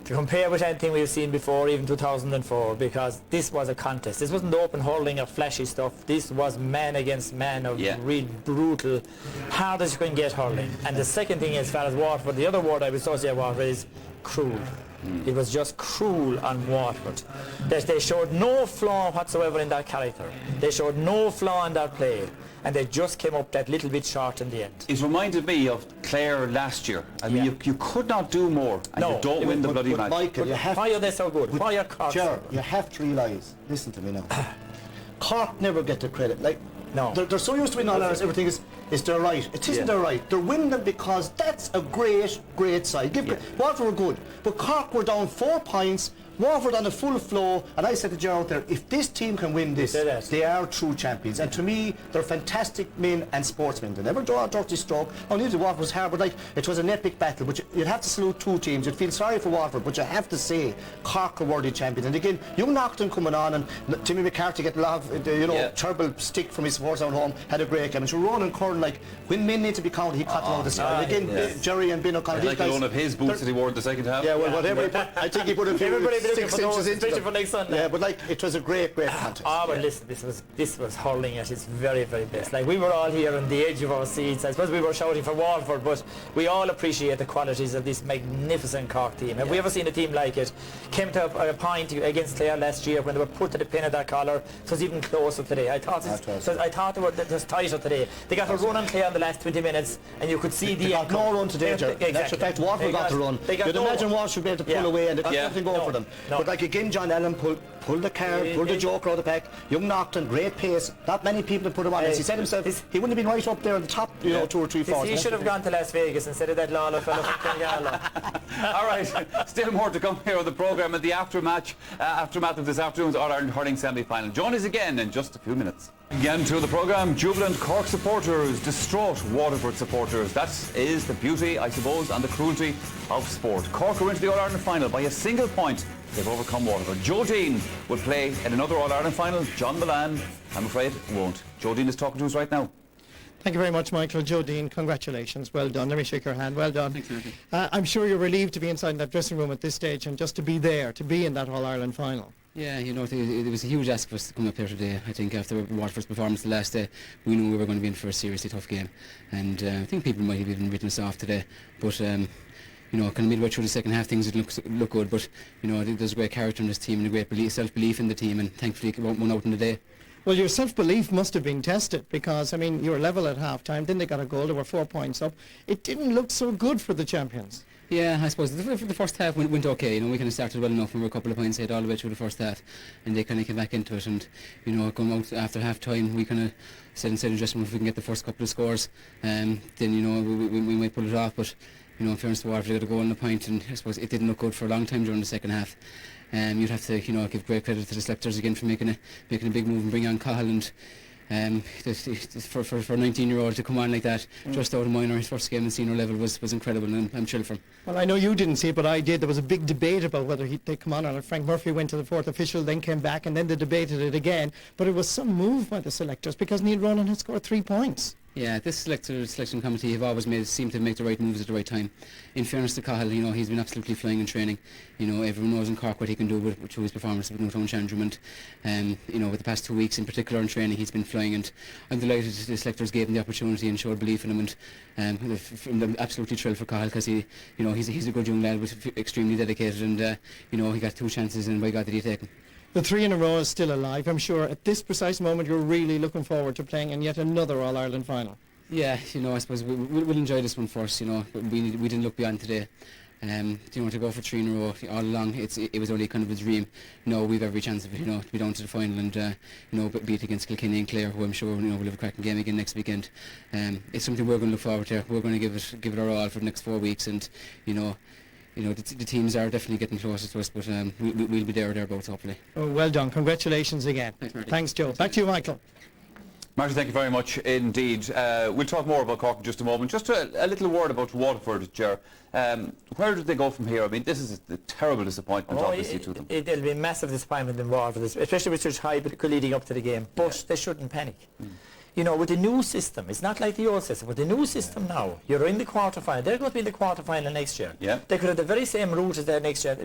To compare with anything we've seen before, even 2004, because this was a contest. This wasn't open hurling or flashy stuff. This was man against man of real brutal, hard as you can get hurling. And the second thing, as far as Waterford, the other word I would associate Waterford is cruel. It was just cruel on Waterford. They showed no flaw whatsoever in that character. They showed no flaw in that play, and they just came up that little bit short in the end. It reminded me of Clare last year. I mean, you could not do more, and you don't win the bloody match. Michael, why are they so good? Why are Cork? Sure, you have to realise, listen to me now, Cork never get the credit. No. They're so used to winning All-Ireland, everything is their right. It isn't their right. They're winning them because that's a great side. Waterford were good, but Cork were down 4 points Waterford on a full flow, and I said to Joe out there, if this team can win this, they are true champions. And to me, they're fantastic men and sportsmen. They never draw a dirty stroke. Only the Waterford was hard, but like, it was an epic battle. But you'd have to salute two teams. You'd feel sorry for Waterford, but you have to say Cork are worthy champions. And again, young Nocton coming on, and Timmy McCarthy getting a lot of, terrible stick from his supporters at home, had a great game. And so Ronan Curran, like, when men need to be counted, he cut them out of the side. Again, Jerry and Ben O'Connor. Like one of his boots that he wore in the second half. Yeah, well, whatever. I think he put a few 6 inches into them. For next Sunday. Yeah, but like, it was a great contest. But listen, this was hurling at its very, very best. Like, we were all here on the edge of our seats. I suppose we were shouting for Waterford, but we all appreciate the qualities of this magnificent Cork team. Have we ever seen a team like it? Came to a point against Clare last year when they were put to the pin of that collar. It was even closer today. I thought they were just tighter today. They got a run on Clare in the last 20 minutes, and you could see they got no run today, Joe. In actual fact, Waterford got the run. You'd imagine Waterford should be able to pull away, and they got something going for them. But like again, John Allen pulled the card, pulled the joker out of the pack. Young Nocton, great pace. Not many people have put him on. As he said himself, he wouldn't have been right up there at the top, 2 or 3 falls. He should have gone to Las Vegas instead of that Lawler fellow from Clongala. All right, still more to come here on the programme and the aftermath of this afternoon's All-Ireland hurling semi-final. Join us again in just a few minutes. Again to the programme, jubilant Cork supporters, distraught Waterford supporters. That is the beauty, I suppose, and the cruelty of sport. Cork are into the All-Ireland final by a single point. They've overcome Waterford. Joe Dean will play in another All-Ireland final. John Milan, I'm afraid, won't. Joe Dean is talking to us right now. Thank you very much, Michael. Joe Dean, congratulations. Well done. Let me shake your hand. Well done. Thanks, Marty. I'm sure you're relieved to be inside that dressing room at this stage and just to be there, to be in that All-Ireland final. Yeah, it was a huge ask for us to come up here today. I think after Waterford's performance the last day, we knew we were going to be in for a seriously tough game. And I think people might have even written us off today. But kind of midway through the second half, things didn't look good. But there's a great character in this team and a great self-belief in the team, and thankfully it won out in the day. Well, your self-belief must have been tested because, I mean, you were level at half-time, then they got a goal, they were 4 points up. It didn't look so good for the champions. Yeah, I suppose the first half went okay. We kind of started well enough and we were a couple of points ahead all the way through the first half, and they kind of came back into it. And going out after half-time, we kind of said inside the dressing room if we can get the first couple of scores, then we might pull it off. But in fairness to Waterford, they got a goal and a point, and I suppose it didn't look good for a long time during the second half. You'd have to give great credit to the selectors again for making a big move and bring on Cahill, and for a 19-year-old to come on like that just out of minor, his first game in senior level was incredible, and I'm thrilled for him. Well, I know you didn't see it, but I did. There was a big debate about whether they'd come on, and Frank Murphy went to the fourth official, then came back, and then they debated it again. But it was some move by the selectors because Neil Ronan had scored 3 points. Yeah, this selection committee have always seemed to make the right moves at the right time. In fairness to Cahill, he's been absolutely flying in training. Everyone knows in Cork what he can do through his performance with Newtown Chandrum, and with the past 2 weeks in particular in training, he's been flying, and I'm delighted the selectors gave him the opportunity and showed belief in him, and I'm absolutely thrilled for Cahill because he's a good young lad, was extremely dedicated, and he got 2 chances, and by God did he take them. The 3 in a row is still alive. I'm sure at this precise moment you're really looking forward to playing in yet another All-Ireland final. Yeah, I suppose we'll enjoy this one first, we didn't look beyond today. To go for 3 in a row all along, it was only kind of a dream. We've every chance of it, to be down to the final and beat against Kilkenny and Clare, who I'm sure we'll have a cracking game again next weekend. It's something we're going to look forward to. We're going to give it our all for the next 4 weeks, and the teams are definitely getting closer to us, but we'll be there or thereabouts, hopefully. Oh, well done. Congratulations again. Thanks, Marty. Thanks, Joe. Back to you, Michael. Martin, thank you very much indeed. We'll talk more about Cork in just a moment. Just a little word about Waterford, Ger. Where did they go from here? I mean, this is a terrible disappointment, obviously, to them. It'll be a massive disappointment in Waterford, especially with such high leading up to the game. But they shouldn't panic. With the new system, it's not like the old system. With the new system now, you're in the quarter-final. They're going to be in the quarter-final next year. Yeah. They could have the very same route as they next year,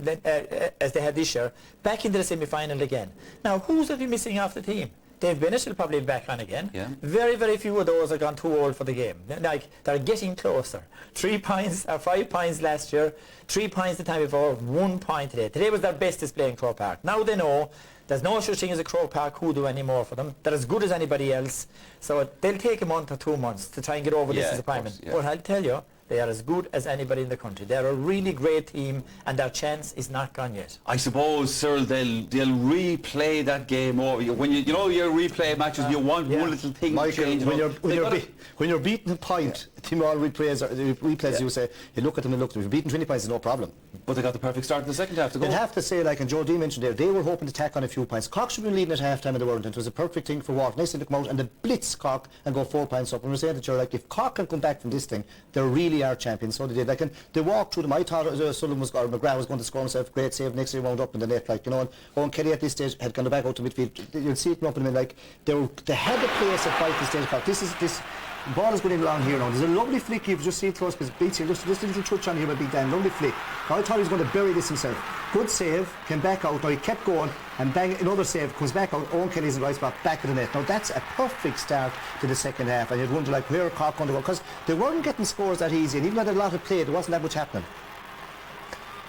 as they had this year, back into the semi-final again. Now, who's going to be missing off the team? Dave Bennett will probably be back on again. Yeah. Very, very few of those have gone too old for the game. Like, they're getting closer. 3 points, 5 points last year, 3 points the time before, 1 point today. Today was their best display in Croke Park. Now they know there's no such thing as a Croke Park hoodoo anymore for them. They're as good as anybody else. So they'll take a month or 2 months to try and get over this disappointment. Yeah. But I'll tell you, they are as good as anybody in the country. They're a really great team, and their chance is not gone yet. I suppose, Cyril, they'll replay that game over. When you know your replay matches, you want one little thing Michael, to change. when you're beating a point, Timor replays, you say, you look at them and look at them. If you're beating 20 points, it's no problem. But they got the perfect start in the second half to go. You'd have to say, like, and Joe D mentioned there, they were hoping to tack on a few points. Cork should have been leading at half-time and they weren't. It was a perfect thing for Waterford. Nice thing to come out and they blitz Cork and go 4 points up. And we're saying that you're like, if Cork can come back from this thing, they really are champions. So they did. Like, and they walked through them. I thought Sullivan was, or McGrath was going to score himself. Great save. Next year wound up in the net. Like, you know, and Owen Kelly at this stage had gone back out to midfield. You'll see it come up in a minute. Like, they had the place at fight this stage. This ball is going along here now. There's a lovely flick. You've just seen it close because beats here. Just a little touch on here by Big Dan. Lovely flick. I thought he was going to bury this himself. Good save. Came back out. Now he kept going and bang, another save. Comes back out. Owen Kelly's in the right spot. Back of the net. Now that's a perfect start to the second half. And you'd wonder like where Cork going to go because they weren't getting scores that easy. And even though they had a lot of play, there wasn't that much happening.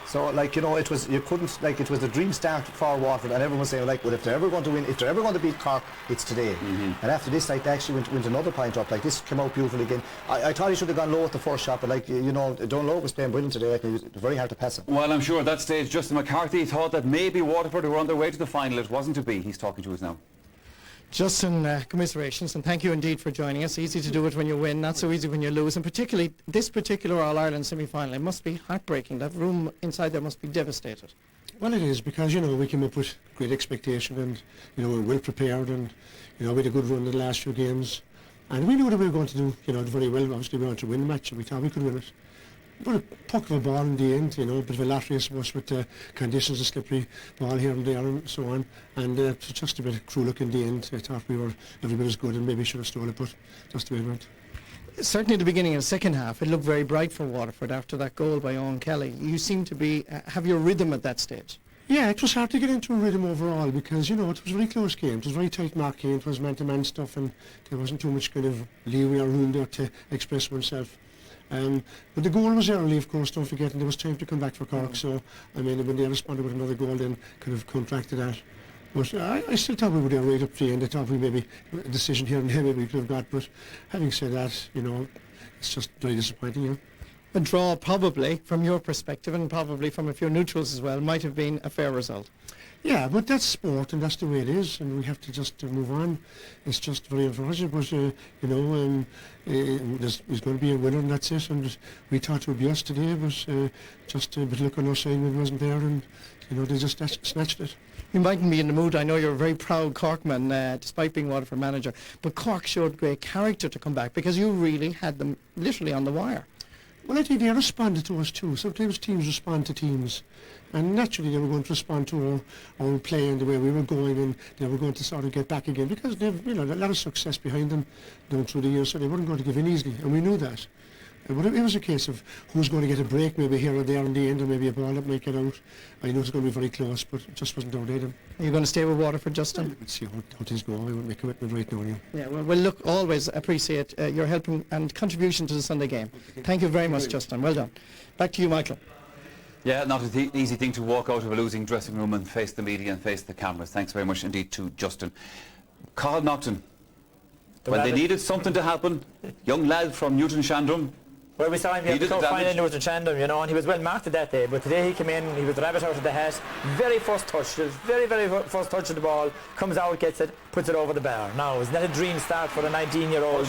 So, like, you know, it was the dream start for Waterford, and everyone was saying, like, well, if they're ever going to win, if they're ever going to beat Cork, it's today. And after this, like, they actually went another point up. Like, this came out beautifully again. I thought he should have gone low at the first shot, but, like, you know, Don Lowe was playing brilliant today. Like, it was very hard to pass him. Well, I'm sure at that stage, Justin McCarthy thought that maybe Waterford were on their way to the final. It wasn't to be. He's talking to us now. Justin, commiserations, and thank you indeed for joining us. Easy to do it when you win, not so easy when you lose, and particularly this particular All-Ireland semi-final. It must be heartbreaking. That room inside there must be devastated. Well, it is, because, you know, we came up with great expectation and, you know, we're well prepared and, you know, we had a good run in the last few games. And we knew that we were going to do, you know, very well. Obviously, we wanted to win the match and we thought we could win it. But a puck of a ball in the end, you know, a bit of a lottery, I suppose, with the conditions, a slippery ball here and there and so on. And it was just a bit of cruel luck in the end. I thought we were every bit as good and maybe should have stolen it, but just the way it went. Certainly at the beginning of the second half, it looked very bright for Waterford after that goal by Owen Kelly. You seem to be have your rhythm at that stage. Yeah, it was hard to get into a rhythm overall because, you know, it was a very close game. It was very tight marking, it was man-to-man stuff and there wasn't too much kind of leeway or room there to express oneself. But the goal was early, of course, don't forget, and there was time to come back for Cork, so, I mean, when they responded with another goal, then kind of contracted that. But I still thought we were there right up to the end. I thought we maybe, a decision here and there maybe we could have got, but having said that, you know, it's just very disappointing, you know. A draw probably, from your perspective, and probably from a few neutrals as well, might have been a fair result. Yeah, but that's sport and that's the way it is, and we have to just move on. It's just very unfortunate, but you know, there's going to be a winner and that's it. And we thought it would be us today, but just a bit of luck on our side when it wasn't there, and you know they just snatched it. You mightn't be in the mood. I know you're a very proud Corkman, despite being Waterford manager, but Cork showed great character to come back because you really had them literally on the wire. Well, I think they responded to us too. Sometimes teams respond to teams. And naturally they were going to respond to our own play and the way we were going, and they were going to sort of get back again because they've, you know, a lot of success behind them down through the years, so they weren't going to give in easily, and we knew that. But it was a case of who's going to get a break maybe here or there in the end, or maybe a ball that might get out. I know it's going to be very close, but it just wasn't our day then. Are you going to stay with Waterford, Justin? Well, let's see how things go. I won't make a commitment right now. Yeah, well, look, always appreciate your help and contribution to the Sunday game. Thank you very much, Justin. Well done. Back to you, Michael. Yeah, not an easy thing to walk out of a losing dressing room and face the media and face the cameras. Thanks very much indeed to Justin. Carl Naughton, when they needed something to happen, young lad from Newton Shandrum. Well, we saw him here final in Newton Shandrum, you know, and he was well marked that day, but today he came in, he was the rabbit out of the hat, very first touch, very first touch of the ball, comes out, gets it, puts it over the bar. Now, isn't that a dream start for a 19-year-old?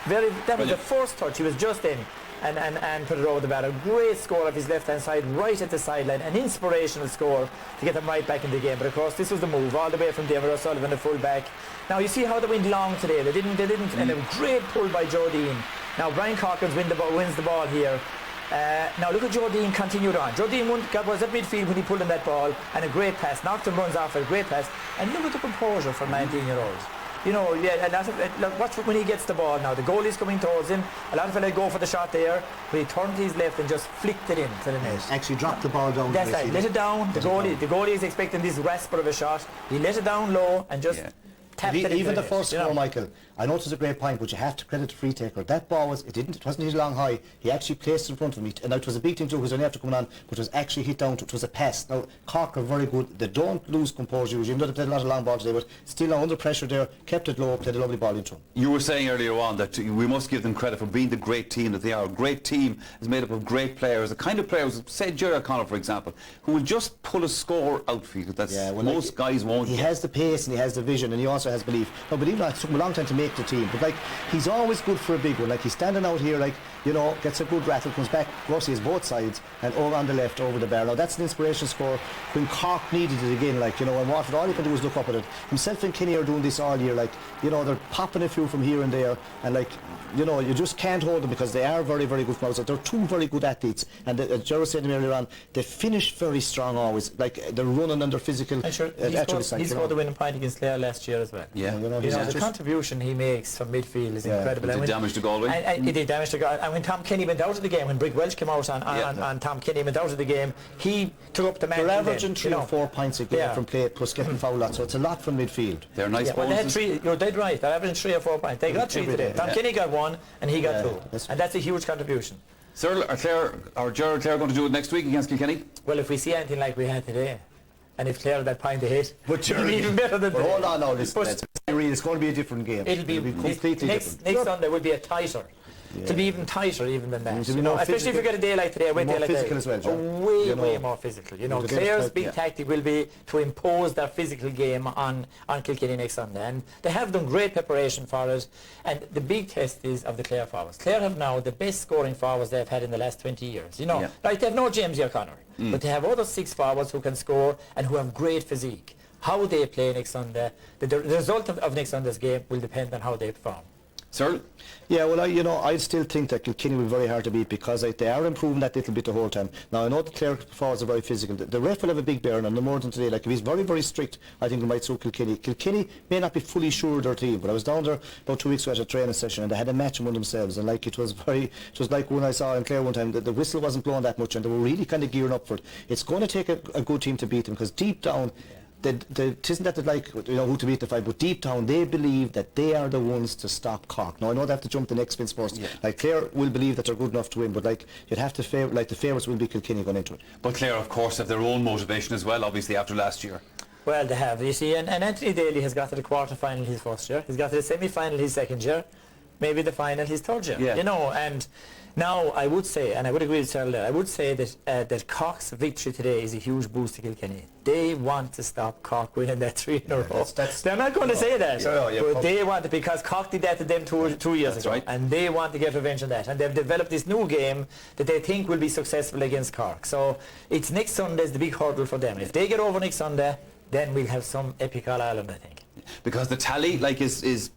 That was the first touch, he was just in. And put it over the bar. A great score of his left-hand side, right at the sideline. An inspirational score to get them right back in the game. But of course, this was the move all the way from David O'Sullivan, the full-back. Now you see how they went long today. They didn't, and a great pull by Joe Dean. Now Brian Calkins wins the ball here. Now look at Joe Dean continued on. Joe Dean was at midfield when he pulled in that ball, and a great pass. Naughton runs off a great pass, and look at the composure for 19-year-olds. You know, yeah, watch when he gets the ball now. The goalie's coming towards him. A lot of fellas go for the shot there, but he turned to his left and just flicked it into the net. Actually dropped the ball down. That's right, let it down. The goalie is expecting this rasper of a shot. He let it down low and just tapped it into even the net, first score, Michael, I know it was a great point, but you have to credit the free taker. That ball it wasn't hit long high. He actually placed it in front of me, and it was a big thing too, because only after coming on, but it was actually hit down. It was a pass. Now Cork are very good. They don't lose composure, even though they played a lot of long balls today, but still under pressure there, kept it low, played a lovely ball into him. You were saying earlier on that we must give them credit for being the great team that they are. A great team is made up of great players, the kind of players, say Jerry O'Connell for example, who will just pull a score out for you. That's most guys won't. He has the pace and he has the vision and he also has belief. No, believe it, it took him a long time to make the team, but like he's always good for a big one. Like he's standing out here, like, you know, gets a good rattle, comes back, Rossi's both sides and over on the left, over the bar. Now that's an inspiration score when Cork needed it again, like, you know, and Waterford, all you can do is look up at it. Himself and Kinney are doing this all year, like, you know, they're popping a few from here and there, and like, you know, you just can't hold them because they are very, very good from outside. They're two very good athletes, and as Gerald said to me earlier on, they finish very strong always, like they're running and they're physical. He scored the winning point against Clare last year as well. Yeah, you know, the contribution he makes from midfield is incredible. He did damage to Galway. He did damage to Galway. And when Tom Kenny went out of the game, when Brick Welch came out and Tom Kenny went out of the game, he took up the man. They're averaging 3 or 4 points a game from play, plus getting foul out, so it's a lot from midfield. They're nice well, they had 3, you're dead right, they're averaging 3 or 4 points. They got 3 today. Tom Kenny got 1 and he got 2. And that's a huge contribution. Cyril, are Clare, or Gerald Clare going to do it next week against Kilkenny? Well, if we see anything like we had today, and if Clare had that point to hit, it'll be even better than that. Hold on now, it's going to be a different game. It'll be completely different. Next Sunday will be a tighter. To be even tighter even than that. You know, especially if you get a day like today, a wet day like that. Way more physical. You know, Clare's big tactic will be to impose their physical game on Kilkenny next Sunday. And they have done great preparation for it. And the big test is of the Clare forwards. Clare have now the best scoring forwards they've had in the last 20 years. You know, like they have no James O'Connor, but they have other 6 forwards who can score and who have great physique. How they play next Sunday, the result of next Sunday's game will depend on how they perform. Sir? Yeah, well, I still think that Kilkenny will be very hard to beat because they are improving that little bit the whole time. Now, I know the Clare forwards are very physical. The ref will have a big bearing on the more than today. Like, if he's very, very strict, I think it might suit Kilkenny. Kilkenny may not be fully sure of their team, but I was down there about 2 weeks ago at a training session and they had a match among themselves, and like it was like when I saw in Clare one time, the whistle wasn't blowing that much and they were really kind of gearing up for it. It's going to take a good team to beat them because deep down, it isn't that they like, you know, who to beat the fight, but deep down they believe that they are the ones to stop Cork. Now I know they have to jump the next fence first. Like Clare will believe that they're good enough to win, but like you'd have to favour, like the favourites will be Kilkenny going into it. But Clare, of course, have their own motivation as well, obviously after last year. Well, they have, you see, and Anthony Daly has got to the quarter-final his first year, he's got to the semi-final his second year, maybe the final his third year. You know, and now I would say, and I would agree with Cyril there, I would say that that Cork's victory today is a huge boost to Kilkenny. They want to stop Cork winning that 3 in a row. They're not going to say that, but they want it because Cork did that to them two years ago, and they want to get revenge on that. And they've developed this new game that they think will be successful against Cork. So it's next Sunday's the big hurdle for them. If they get over next Sunday, then we'll have some epic All-Ireland, I think. Because the tally, like, is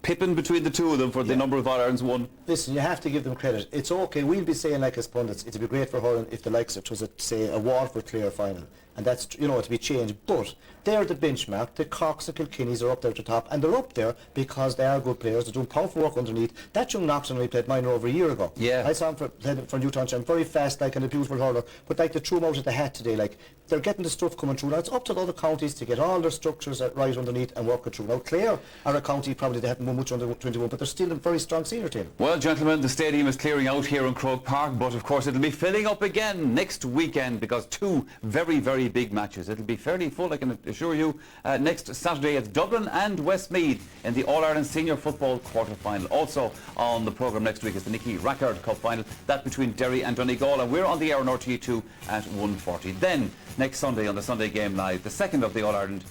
pipping between the two of them for the number of All-Irelands won. Listen, you have to give them credit. It's okay, we'll be saying like as pundits, it'd be great for hurling if the likes of, say, a Waterford Clare final, and that's, you know, to be changed, but they're the benchmark. The Corks and Kilkennys are up there at the top, and they're up there because they are good players. They're doing powerful work underneath. That young Knox only played minor over a year ago. I saw him for Newtownshire, very fast, like, and a beautiful hurler, but like they threw him out of the hat today. Like, they're getting the stuff coming through. Now it's up to the other counties to get all their structures right underneath and work it through. Now Clare are a county, probably they haven't won much under 21, but they're still a very strong senior team. Well, gentlemen, the stadium is clearing out here in Croke Park, but of course it'll be filling up again next weekend because 2 very, very big matches. It'll be fairly full, I can assure you. Next Saturday it's Dublin and Westmeath in the All-Ireland Senior Football quarter-final. Also on the programme next week is the Nicky Rackard Cup final, that between Derry and Donegal, and we're on the air on RTE2 at 1:40. Then next Sunday on the Sunday Game Live, the second of the All-Ireland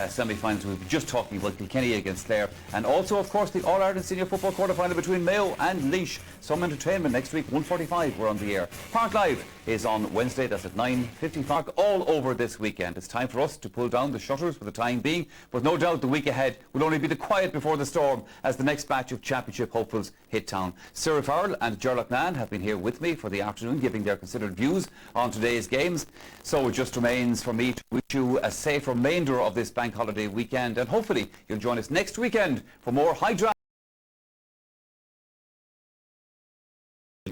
semi-finals. We'll be just talking about Kilkenny against Clare, and also of course the All-Ireland Senior Football quarter-final between Mayo and Laois. Some entertainment next week, 1:45 we're on the air. Park Live is on Wednesday, that's at 9:50. Park all over this weekend. It's time for us to pull down the shutters for the time being, but no doubt the week ahead will only be the quiet before the storm as the next batch of championship hopefuls hit town. Cyril Farrell and Gerald Mann have been here with me for the afternoon giving their considered views on today's games. So it just remains for me to wish you a safe remainder of this bank holiday weekend, and hopefully you'll join us next weekend for more high drive.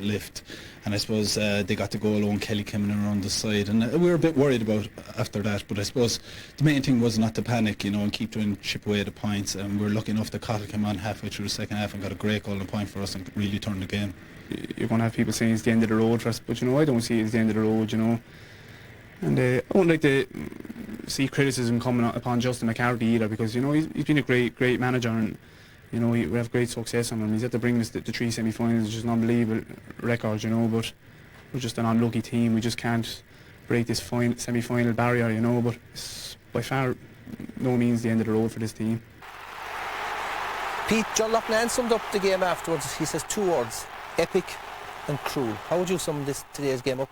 lift, and I suppose they got the goal. Owen Kelly came in around the side, and we were a bit worried about after that. But I suppose the main thing was not to panic, and keep trying to chip away the points. And we were lucky enough that Cottle came on halfway through the second half and got a great goal and point for us and really turned the game. You're going to have people saying it's the end of the road for us, but I don't see it as the end of the road, And I wouldn't like to see criticism coming upon Justin McCarthy either, because he's been a great manager, and we have great success on him. He's had to bring us to 3 semi-finals, which is an unbelievable record, but we're just an unlucky team. We just can't break this semi-final barrier, but it's by far no means the end of the road for this team. Pete, John Loughnane summed up the game afterwards. He says 2 words: epic and cruel. How would you sum today's game up?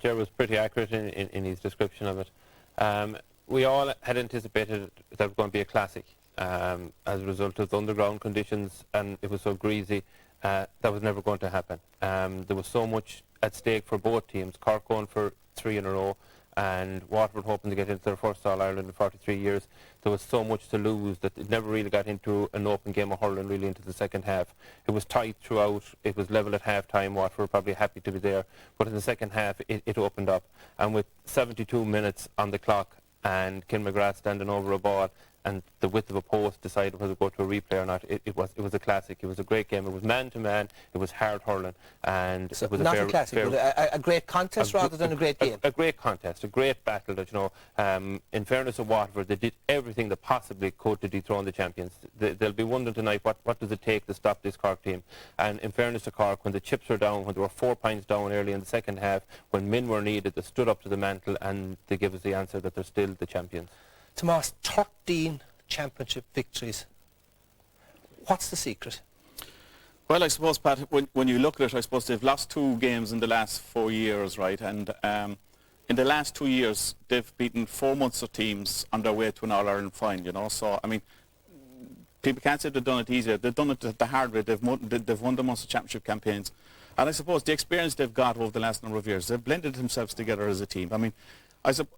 Ger was pretty accurate in his description of it. We all had anticipated that it was going to be a classic as a result of the underground conditions, and it was so greasy. That was never going to happen. There was so much at stake for both teams. Cork going for 3 in a row, and Waterford hoping to get into their first All-Ireland in 43 years. There was so much to lose that it never really got into an open game of hurling really into the second half. It was tight throughout. It was level at half-time. Waterford were probably happy to be there. But in the second half, it opened up. And with 72 minutes on the clock and Ken McGrath standing over a ball and the width of a post decided whether to go to a replay or not, it was a classic. It was a great game. It was man-to-man. It was hard hurling. And so it was not a classic, but a great contest rather than a great game. A great contest, a great battle that, in fairness to Waterford, they did everything they possibly could to dethrone the champions. They'll be wondering tonight, what does it take to stop this Cork team? And in fairness to Cork, when the chips were down, when there were 4 points down early in the second half, when men were needed, they stood up to the mantle and they gave us the answer that they're still the champions. Tomas, 13 championship victories. What's the secret? Well, I suppose, Pat, when you look at it, I suppose they've lost 2 games in the last 4 years, right? And in the last 2 years, they've beaten 4 Munster teams on their way to an All-Ireland final, So, I mean, people can't say they've done it easier. They've done it the hard way. They've won the Munster Championship campaigns. And I suppose the experience they've got over the last number of years, they've blended themselves together as a team. I mean,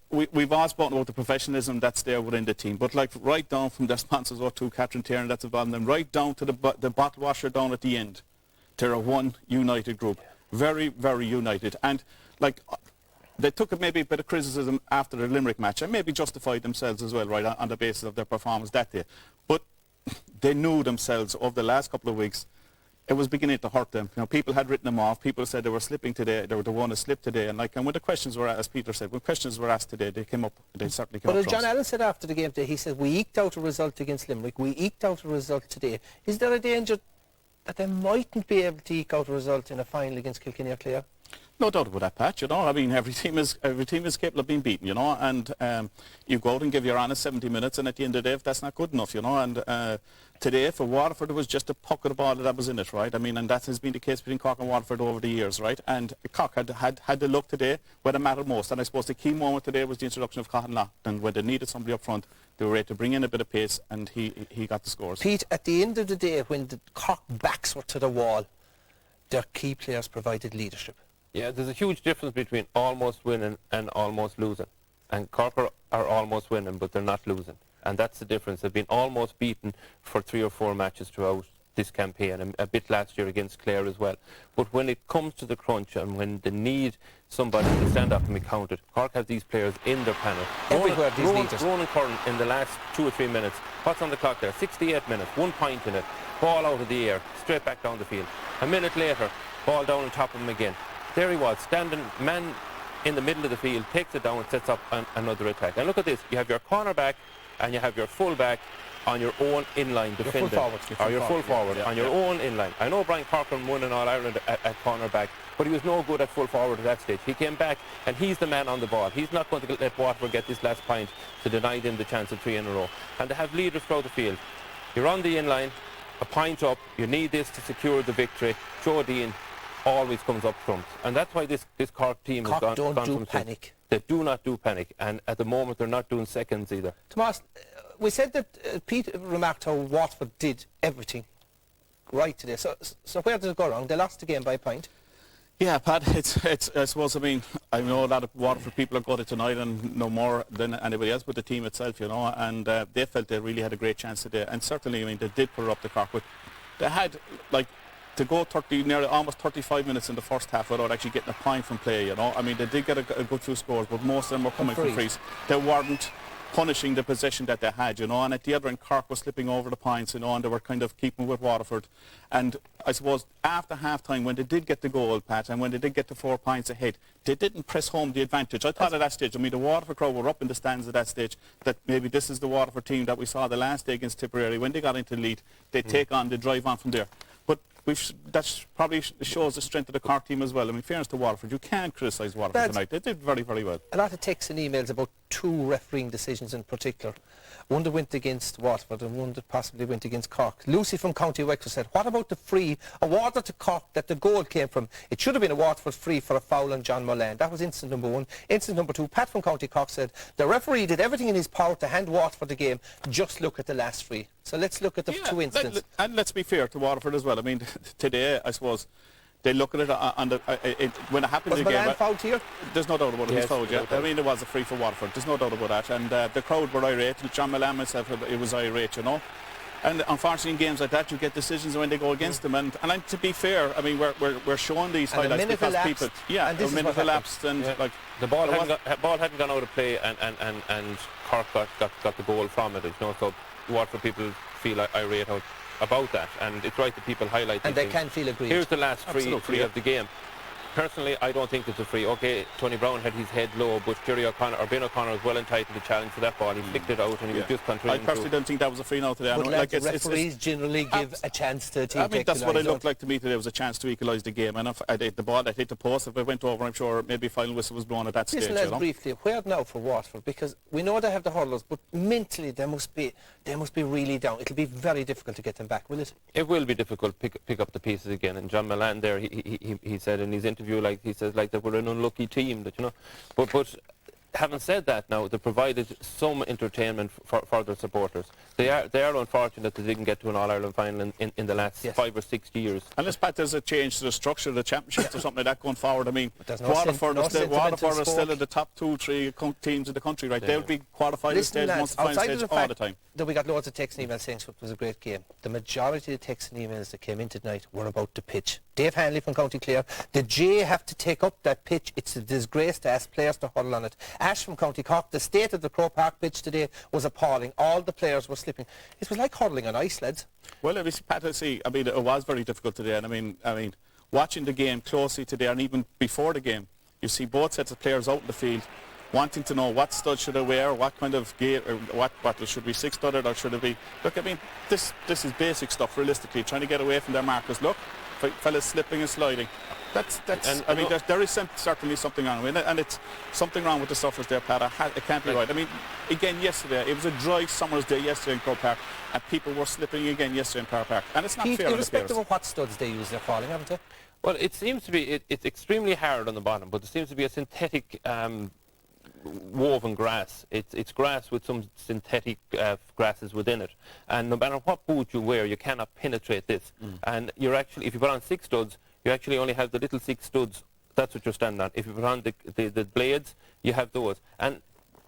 we've all spoken about the professionalism that's there within the team, but right down from their sponsors, to Catherine Tiernan, that's involved in them, right down to the bottle washer down at the end, they're a one united group, very, very united. And they took maybe a bit of criticism after the Limerick match, and maybe justified themselves as well, right, on the basis of their performance that day. But they knew themselves over the last couple of weeks. It was beginning to hurt them. People had written them off. People said they were slipping today. They were going to slip today. And when the questions were, as Peter said, when questions were asked today, they came up. They certainly came up. But as John Allen said after the game today, he said, we eked out a result against Limerick. We eked out a result today. Is there a danger that they mightn't be able to eke out a result in a final against Kilkenny or Clare? No doubt about that, Pat. I mean, every team is capable of being beaten, and you go out and give your honest 70 minutes, and at the end of the day, if that's not good enough, and today for Waterford, it was just a puck of the ball that was in it, right? I mean, and that has been the case between Cork and Waterford over the years, right? And Cork had the luck today where it mattered most, and I suppose the key moment today was the introduction of Cotton Loughnane, and when they needed somebody up front, they were ready to bring in a bit of pace, and he got the scores. Pete, at the end of the day, when the Cork backs were to the wall, their key players provided leadership. Yeah, there's a huge difference between almost winning and almost losing. And Cork are almost winning, but they're not losing. And that's the difference. They've been almost beaten for 3 or 4 matches throughout this campaign, and a bit last year against Clare as well. But when it comes to the crunch and when they need somebody to stand up and be counted, Cork have these players in their panel. Everywhere these leaders. Ronan Curran in the last 2 or 3 minutes. What's on the clock there? 68 minutes, 1 point in it. Ball out of the air, straight back down the field. A minute later, ball down on top of him again. There he was, standing, man in the middle of the field, takes it down and sets up another attack. And look at this, you have your cornerback and you have your fullback on your own inline defending. Your full forward on your own inline. I know Brian Corcoran won an All-Ireland at cornerback, but he was no good at full forward at that stage. He came back and he's the man on the ball. He's not going to let Waterford get this last point to deny them the chance of 3 in a row. And they have leaders throughout the field. You're on the inline, a point up, you need this to secure the victory. Joe Dean always comes up front, and that's why this Cork team has gone from panic. They do not do panic, and at the moment they're not doing seconds either. Tomas, we said that Pete remarked how Waterford did everything right today. So where did it go wrong? They lost the game by a point. Yeah, Pat, it's I suppose, I mean, I know a lot of Waterford people are going to tonight and no more than anybody else, but the team itself, and they felt they really had a great chance today, and certainly, I mean, they did put it up the Cork, but they had, to go nearly almost 35 minutes in the first half without actually getting a point from play, you know. I mean, they did get a good few scores, but most of them were coming from frees. They weren't punishing the possession that they had, you know, and at the other end, Cork was slipping over the points, you know, and they were kind of keeping with Waterford. And I suppose after half-time, when they did get the goal, Pat, and when they did get the 4 points ahead, they didn't press home the advantage. I thought at that stage, I mean, the Waterford crowd were up in the stands at that stage, that maybe this is the Waterford team that we saw the last day against Tipperary. When they got into the lead, they take on, they drive on from there. But that probably shows the strength of the Cork team as well. I mean, fairness to Waterford, you can't criticise Waterford tonight. They did very, very well. A lot of texts and emails about 2 refereeing decisions in particular. One that went against Waterford and one that possibly went against Cork. Lucy from County Wexford said, what about the free awarded to Cork that the goal came from? It should have been a Waterford free for a foul on John Mullane. That was incident number 1. Incident number 2, Pat from County Cork said, the referee did everything in his power to hand Waterford the game. Just look at the last free. So let's look at the 2 incidents. And let's be fair to Waterford as well. I mean, today, I suppose, they look at it on when it happened in the game. Was Mullane fouled here? There's no doubt about it. He's fouled, yeah. I mean, it was a free for Waterford. There's no doubt about that. And the crowd were irate. John Mullane himself, it was irate, you know. And unfortunately, in games like that, you get decisions when they go against them. And to be fair, I mean, we're showing these highlights because people, a minute elapsed, and like the ball hadn't gone out of play, and Cork got the goal from it. You know, so Waterford people feel irate about that, and it's right that people highlight and these they things. can feel aggrieved. Here's the last free of the game. Personally, I don't think it's a free. Okay, Tony Brown had his head low, but Ben O'Connor was well entitled to challenge to that ball. He flicked it out and he was just controlling. I personally don't think that was a free now today. But like referees generally give a chance to I mean, that's what it looked like to me today, was a chance to equalise the game. And if the ball that hit the post, if it went over, I'm sure maybe a final whistle was blown at that stage. Listen, let's briefly, where now for Waterford? Because we know they have the hurlers, but mentally they must be really down. It'll be very difficult to get them back, will it? It will be difficult to pick up the pieces again. And John Mullane there, he said in his interview, he says, that we're an unlucky team, that, you know. But having said that, now they provided some entertainment for their supporters. They are unfortunate that they didn't get to an All-Ireland final in the last 5 or 6 years. Unless, Pat, there's a change to the structure of the championships or something like that going forward. I mean, Waterford are still in the top 2-3 teams in the country, right? They'll be qualified at stage 1 to final stage all the time. That we got loads of texts and emails saying it was a great game. The majority of the texts and emails that came in tonight were about the pitch. Dave Hanley from County Clare, the J have to take up that pitch. It's a disgrace to ask players to huddle on it. Ash from County Cork, the state of the Croke Park pitch today was appalling. All the players were slipping. It was like huddling on ice, lads. Well, it was, Pat, I mean, it was very difficult today. And I mean, watching the game closely today, and even before the game, you see both sets of players out in the field, wanting to know what stud should I wear, what kind of gear, or what should be 6-studded, or should it be... Look, I mean, this is basic stuff, realistically, trying to get away from their markers. Look, fellas slipping and sliding. I mean, there is certainly something wrong with it, and it's something wrong with the surface there, Pat. It can't be right. I mean, again, yesterday, it was a dry summer's day yesterday in Croke Park, and people were slipping again yesterday in Croke Park, and it's not fair on the players. Irrespective of what studs they use, they're falling, haven't they? Well, it seems to be, it's extremely hard on the bottom, but there seems to be a synthetic woven grass. It's grass with some synthetic grasses within it, and no matter what boot you wear, you cannot penetrate this. And you're actually, if you put on 6 studs, you actually only have the little 6 studs. That's what you're standing on. If you put on the blades, you have those. And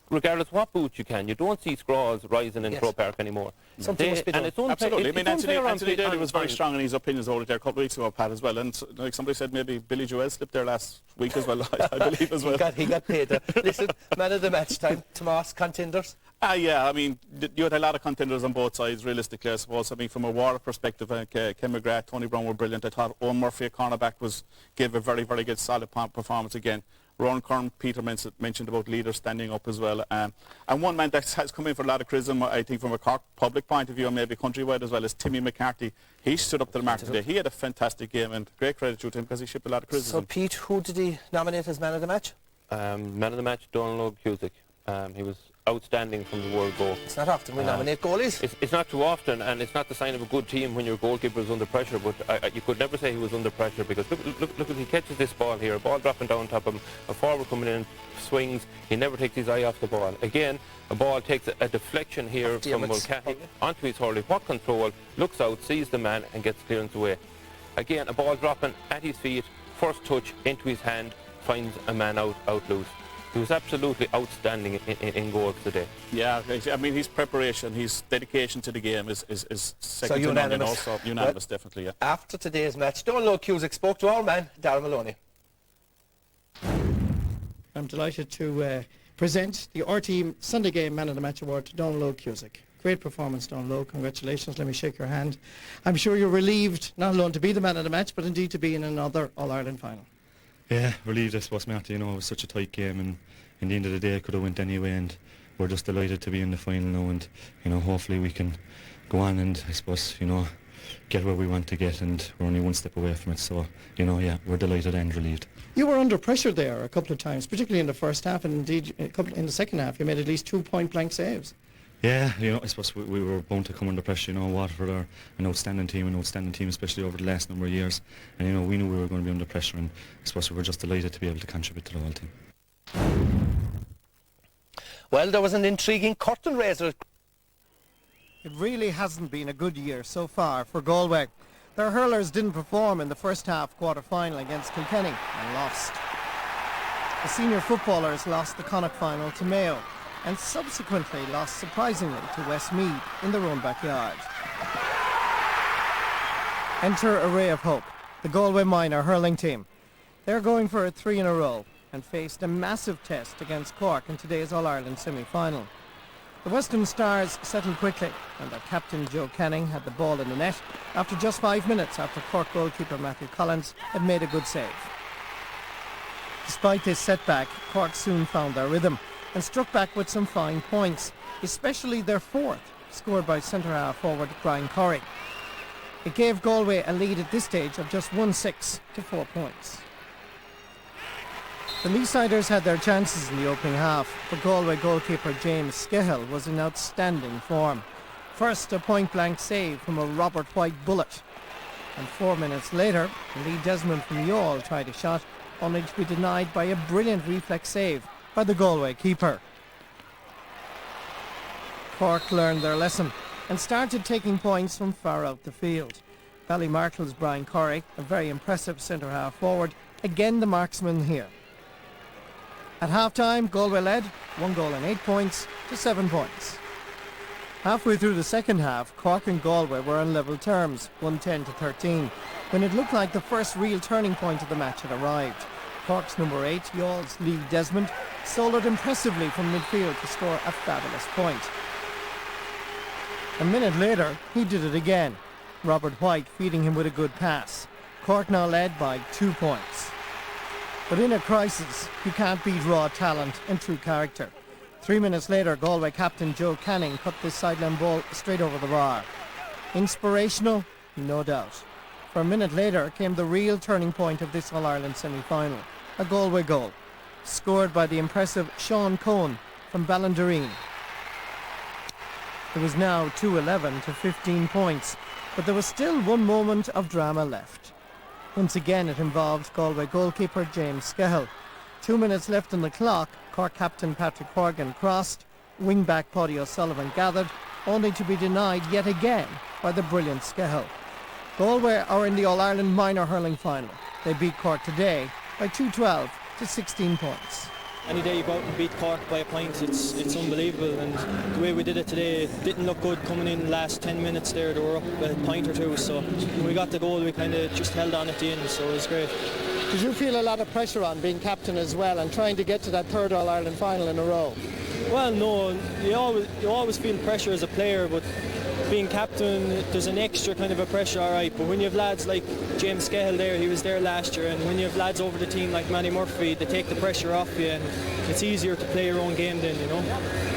regardless what boot you don't see scrawls rising in Croke Park anymore. Something must be done. Absolutely. I mean, Anthony Daly was very strong in his opinions over there a couple of weeks ago, Pat, as well. And like somebody said, maybe Billy Joel slipped there last week as well, I believe as well. He got paid there. Listen, man of the match time, Tomas, contenders? Yeah, I mean, you had a lot of contenders on both sides, realistically, I suppose. I mean, from a Waterford perspective, Ken McGrath, Tony Brown were brilliant. I thought Owen Murphy, a cornerback, gave a very, very good, solid performance again. Ron Kern, Peter mentioned about leaders standing up as well. And one man that has come in for a lot of criticism, I think, from a Cork public point of view, and maybe countrywide as well, is Timmy McCarthy. He stood up to the mark today. He had a fantastic game, and great credit to him because he shipped a lot of criticism. So, Pete, who did he nominate as man of the match? Man of the match, Donald Cusick. He was outstanding from the word go. It's not often we nominate goalies. It's not too often, and it's not the sign of a good team when your goalkeeper is under pressure, but you could never say he was under pressure, because look as he catches this ball here, a ball dropping down top of him, a forward coming in, swings, he never takes his eye off the ball. Again, a ball takes a deflection here from Mulcahy onto his hurley, what control, looks out, sees the man and gets clearance away. Again, a ball dropping at his feet, first touch into his hand, finds a man out loose. He was absolutely outstanding in goals today. Yeah, I mean, his preparation, his dedication to the game is second to none, and also unanimous, definitely, yeah. After today's match, Donal Cusack spoke to our man, Darren Maloney. I'm delighted to present the R-Team Sunday Game Man of the Match Award to Donal Cusack. Great performance, Donal. Congratulations. Let me shake your hand. I'm sure you're relieved not alone to be the man of the match, but indeed to be in another All-Ireland final. Yeah, relieved, I suppose, Matt. You know, it was such a tight game, and in the end of the day it could have went anyway, and we're just delighted to be in the final now, and, you know, hopefully we can go on and, I suppose, you know, get where we want to get, and we're only one step away from it. So, you know, yeah, we're delighted and relieved. You were under pressure there a couple of times, particularly in the first half, and indeed in the second half you made at least 2 point-blank saves. Yeah, you know, I suppose we were bound to come under pressure. You know, Waterford are an outstanding team, especially over the last number of years. And, you know, we knew we were going to be under pressure, and I suppose we were just delighted to be able to contribute to the whole team. Well, there was an intriguing curtain raiser. It really hasn't been a good year so far for Galway. Their hurlers didn't perform in the first half quarter-final against Kilkenny and lost. The senior footballers lost the Connacht final to Mayo, and subsequently lost surprisingly to Westmeath in their own backyard. Enter a ray of hope, the Galway minor hurling team. They're going for a 3 in a row and faced a massive test against Cork in today's All-Ireland semi-final. The Western Stars settled quickly, and their captain Joe Canning had the ball in the net after just 5 minutes after Cork goalkeeper Matthew Collins had made a good save. Despite this setback, Cork soon found their rhythm and struck back with some fine points, especially their fourth, scored by centre-half forward Brian Corrie. It gave Galway a lead at this stage of just 1-6 to 4 points. The Leesiders had their chances in the opening half, but Galway goalkeeper James Skehill was in outstanding form. First, a point-blank save from a Robert White bullet, and 4 minutes later, Lee Desmond from Youghal tried a shot, only to be denied by a brilliant reflex save by the Galway keeper. Cork learned their lesson and started taking points from far out the field. Ballymartle's Brian Corrie, a very impressive centre-half forward, again the marksman here. At half-time, Galway led 1 goal and 8 points to 7 points. Halfway through the second half, Cork and Galway were on level terms, 110 to 13, when it looked like the first real turning point of the match had arrived. Cork's number 8, Youghals Lee Desmond, soloed impressively from midfield to score a fabulous point. A minute later, he did it again, Robert White feeding him with a good pass. Cork now led by 2 points. But in a crisis, you can't beat raw talent and true character. 3 minutes later, Galway captain Joe Canning cut this sideline ball straight over the bar. Inspirational? No doubt. For a minute later came the real turning point of this All-Ireland semi-final, a Galway goal, scored by the impressive Sean Cohen from Ballindereen. It was now 2-11 to 15 points, but there was still one moment of drama left. Once again it involved Galway goalkeeper James Skehill. 2 minutes left on the clock, Cork captain Patrick Horgan crossed, wing-back Paddy O'Sullivan gathered, only to be denied yet again by the brilliant Skehill. Galway are in the All-Ireland minor hurling final. They beat Cork today by 2-12 to 16 points. Any day you go out and beat Cork by a point, it's unbelievable, and the way we did it today didn't look good coming in the last 10 minutes there. They were up a point or two, so when we got the goal we kind of just held on at the end, so it was great. Did you feel a lot of pressure on being captain as well and trying to get to that third All-Ireland final in a row? Well, no, you always feel pressure as a player, but being captain, there's an extra kind of a pressure, alright, but when you have lads like James Skehill there, he was there last year, and when you have lads over the team like Manny Murphy, they take the pressure off you, and it's easier to play your own game then, you know.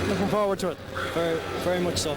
Looking forward to it. Very, very much so.